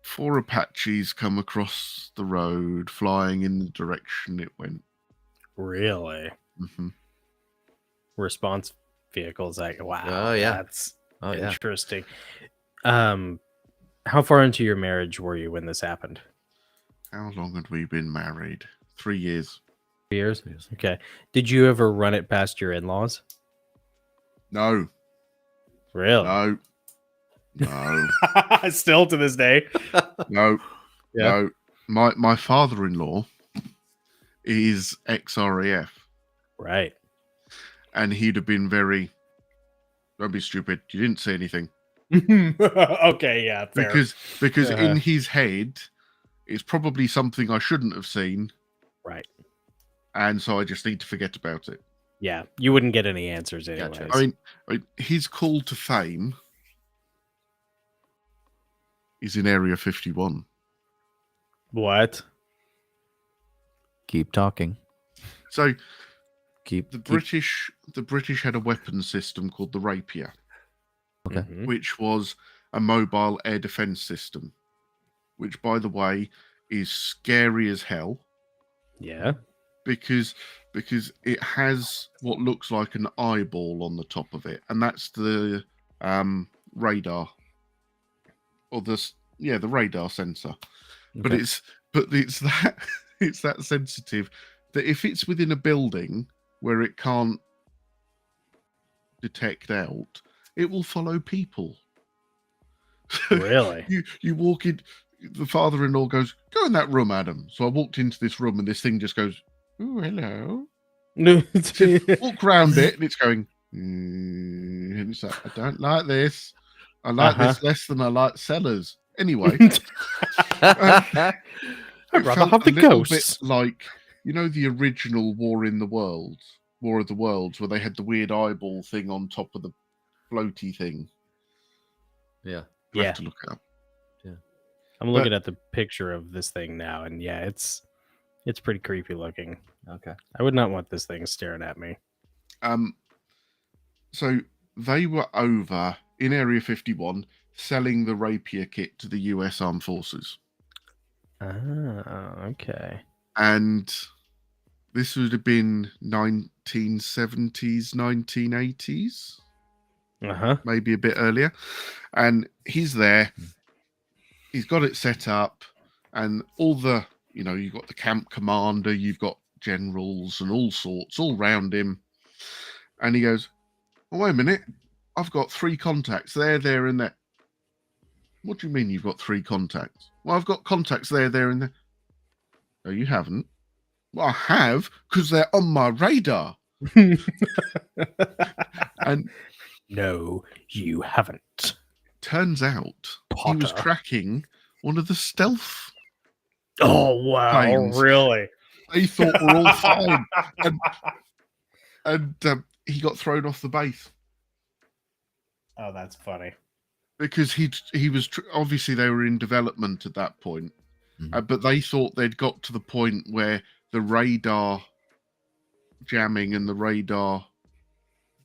4 Apaches come across the road, flying in the direction it went. Really? Mhm. Response vehicles. Like, wow. Oh, yeah. That's Oh, yeah. interesting. How far into your marriage were you when this happened? How long had we been married? 3 years. 3 years? Okay. Did you ever run it past your in-laws? No, Really? no, Still to this day? no, Yeah. no. My father-in-law is ex-RAF, Right. and he'd have been very, don't be stupid, you didn't say anything. Okay, yeah, fair. Because in his head, it's probably something I shouldn't have seen, Right. and so I just need to forget about it. Yeah, you wouldn't get any answers anyways. Gotcha. I mean, his call to fame is in Area 51. What? Keep talking. So Keep the British had a weapon system called the Rapier, Okay. Mhm. which was a mobile air defense system, which, by the way, is scary as hell Yeah. because it has what looks like an eyeball on the top of it, and that's the radar, or the radar sensor. But Okay. it's that it's that sensitive that if it's within a building where it can't detect out, it will follow people. Really? You walk in, the father-in-law goes, "Go in that room, Adam." So I walked into this room, and this thing just goes, "Oh, hello." No. So walk round it, and it's going, and it's like, "I don't like this. I like this less than I like Sellers." Anyway, I'd it rather felt have a the little ghosts. bit like, you know, the original War of the Worlds, where they had the weird eyeball thing on top of the floaty thing. Yeah. I have Yeah. to look it up. I'm looking at the picture of this thing now, and yeah, it's pretty creepy looking. Okay. I would not want this thing staring at me. So they were over in Area 51 selling the Rapier kit to the US Armed Forces. Ah, okay. And this would have been 1970s, 1980s, maybe a bit earlier. And he's there. He's got it set up, and all the, you've got the camp commander, you've got generals and all sorts all round him. And he goes, "Oh, wait a minute. I've got 3 contacts there, and there." "What do you mean you've got 3 contacts?" "Well, I've got contacts there, and there." "No, you haven't." "Well, I have, because they're on my radar." And no, you haven't. turns out he was Potter. tracking one of the stealth. Oh wow! planes. Really? They thought we're all fine, and he got thrown off the base Oh, that's funny. because he was obviously they were in development at that point, but they thought they'd got to the point where the radar jamming and the radar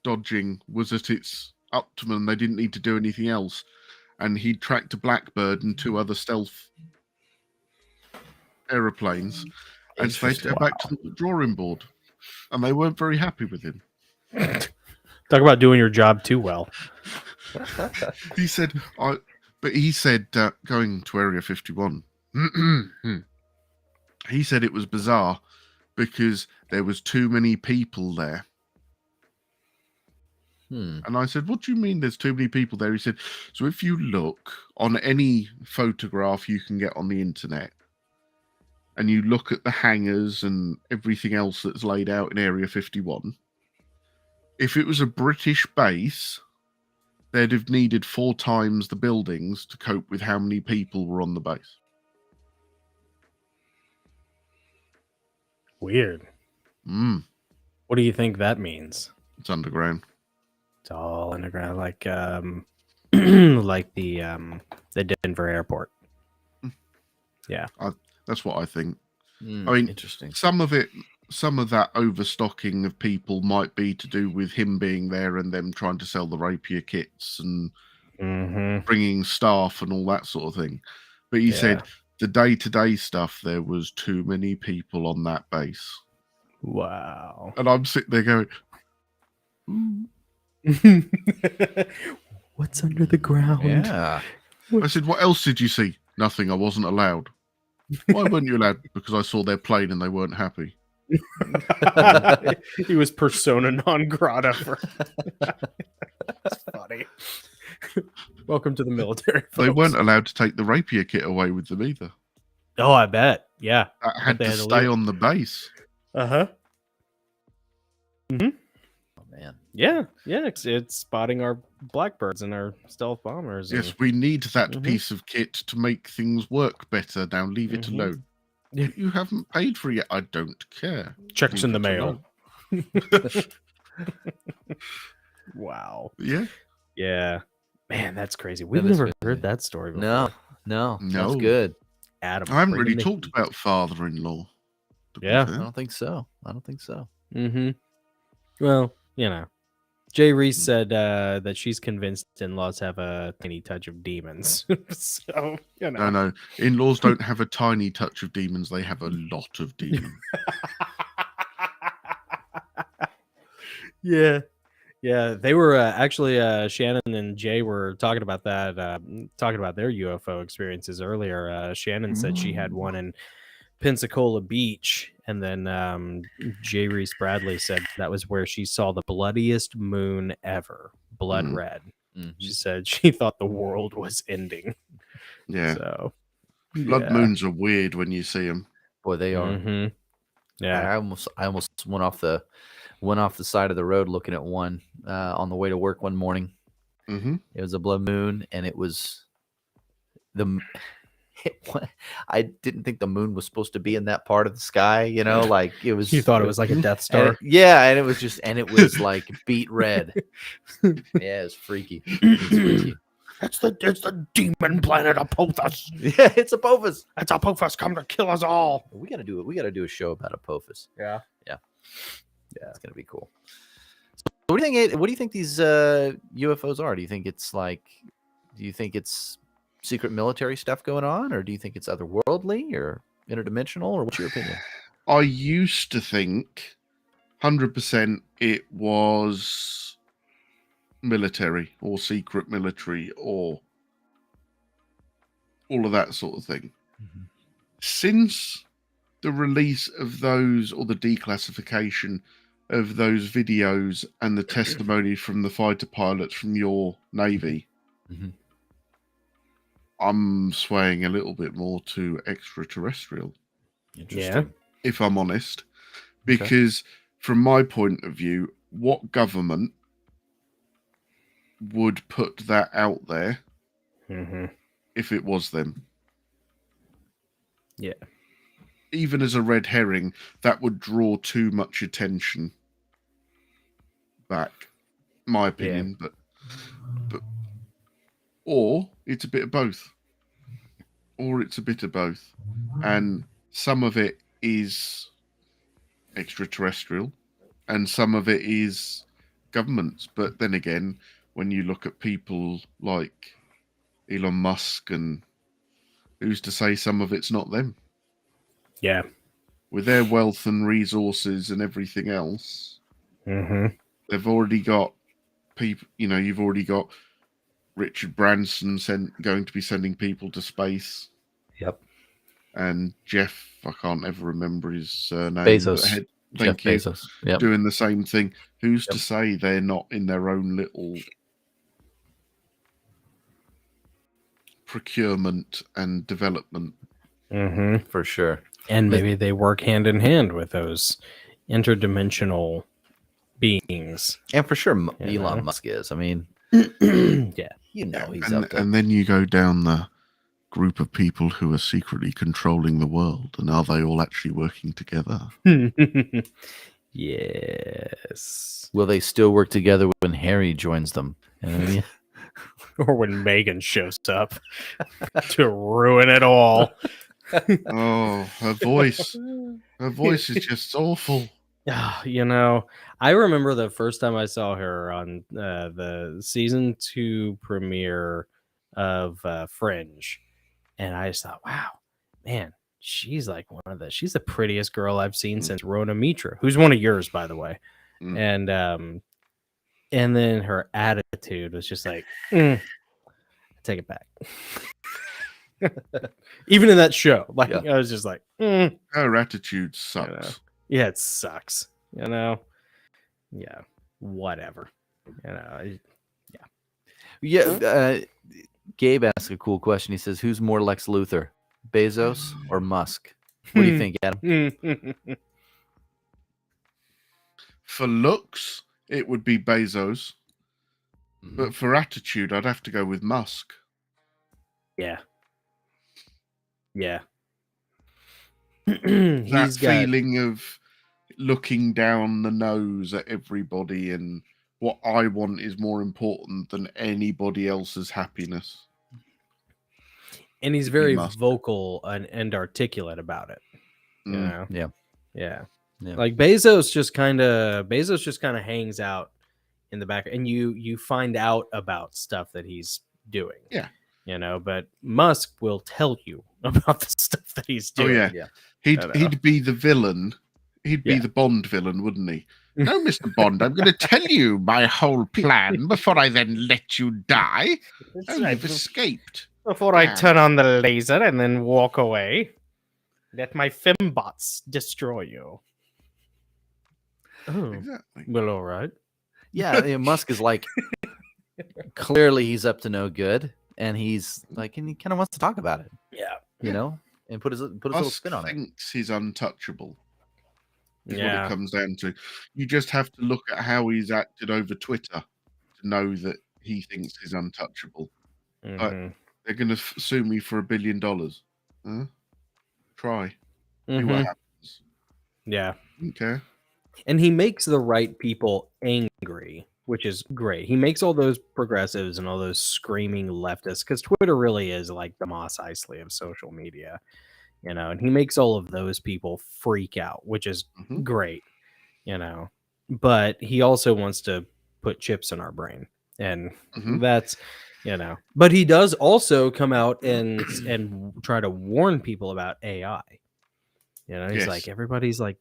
dodging was at its optimum. They didn't need to do anything else, and he tracked a Blackbird and 2 other stealth aeroplanes, and so they had to go back to the drawing board, and they weren't very happy with him. Talk about doing your job too well. He said, going to Area 51, he said it was bizarre because there was too many people there. And I said, "What do you mean there's too many people there?" He said, "So if you look on any photograph you can get on the internet, and you look at the hangars and everything else that's laid out in Area 51, if it was a British base, they'd have needed 4 times the buildings to cope with how many people were on the base." Weird. What do you think that means? It's underground. It's all underground, like like the Denver airport. That's what I think. I mean, Interesting. some of it some of that overstocking of people might be to do with him being there and them trying to sell the rapier kits and bringing staff and all that sort of thing. But he said the day-to-day stuff, there was too many people on that base. Wow. And I'm sitting there going, What's under the ground? Yeah. I said, what else did you see? Nothing. I wasn't allowed. Why weren't you allowed? Because I saw their plane and they weren't happy. He was persona non grata. That's funny. Welcome to the military. Folks. They weren't allowed to take the rapier kit away with them either. Oh, I bet. Yeah. That had to stay on the base. Uh-huh. Oh, man. Yeah. Yeah. It's spotting our blackbirds and our stealth bombers. Yes, we need that piece of kit to make things work better. Now leave it alone. Yeah. You haven't paid for it yet. I don't care. Checks in the Leave it mail. Wow. Yeah. Yeah. Man, that's crazy. We've That is never crazy. heard that story before. No. That's No. good. Adam. I haven't bring really the talked heat. about father-in-law. to be Yeah. fair. I don't think so. Well, you know, Jay Reese said that she's convinced in-laws have a tiny touch of demons. So, you know. No. In-laws don't have a tiny touch of demons. They have a lot of demons. Yeah. Yeah, they were actually Shannon and Jay were talking about that, talking about their UFO experiences earlier. Shannon said she had one in Pensacola Beach, and then Jay Reese Bradley said that was where she saw the bloodiest moon ever, blood red. She said she thought the world was ending. Yeah. So Blood moons are weird when you see them. Boy, they are. Yeah. I almost went off the side of the road looking at one on the way to work one morning. Mm-hmm. It was a blood moon, and it was I didn't think the moon was supposed to be in that part of the sky. You know, like it was. You thought it was like a Death Star? And it was like beet red. Yeah, it was freaky. It's the demon planet Apophis. Yeah, it's Apophis. It's Apophis come to kill us all. We gotta do a show about Apophis. Yeah. It's gonna be cool. So what do you think these UFOs are? Do you think it's secret military stuff going on, or do you think it's otherworldly or interdimensional, or what's your opinion? I used to think 100% it was military or secret military or all of that sort of thing. Since the release of those, or the declassification of those videos and the testimony from the fighter pilots from your Navy, I'm swaying a little bit more to extraterrestrial. Yeah. If I'm honest, because from my point of view, what government would put that out there if it was them? Yeah. Even as a red herring, that would draw too much attention back. My opinion, but or it's a bit of both. And some of it is extraterrestrial and some of it is governments. But then again, when you look at people like Elon Musk, and who's to say some of it's not them? Yeah. With their wealth and resources and everything else, they've already got people. You know, you've already got Richard Branson going to be sending people to space. Yep. And Jeff, I can't ever remember his name. Bezos. Thank you. Bezos. Yep. Doing the same thing. Who's to say they're not in their own little procurement and development? For sure. And maybe they work hand in hand with those interdimensional beings. And for sure, Elon Musk is. I mean, Yeah. he's up there. And then you go down the group of people who are secretly controlling the world, and are they all actually working together? Yes. Will they still work together when Harry joins them? You know what I mean? Or when Megan shows up to ruin it all. Oh, her voice. Her voice is just awful. You know, I remember the first time I saw her on the season 2 premiere of Fringe, and I just thought, wow, man, she's like she's the prettiest girl I've seen since Rona Mitra, who's one of yours, by the way. Mm. And then her attitude was just like, take it back. Even in that show, like Yeah. I was just like, Her attitude sucks. yeah, it sucks. You know, yeah, whatever. You know, Yeah. Gabe asked a cool question. He says, "Who's more Lex Luthor, Bezos or Musk?" What do you think, Adam? For looks, it would be Bezos. But for attitude, I'd have to go with Musk. Yeah. Yeah. That feeling of looking down the nose at everybody and what I want is more important than anybody else's happiness. And he's very vocal and articulate about it. You know? Yeah. Like Bezos just kind of hangs out in the back, and you find out about stuff that he's doing. Yeah. You know, but Musk will tell you about the stuff that he's doing. Oh yeah. He'd be the villain. He'd be the Bond villain, wouldn't he? No, Mr. Bond, I'm going to tell you my whole plan before I then let you die. You've escaped. Before I turn on the laser and then walk away, let my fembots destroy you. Oh, exactly. Well, all right. Yeah, Musk is like, clearly he's up to no good, and he's like, and he kind of wants to talk about it. Yeah. You know, and put his little spin on it. Thinks he's untouchable. Is what Yeah. it comes down to. You just have to look at how he's acted over Twitter to know that he thinks he's untouchable. But they're going to sue me for $1 billion. Huh? Try. See what happens. Yeah. Okay. And he makes the right people angry, which is great. He makes all those progressives and all those screaming leftists, because Twitter really is like the Mos Eisley of social media, you know, and he makes all of those people freak out, which is great, you know, but he also wants to put chips in our brain, and that's, you know, but he does also come out and try to warn people about AI. You know, he's like, everybody's like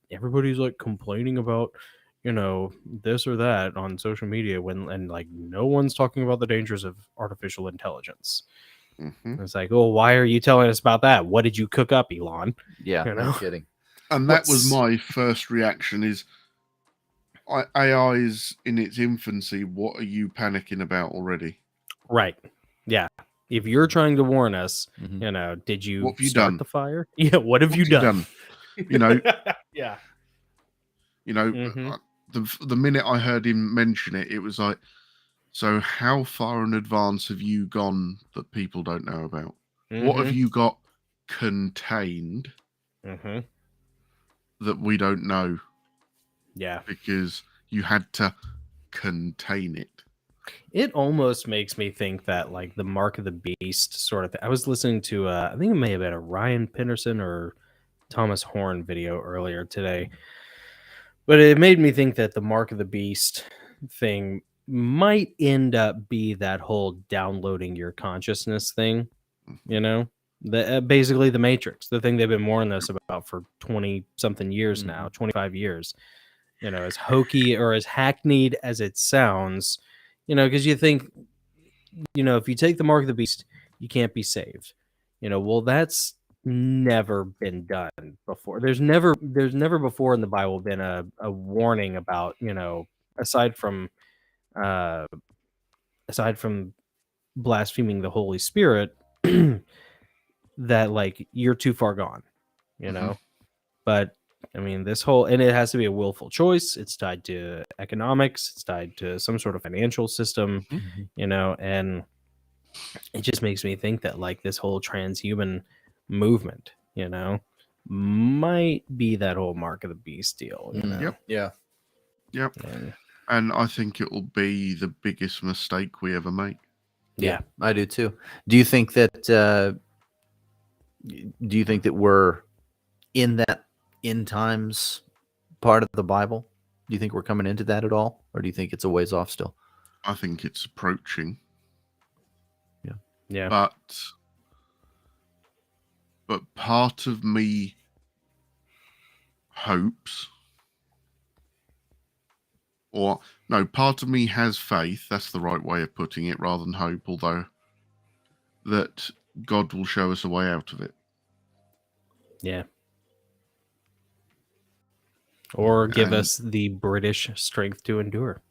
complaining about, you know, this or that on social media and like no one's talking about the dangers of artificial intelligence. It's like, oh, why are you telling us about that? What did you cook up, Elon? Yeah, you know? no kidding. And that was my first reaction is AI is in its infancy. What are you panicking about already? Right. Yeah. If you're trying to warn us, you know, did you, what have you start done? the fire? Yeah. What have you done? You know, yeah. You know, the minute I heard him mention it, it was like, so how far in advance have you gone that people don't know about? What have you got contained that we don't know? Yeah. Because you had to contain it. It almost makes me think that like the Mark of the Beast sort of thing. I was listening to, I think it may have been a Ryan Penderson or Thomas Horn video earlier today, but it made me think that the Mark of the Beast thing might end up be that whole downloading your consciousness thing, you know, the basically the Matrix, the thing they've been warning us about for 20 something years now, 25 years, you know, as hokey or as hackneyed as it sounds, you know, because you think, you know, if you take the Mark of the Beast, you can't be saved, you know, well, that's never been done before. There's never before in the Bible been a warning about, you know, aside from blaspheming the Holy Spirit, that like you're too far gone, you know. But I mean, this whole, and it has to be a willful choice. It's tied to economics. It's tied to some sort of financial system, you know, and it just makes me think that like this whole transhuman movement, you know, might be that whole Mark of the Beast deal. You know? Yep. And I think it will be the biggest mistake we ever make. Yeah, I do too. Do you think that Do you think that we're in that end times part of the Bible? Do you think we're coming into that at all? Or do you think it's a ways off still? I think it's approaching. Yeah. But part of me hopes, or no, part of me has faith, that's the right way of putting it, rather than hope, although, that God will show us a way out of it. Yeah. Or give And- us the British strength to endure.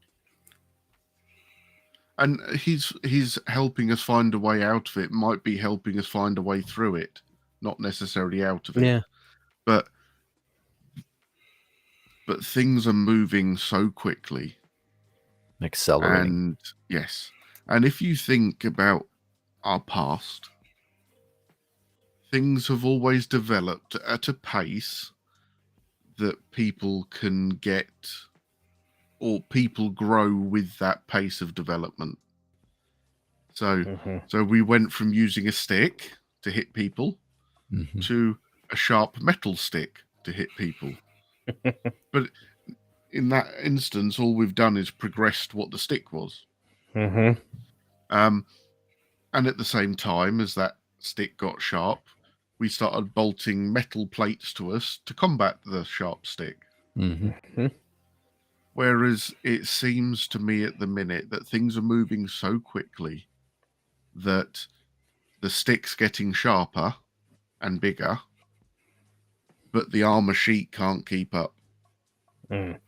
And he's helping us find a way out of it, might be helping us find a way through it, not necessarily out of it. Yeah. But things are moving so quickly. Accelerating. And yes. And if you think about our past, things have always developed at a pace that people can get, or people grow with that pace of development. So, so we went from using a stick to hit people Mhm. to a sharp metal stick to hit people. But in that instance, all we've done is progressed what the stick was. And at the same time as that stick got sharp, we started bolting metal plates to us to combat the sharp stick. Mhm. Whereas it seems to me at the minute that things are moving so quickly that the stick's getting sharper and bigger, but the armor sheet can't keep up. That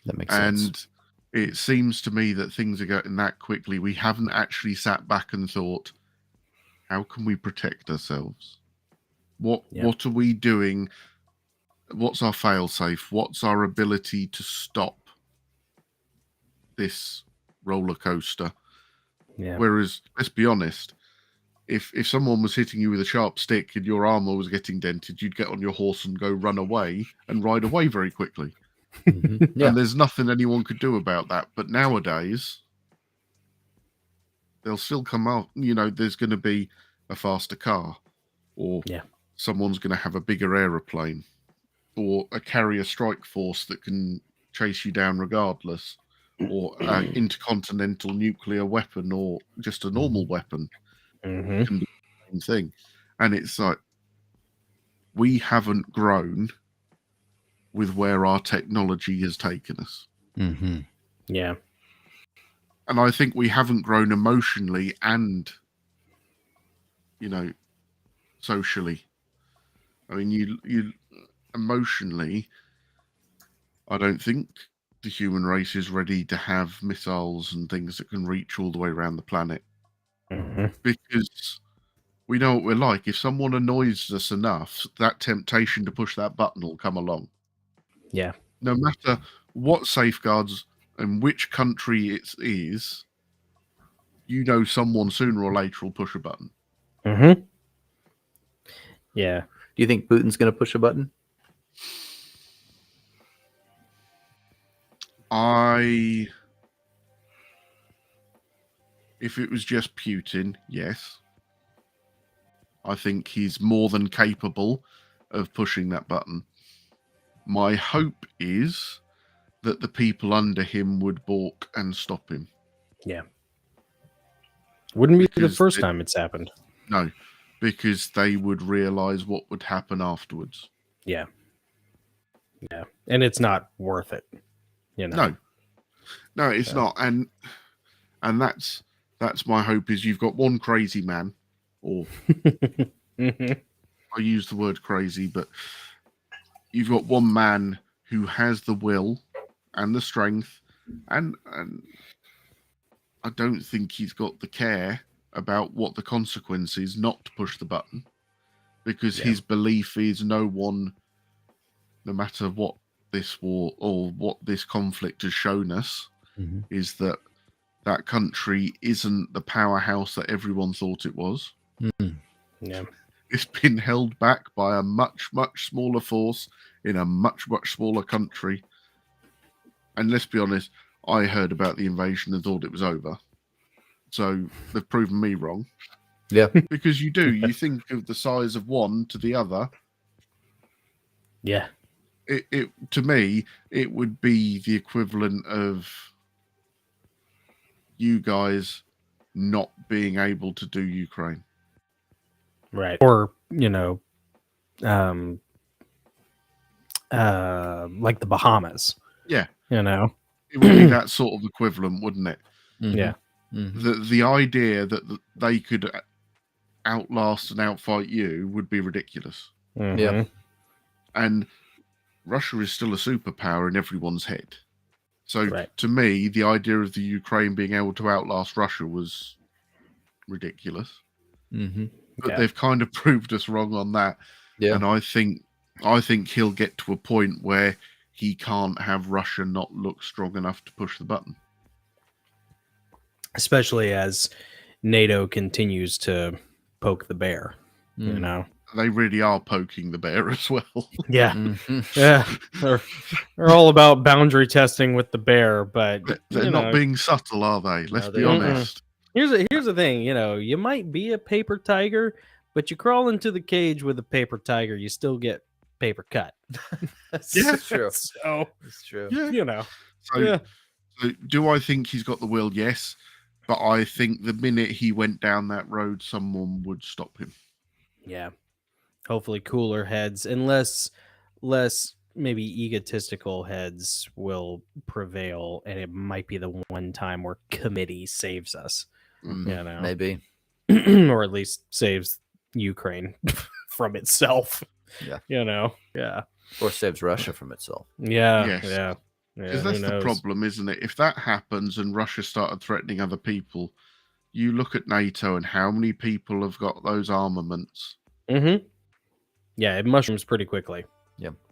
makes And sense. it seems to me that things are going that quickly. We haven't actually sat back and thought, how can we protect ourselves? What are we doing? What's our fail-safe? What's our ability to stop this roller coaster? Yeah. Whereas, let's be honest, if someone was hitting you with a sharp stick and your armor was getting dented, you'd get on your horse and go run away and ride away very quickly. Yeah. And there's nothing anyone could do about that. But nowadays, they'll still come out. You know, there's going to be a faster car, or someone's going to have a bigger aeroplane, or a carrier strike force that can chase you down regardless, or an intercontinental nuclear weapon, or just a normal weapon. Can be the same thing. And it's like, we haven't grown with where our technology has taken us. Yeah. And I think we haven't grown emotionally and, socially. I mean, you emotionally, I don't think the human race is ready to have missiles and things that can reach all the way around the planet. Because we know what we're like. If someone annoys us enough, that temptation to push that button will come along. Yeah. No matter what safeguards and which country it is, someone sooner or later will push a button. Yeah. Do you think Putin's going to push a button? If it was just Putin, yes. I think he's more than capable of pushing that button. My hope is that the people under him would balk and stop him. Yeah. Wouldn't be the Because first time it's happened. No, because they would realize what would happen afterwards. Yeah. Yeah. And it's not worth it. No, it's not. And that's my hope, is you've got one crazy man, or I use the word crazy, but you've got one man who has the will and the strength, and I don't think he's got the care about what the consequence is not to push the button, because his belief is no matter what this war or what this conflict has shown us, is that country isn't the powerhouse that everyone thought it was. Yeah. It's been held back by a much, much smaller force in a much, much smaller country. And let's be honest, I heard about the invasion and thought it was over. So they've proven me wrong. Yeah. Because you do. You think of the size of one to the other. Yeah. It to me, it would be the equivalent of you guys not being able to do Ukraine. Right. Or, like the Bahamas. Yeah. It would be that sort of equivalent, wouldn't it? Mm-hmm. Yeah. Mm-hmm. The idea that they could outlast and outfight you would be ridiculous. Mm-hmm. Yeah. And Russia is still a superpower in everyone's head. So Right. to me, the idea of the Ukraine being able to outlast Russia was ridiculous. Mm-hmm. But they've kind of proved us wrong on that. Yeah. And I think he'll get to a point where he can't have Russia not look strong enough to push the button. Especially as NATO continues to poke the bear, They really are poking the bear as well. Yeah. Mm-hmm. Yeah. They're all about boundary testing with the bear, but They're not being subtle, are they? Let's No, be they aren't. honest. Here's the thing, you might be a paper tiger, but you crawl into the cage with a paper tiger, you still get paper cut. Yeah. That's true. So, That's true. Yeah. So, yeah. so do I think he's got the will? Yes. But I think the minute he went down that road, someone would stop him. Yeah. Hopefully cooler heads and less maybe egotistical heads will prevail, and it might be the one time where committee saves us. Maybe. Or at least saves Ukraine from itself. Yeah. Yeah. Or saves Russia from itself. Yeah. Yes. Yeah. Because that's the problem, isn't it? If that happens and Russia started threatening other people, you look at NATO and how many people have got those armaments. Mm-hmm. Yeah, it mushrooms pretty quickly.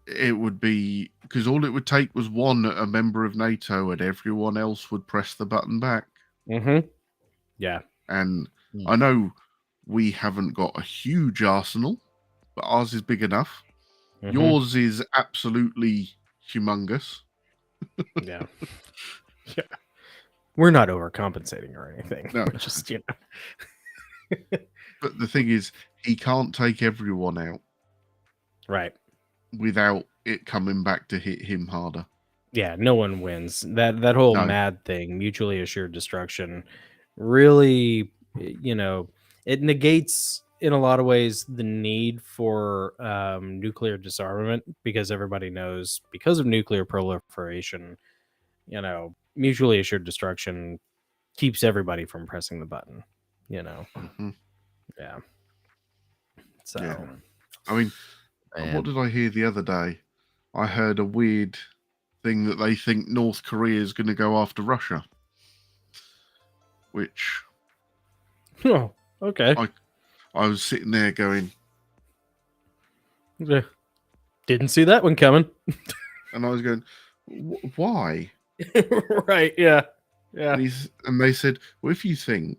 It would be because all it would take was a member of NATO, and everyone else would press the button back. Mm-hmm. Yeah. And I know we haven't got a huge arsenal, but ours is big enough. Mhm. Yours is absolutely humongous. Yeah. Yeah. We're not overcompensating or anything. No. We're just, But the thing is, he can't take everyone out Right. without it coming back to hit him harder. Yeah, no one wins. That whole No. MAD thing, mutually assured destruction, really, it negates in a lot of ways the need for nuclear disarmament, because everybody knows, because of nuclear proliferation, mutually assured destruction keeps everybody from pressing the button. Mhm. Yeah. So Yeah. I mean, Man. what did I hear the other day? I heard a weird thing that they think North Korea is going to go after Russia. Which Oh, okay. I was sitting there going, Yeah. Didn't see that one coming. and I was going, why? Right, yeah. Yeah. And they said, well, if you think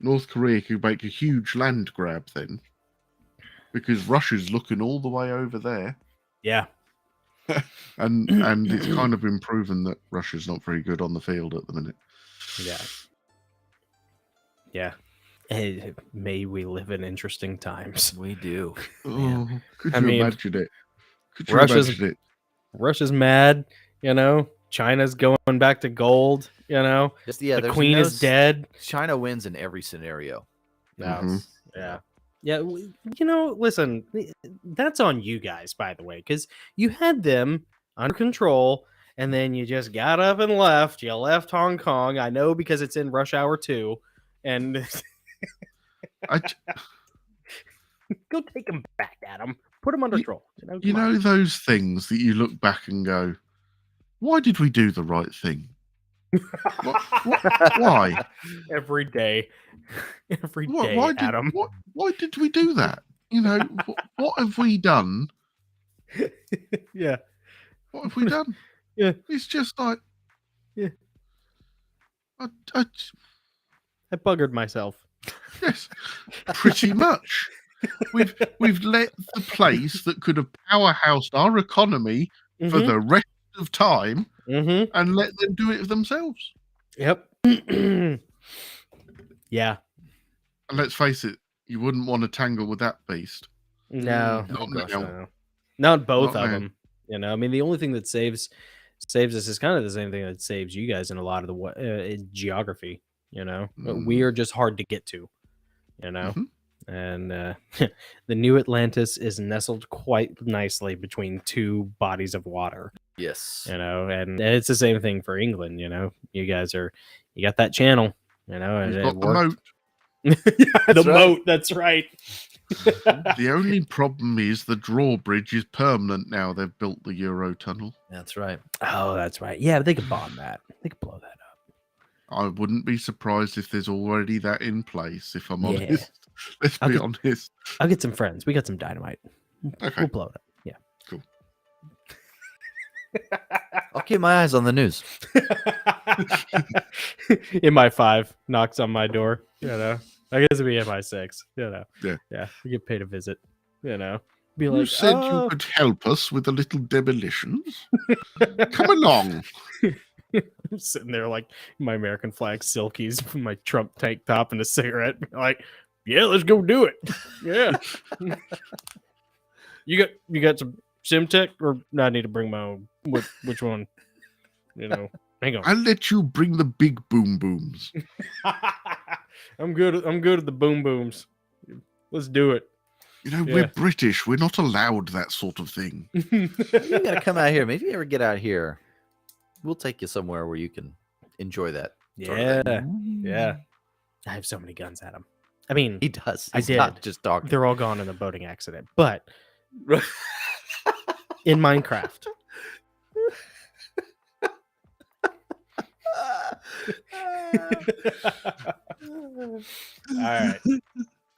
North Korea could make a huge land grab then, because Russia's looking all the way over there. Yeah. And it's kind of been proven that Russia's not very good on the field at the minute. Yeah. Yeah. Hey, may we live in interesting times. We do. Oh, could I you mean, imagine it? Could you Russia's- imagine it? Russia's mad, China's going back to gold, Just the there's queen no is dead. China wins in every scenario. Mhm. Yeah. Yeah, listen, that's on you guys, by the way, because you had them under control, and then you just got up and left. You left Hong Kong. I know, because it's in rush hour 2, and go take them back, Adam. Put them under control. You Come on. know those things that you look back and go, why did we do the right thing? Why? Every day. Every day, Why did, Adam. why did we do that? What have we done? Yeah. What have we done? Yeah. It's just like, Yeah. I I buggered myself. yes, pretty much. We've let the place that could have powerhoused our economy for the rest of time Mm-hmm. and let them do it themselves. Yep. Yeah. And let's face it, You wouldn't want to tangle with that beast. No, Not oh gosh, now. no. Not both Not of now. them. You know, I mean, the only thing that saves us is kind of the same thing that saves you guys in a lot of the geography. You know, we are just hard to get to. You know, and the new Atlantis is nestled quite nicely between two bodies of water. Yes. You know, and it's the same thing for England. You know, you got that channel. You know, and We've it got the worked. moat. The moat. That's right. The only problem is the drawbridge is permanent now. They've built the Eurotunnel. That's right. Oh, that's right. Yeah, but they could bomb that. They could blow that up. I wouldn't be surprised if there's already that in place, if I'm Yeah. honest. Let's be honest. I'll get some friends. We got some dynamite. Okay. We'll blow it up. Yeah. Cool. I'll keep my eyes on the news. MI5 knocks on my door. You know, I guess it'd be MI6. You know, yeah. We get paid a visit. You know, be You like, said you could help us with the little demolitions. Come along. I'm sitting there like my American flag silkies, my Trump tank top, and a cigarette. Like, yeah, let's go do it. Yeah. You got some Simtech, or no, I need to bring my own. Which one? You know, hang on. I'll let you bring the big boom booms. I'm good at the boom booms. Let's do it. You know, we're British. We're not allowed that sort of thing. You gotta come out here. Maybe you ever get out here, we'll take you somewhere where you can enjoy that. sort of thing. Yeah. I have so many guns at him. I mean, He does. I He's not did. just talking. they're all gone in the boating accident, but in Minecraft. All right.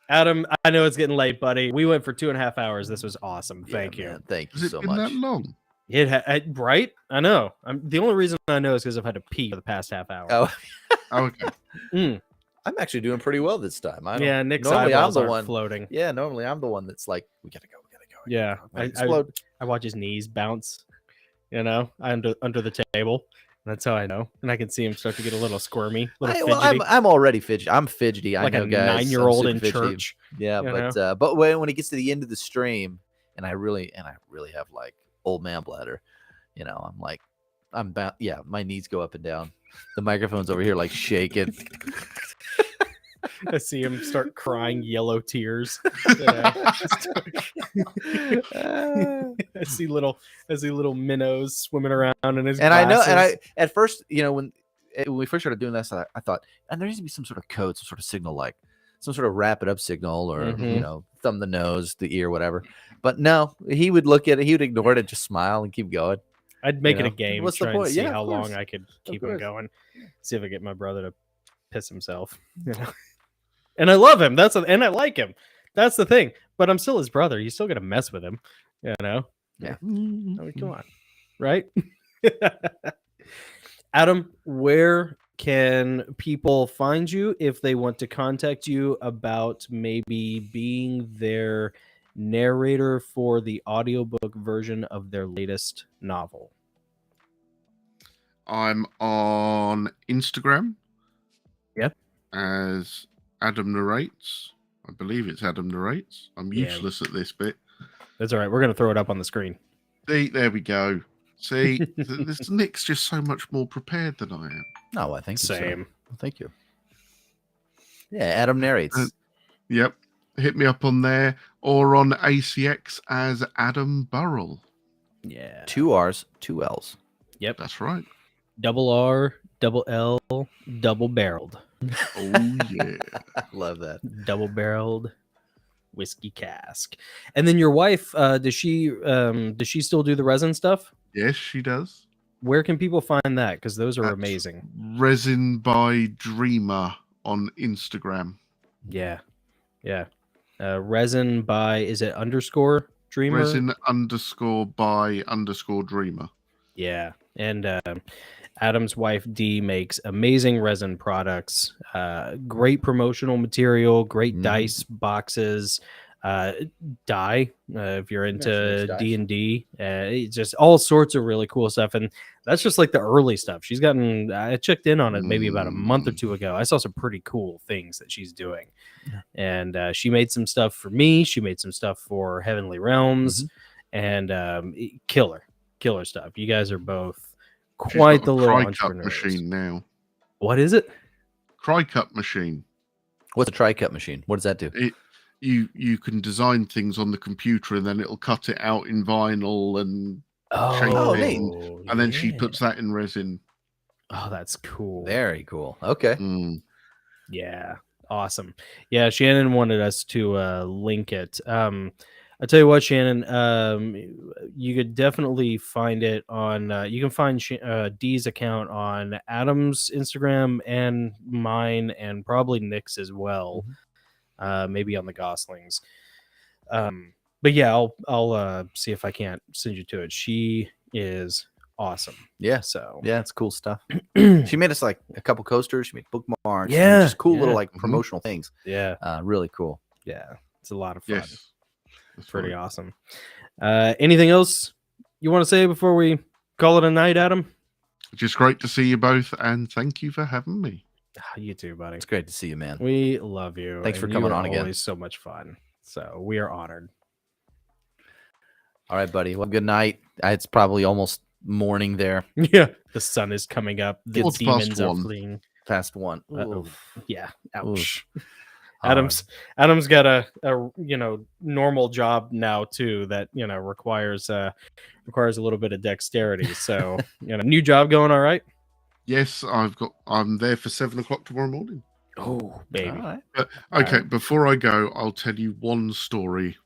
Adam, I know it's getting late, buddy. We went for 2.5 hours. This was awesome. Yeah, Thank you. man, thank you Has it so been much. that long? Right? I know. The only reason I know is because I've had to pee for the past half hour. Oh, Oh, okay. I'm actually doing pretty well this time. Yeah, Nick's normally I'm eyeballs the aren't one floating. Yeah, normally I'm the one that's like, we gotta go. Yeah, Explode. I watch his knees bounce, you know, under the table. That's how I know, and I can see him start to get a little squirmy, fidgety, I'm already fidgety. I'm fidgety. like I know, a guys. 9-year-old I'm in super fidgety. church. Yeah, you but when it gets to the end of the stream, and I really have like old man bladder, you know, I'm like, my knees go up and down. The microphone's over here like shaking. I see him start crying yellow tears. I see little minnows swimming around in his And glasses. I know, and at first, you know, when we first started doing this, I thought, and there needs to be some sort of code, some sort of signal, like some sort of wrap it up signal, or you know, thumb the nose, the ear, whatever. But no, he would look at it, he would ignore it, and just smile and keep going. I'd make it a game. What's the try and point? see Yeah, how of long course. I could keep him course. going. See if I get my brother to piss himself. You know? And I love him. And I like him. That's the thing. But I'm still his brother. You still got to mess with him. You know? Yeah. I mean, come on. Right? Adam, where can people find you if they want to contact you about maybe being their narrator for the audiobook version of their latest novel? I'm on Instagram. Yep. As Adam Narrates. I believe it's Adam Narrates. I'm useless at this bit. That's all right. We're going to throw it up on the screen. See, there we go. See, this Nick's just so much more prepared than I am. No, I think Same. So. Thank you. Yeah, Adam narrates. Yep. Hit me up on there or on ACX as Adam Burrell. Yeah. 2 R's, 2 L's. Yep. That's right. Double R, double L, double barreled. Oh, yeah. Love that. Double barreled whiskey cask. And then your wife, does she still do the resin stuff? Yes, she does. Where can people find that? Because those are That's amazing. Resin by Dreamer on Instagram. Yeah. Yeah. Resin by, is it _ Dreamer? Resin _by _Dreamer. Yeah. And Adam's wife Dee makes amazing resin products, great promotional material, great dice boxes, Die, if you're she makes into dice. D&D, just all sorts of really cool stuff. And that's just like the early stuff. She's gotten, I checked in on it maybe about a month or two ago. I saw some pretty cool things that she's doing. Yeah. And she made some stuff for me. She made some stuff for Heavenly Realms, and killer stuff. You guys are both She's quite got the a little cry cup entrepreneurs. machine now. What is it? Cry cup machine. What's a tri-cut machine? What does that do? You can design things on the computer and then it'll cut it out in vinyl and shape Oh, it, neat. and then she yeah. puts that in resin. Oh, that's cool. Very cool. Okay. Mm. Yeah, awesome. Yeah, Shannon wanted us to link it. I tell you what, Shannon, you could definitely find it on. You can find Dee's account on Adam's Instagram and mine, and probably Nick's as well. Maybe on the Goslings. But yeah, I'll see if I can't send you to it. She is awesome. Yeah. So Yeah, it's cool stuff. She made us like a couple coasters. She made bookmarks. Yeah, Just cool little yeah. like promotional things. yeah, Really cool. yeah, it's a lot of fun. Yes. That's Pretty right. awesome. Anything else you want to say before we call it a night, Adam? Just great to see you both, and thank you for having me. You too, buddy. It's great to see you, man. We love you. Thanks for and coming you are on again. Always so much fun. So we are honored. All right, buddy. Well, good night. It's probably almost morning there. Yeah, the sun is coming up. The Quarter past demons are one. fleeing. Past one. Uh-oh. Oof. Yeah, ouch. Hard. Adam's got a normal job now too that requires a little bit of dexterity. So new job going all right. Yes, I'm there for 7 o'clock tomorrow morning. Oh baby. All right. But All okay, right. before I go, I'll tell you one story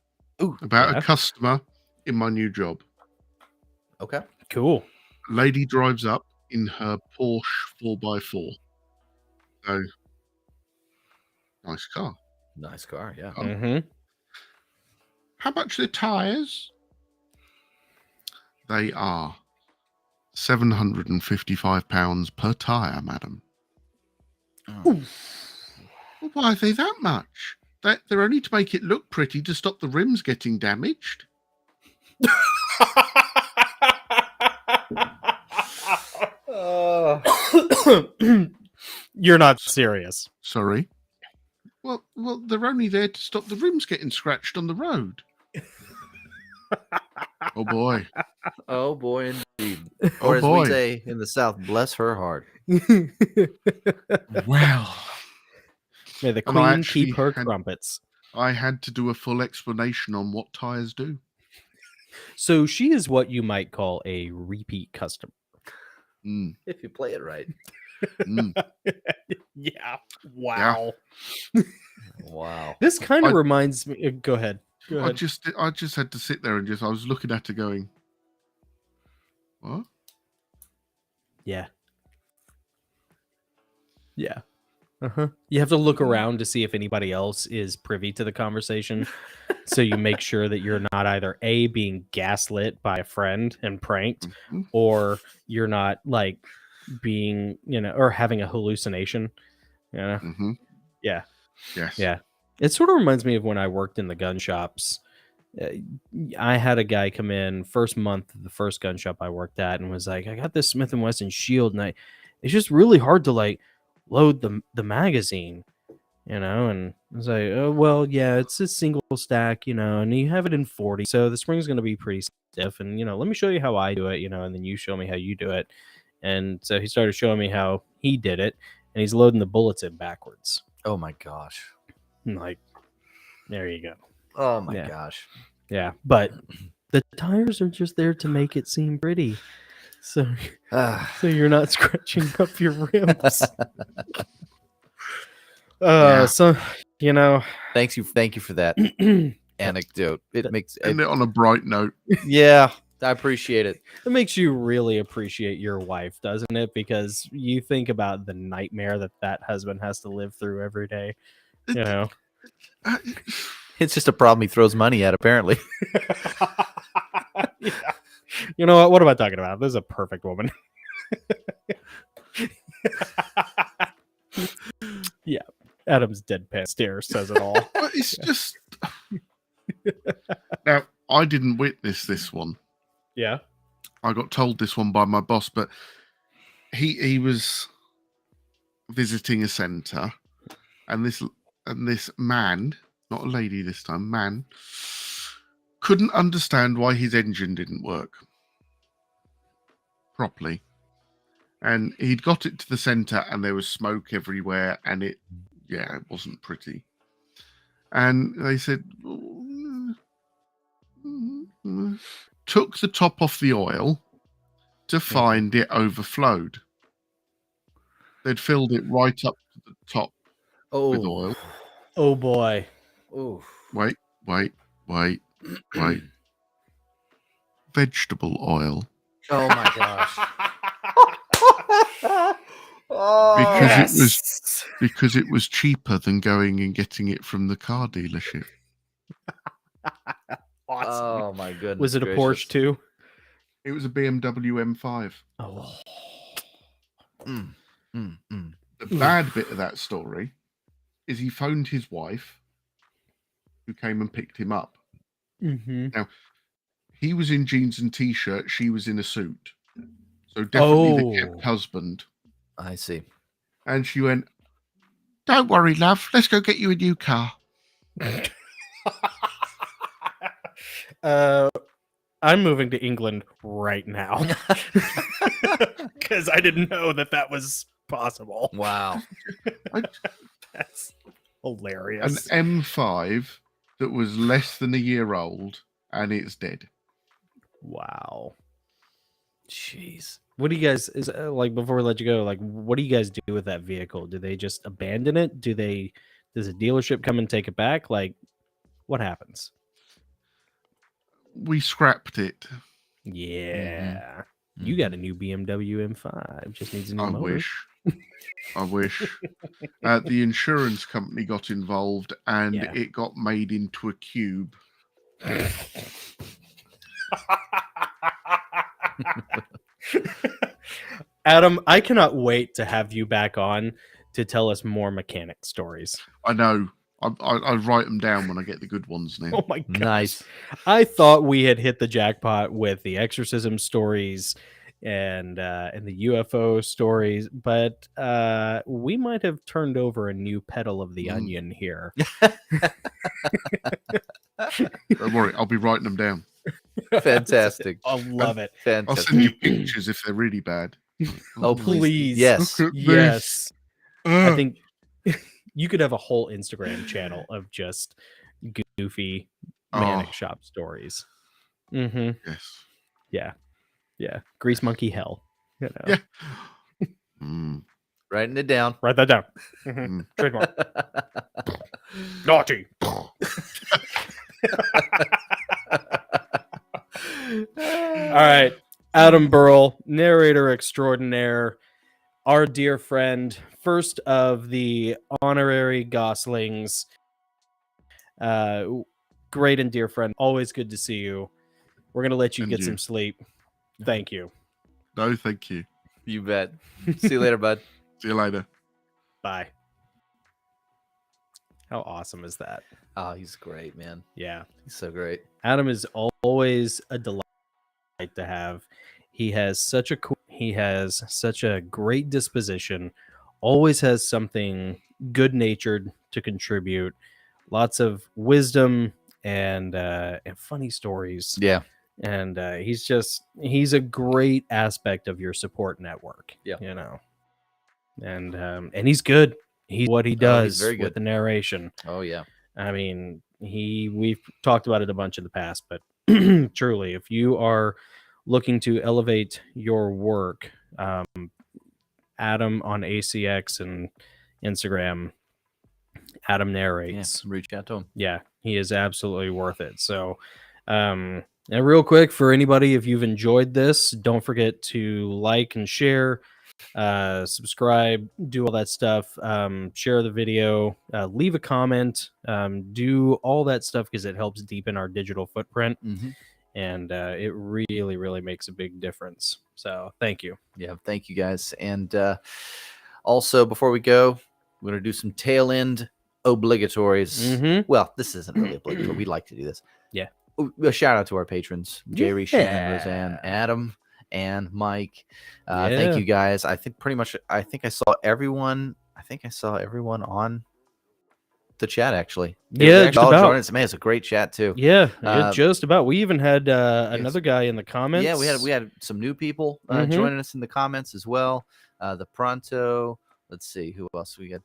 Ooh, about yeah. a customer in my new job. okay. Cool. Lady drives up in her Porsche 4x4. So, nice car. Nice car. Yeah. Mm-hmm. How much are the tyres? They are £755 per tyre, madam. Oh. Well, why are they that much? They're only to make it look pretty to stop the rims getting damaged. You're not serious. Sorry. Well, they're only there to stop the rims getting scratched on the road. Oh boy. Oh boy, indeed. Oh Or as boy. we say in the South, bless her heart. Well, May the And I queen actually keep her had- crumpets. I had to do a full explanation on what tyres do. So she is what you might call a repeat customer. Mm, If you play it right. mm. Yeah. Wow. Wow. This kind of I- reminds me. Go ahead. Go I ahead. just had to sit there and I was looking at her going, what? Yeah. Yeah. Uh-huh. You have to look around to see if anybody else is privy to the conversation. So you make sure that you're not either A, being gaslit by a friend and pranked, Mhm. or you're not like being, or having a hallucination. Mm-hmm. Yeah. Yes. Yeah. It sort of reminds me of when I worked in the gun shops. I had a guy come in first month of the first gun shop I worked at and was like, I got this Smith & Wesson shield and it's just really hard to like load the magazine, and I was like, oh, well, yeah, it's a single stack, and you have it in 40. So the spring's going to be pretty stiff. And, let me show you how I do it, and then you show me how you do it. And so he started showing me how he did it, and he's loading the bullets in backwards. Oh my gosh. I'm like, there you go. Oh my Yeah. gosh. Yeah. But the tires are just there to make it seem pretty. So you're not scratching up your rims. Yeah. So, Thank you for that anecdote. It makes End it on a bright note. yeah, I appreciate it. it makes you really appreciate your wife, doesn't it? Because you think about the nightmare that husband has to live through every day. Uh, It's just a problem he throws money at, apparently. Yeah. You know what? What am I talking about? This is a perfect woman. Yeah. Adam's deadpan stare says it all. But it's just I didn't witness this one. Yeah. I got told this one by my boss, but he was visiting a centre, and this man, not a lady this time, man, couldn't understand why his engine didn't work properly. And he'd got it to the centre, and there was smoke everywhere, and it wasn't pretty. And they said, took the top off the oil to find it overflowed. They'd filled it right up to the top with oil. Oh boy. Oh. Wait. Vegetable oil. Oh my gosh. Because it was cheaper than going and getting it from the car dealership. Awesome. Oh my goodness. Was it a Porsche too? It was a BMW M5. Oh. The bad bit of that story is he phoned his wife, who came and picked him up. Mm-hmm. Now, he was in jeans and t-shirt. She was in a suit. So definitely the kept husband. I see. And she went, "Don't worry, love. Let's go get you a new car." I'm moving to England right now because I didn't know that was possible. Wow. That's hilarious. An M5 that was less than a year old, and it's dead. Wow. Jeez. What do you guys like before we let you go? Like, what do you guys do with that vehicle? Do they just abandon it? Does a dealership come and take it back? Like, what happens? We scrapped it. Yeah. You got a new BMW M5. Just needs a new motor. I wish. The insurance company got involved, and it got made into a cube. Adam, I cannot wait to have you back on to tell us more mechanic stories. I know. I write them down when I get the good ones now. Oh my god! Nice. I thought we had hit the jackpot with the Exorcism stories and the UFO stories, but we might have turned over a new petal of the onion here. Don't worry, I'll be writing them down. Fantastic. I love it. Fantastic. I'll send you pictures if they're really bad. Oh, Please. Yes. Look at Yes. this. I think you could have a whole Instagram channel of just goofy mechanic shop stories. Mm-hmm. Yes. Yeah. Yeah. Grease monkey hell. You know. Yeah. Writing it down. Write that down. Trademark. Naughty. All right. Adam Burrell, narrator extraordinaire, our dear friend, first of the honorary Goslings. Great and dear friend. Always good to see you. We're going to let you And get you. some sleep. Thank you. No, thank you. You bet. See you later, bud. See you later. Bye. How awesome is that? Oh, he's great, man. Yeah. He's so great. Adam is always a delight to have. He has such a great disposition, always has something good-natured to contribute, lots of wisdom and funny stories. Yeah. And he's a great aspect of your support network. Yeah. You know. And he's good. He's what he does very good with the narration. Oh, yeah. I mean, we've talked about it a bunch in the past, but truly, if you are looking to elevate your work, Adam on ACX and Instagram, Adam narrates. Yeah, reach out to him. Yeah, he is absolutely worth it. So, and real quick, for anybody, if you've enjoyed this, don't forget to like and share, subscribe, do all that stuff, share the video, leave a comment, do all that stuff because it helps deepen our digital footprint. And it really, really makes a big difference. So thank you. Yeah, thank you guys. And also, before we go, we're going to do some tail end obligatories. Well, this isn't really obligatory. We like to do this. Yeah. A shout out to our patrons, Jerry, Shannon, Yeah. Roseanne, Adam, and Mike. Yeah. Thank you guys. I think I saw everyone on the chat actually. They Yeah, were just all about. joining us. Man, it's a great chat too. Yeah, Uh, just about. We even had another guy in the comments. Yeah, we had some new people Mhm. joining us in the comments as well. The Pronto. Let's see who else we got.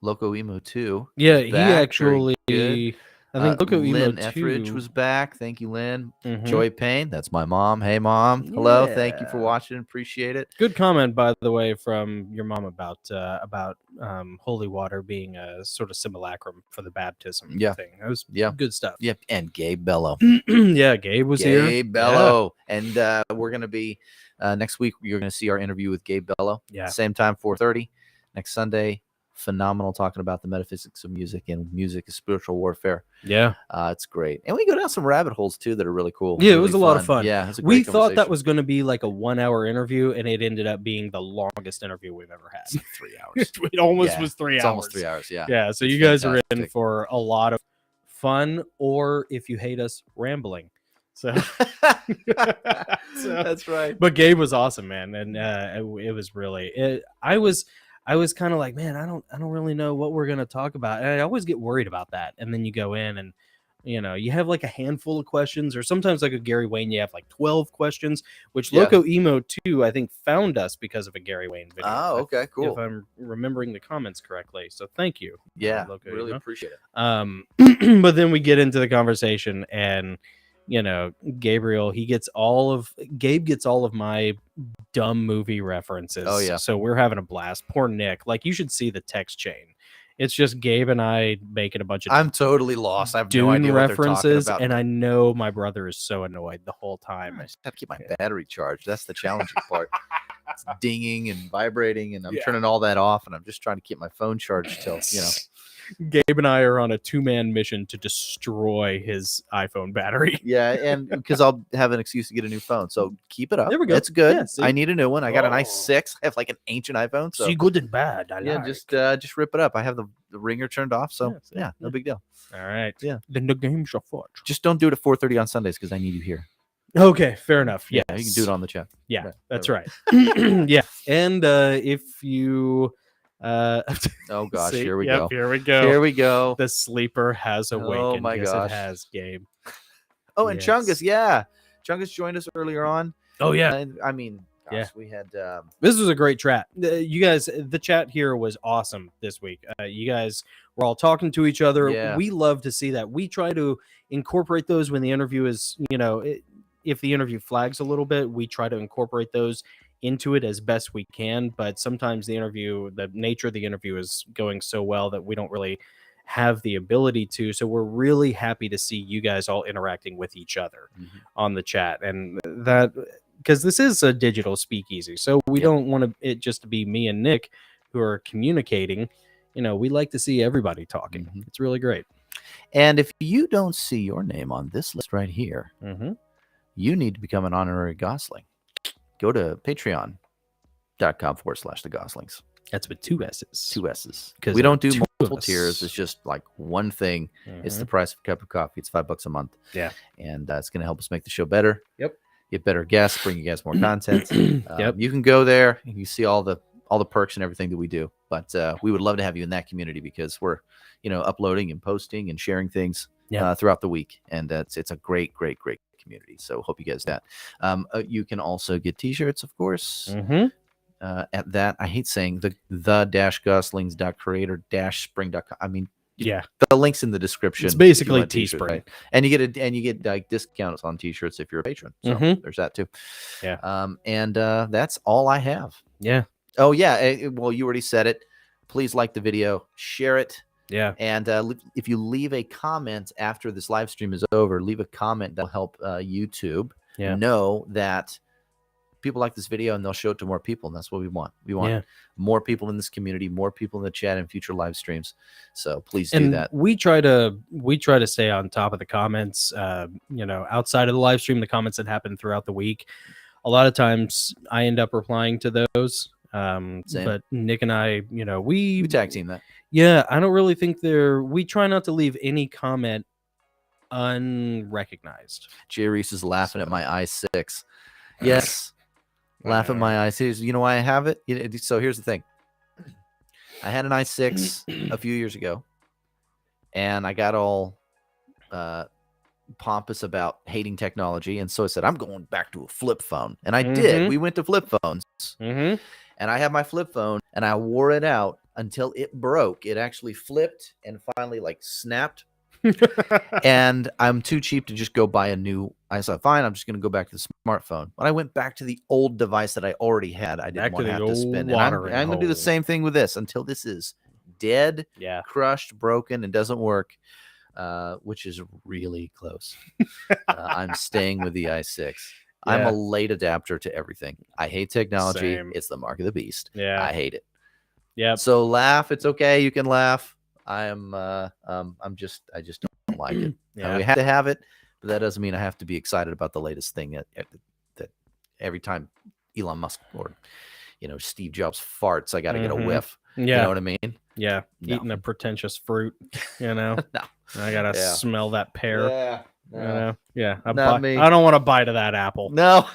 Loco Emo 2. Yeah, is he back. Very actually. good. I think Loco Lynn Emo Etheridge 2 was back. Thank you, Lynn. Mhm. Joy Payne, that's my mom. Hey, mom. Hello. Thank you for Yeah. watching. Appreciate it. Good comment, by the way, from your mom about holy water being a sort of simulacrum for the baptism Yeah. thing. That was Yeah. good stuff. Yep. And Gabe Bello. Yeah, Gabe was here. Gabe Bello. And we're going to be next week. You're going to see our interview with Gabe Bello. Yeah. Same time, 4:30 next Sunday. Phenomenal, talking about the metaphysics of music, and music is spiritual warfare. Yeah. It's great. And we go down some rabbit holes too that are really cool. Yeah, it really was a lot of fun. Yeah. It was a We great thought that conversation. was going to be like a 1-hour interview, and it ended up being the longest interview we've ever had. 3 hours. It almost Yeah, was 3 It's hours. almost 3 hours. Yeah. Yeah, so It's you guys are in fantastic. for a lot of fun, or if you hate us, rambling. So, That's right. but Gabe was awesome, man, and it was really. I was kind of like, man, I don't really know what we're gonna talk about, and I always get worried about that. And then you go in and you have like a handful of questions, or sometimes like a Gary Wayne, you have like 12 questions, which Yeah. Loco Emo 2, I think, found us because of a Gary Wayne video. Oh, okay, cool. If I'm remembering the comments correctly, so thank you. Yeah, Loco really Emo. appreciate it. But then we get into the conversation, and Gabe gets all of my dumb movie references. Oh, yeah. So we're having a blast. Poor Nick. Like, you should see the text chain. It's just Gabe and I making a bunch of I'm totally lost. I have Dune no idea what they're references, talking about. and I know my brother is so annoyed the whole time. I just have to keep my battery charged. That's the challenging part. It's dinging and vibrating, and I'm Yeah. turning all that off, and I'm just trying to keep my phone charged till Gabe and I are on a 2-man mission to destroy his iPhone battery. Yeah, and because I'll have an excuse to get a new phone. So keep it up. There we go. It's good. Yeah, see? I need a new one. I got a nice Oh. 6. I have like an ancient iPhone. So See, good and bad. I yeah, like. just rip it up. I have the ringer turned off. So Yeah, see? yeah, no big deal. All right. Yeah. Then the game's afoot. Just don't do it at 4:30 on Sundays because I need you here. Okay, fair enough. Yeah, Yes. you can do it on the chat. Yeah, Right, that's right. right. Yeah, and if you, Oh gosh, see- here we yep, go. Here we go. Here we go. The sleeper has awakened. my Yes, gosh. it has, Gabe. Oh, and Yes. Chungus, yeah, Chungus joined us earlier on. Oh yeah, And, I mean, gosh, Yeah. we had. this was a great chat. You guys, the chat here was awesome this week. You guys were all talking to each other. Yeah. We love to see that. We try to incorporate those when the interview is, if the interview flags a little bit, we try to incorporate those into it as best we can. But sometimes the nature of the interview is going so well that we don't really have the ability to. So we're really happy to see you guys all interacting with each other on the chat, and that because this is a digital speakeasy, so we Yep. don't want it just to be me and Nick who are communicating. We like to see everybody talking. Mhm. It's really great. And if you don't see your name on this list right here, Mm-hmm. you need to become an honorary Gosling. Go to patreon.com/the Goslings. That's with 2 S's. 2 S's. 'Cause We don't do two of multiple us. tiers. It's just like one thing. It's the price of a cup of coffee. It's $5 a month. Yeah. And it's going to help us make the show better. Yep. Get better guests, bring you guys more content. Yep. You can go there and you see all the perks and everything that we do. But we would love to have you in that community because we're, uploading and posting and sharing things throughout the week. And it's a great, great, great community. So hope you guys do that. You can also get t-shirts, of course. Mm-hmm. At that, I hate saying the-goslings.creator-spring.com. I mean, Yeah. the link's in the description. It's if you basically want t-shirts, Teespring. right? And you get like discounts on t-shirts if you're a patron. So Mhm. there's that too. Yeah. And that's all I have. Yeah. Oh yeah. Well, you already said it. Please like the video, share it, Yeah. and if you leave a comment after this live stream is over, leave a comment that'll help YouTube Yeah. know that people like this video and they'll show it to more people, and that's what we want. We want Yeah. more people in this community, more people in the chat and future live streams. So please do And that. we try to stay on top of the comments, outside of the live stream, the comments that happen throughout the week. A lot of times I end up replying to those. Same. But Nick and I, we We tag team that. Yeah, I don't really think we try not to leave any comment unrecognized. Jay Reese is laughing at So- my i6. Yes. Laugh at my i6. You know why I have it? So here's the thing. I had an i6 a few years ago, and I got all pompous about hating technology, and so I said I'm going back to a flip phone, and I did. Mhm. We went to flip phones, Mm-hmm. and I had my flip phone, and I wore it out until it broke. It actually flipped and finally snapped. And I'm too cheap to just go buy a new. I said, fine, I'm just going to go back to the smartphone. But I went back to the old device that I already had. I didn't Back to want to the have to old spend. And I'm watering going to do the hole. same thing with this until this is dead, Yeah. crushed, broken, and doesn't work, which is really close. I'm staying with the i6. I'm Yeah. a late adapter to everything. I hate technology. Same. It's the mark of the beast. Yeah. I hate it. Yep. So laugh. It's okay. You can laugh. I just don't like it. Yeah. We have to have it, but that doesn't mean I have to be excited about the latest thing that every time Elon Musk or Steve Jobs farts, I got to get a Mhm. whiff. Yeah. You know what I mean? Yeah. No. Eating a pretentious fruit, No. I gotta Yeah. smell that pear. Yeah. Yeah. Not me. I don't want to bite of that apple. No.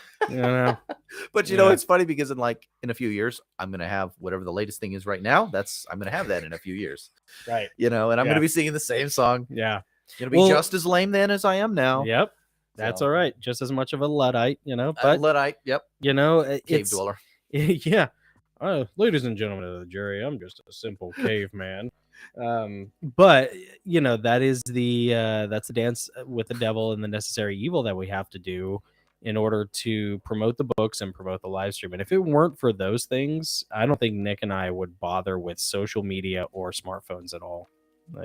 But Yeah. it's funny because in a few years, I'm gonna have whatever the latest thing is right now. I'm gonna have that in a few years. Right. And I'm Yeah. gonna be singing the same song. Yeah. Gonna be Well- just as lame then as I am now. Yep. That's So- all right. Just as much of a Luddite, but Luddite. Yep. cave Cave dweller. Yeah. Ladies and gentlemen of the jury, I'm just a simple caveman. But that is that's the dance with the devil and the necessary evil that we have to do in order to promote the books and promote the live stream. And if it weren't for those things, I don't think Nick and I would bother with social media or smartphones at all.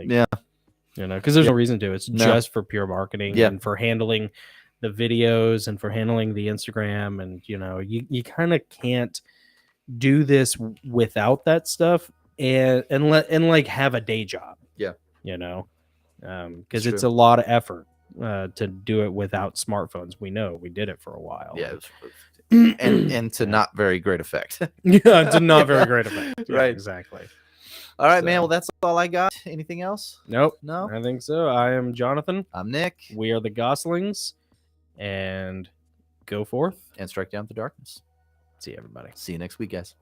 Yeah. Because there's no reason to. It's No. just for pure marketing Yeah. and for handling the videos and for handling the Instagram. And you kind of can't do this without that stuff and have a day job. Yeah. Because It's it's true. a lot of effort to do it without smartphones. We know we did it for a while. Yeah. And to not very great effect. Yeah, to not very great effect. Yeah, Right. exactly. All right, So- man. Well, that's all I got. Anything else? Nope. No. I think so. I am Jonathan. I'm Nick. We are the Gosslings, and go forth. And strike down the darkness. See everybody. See you next week, guys.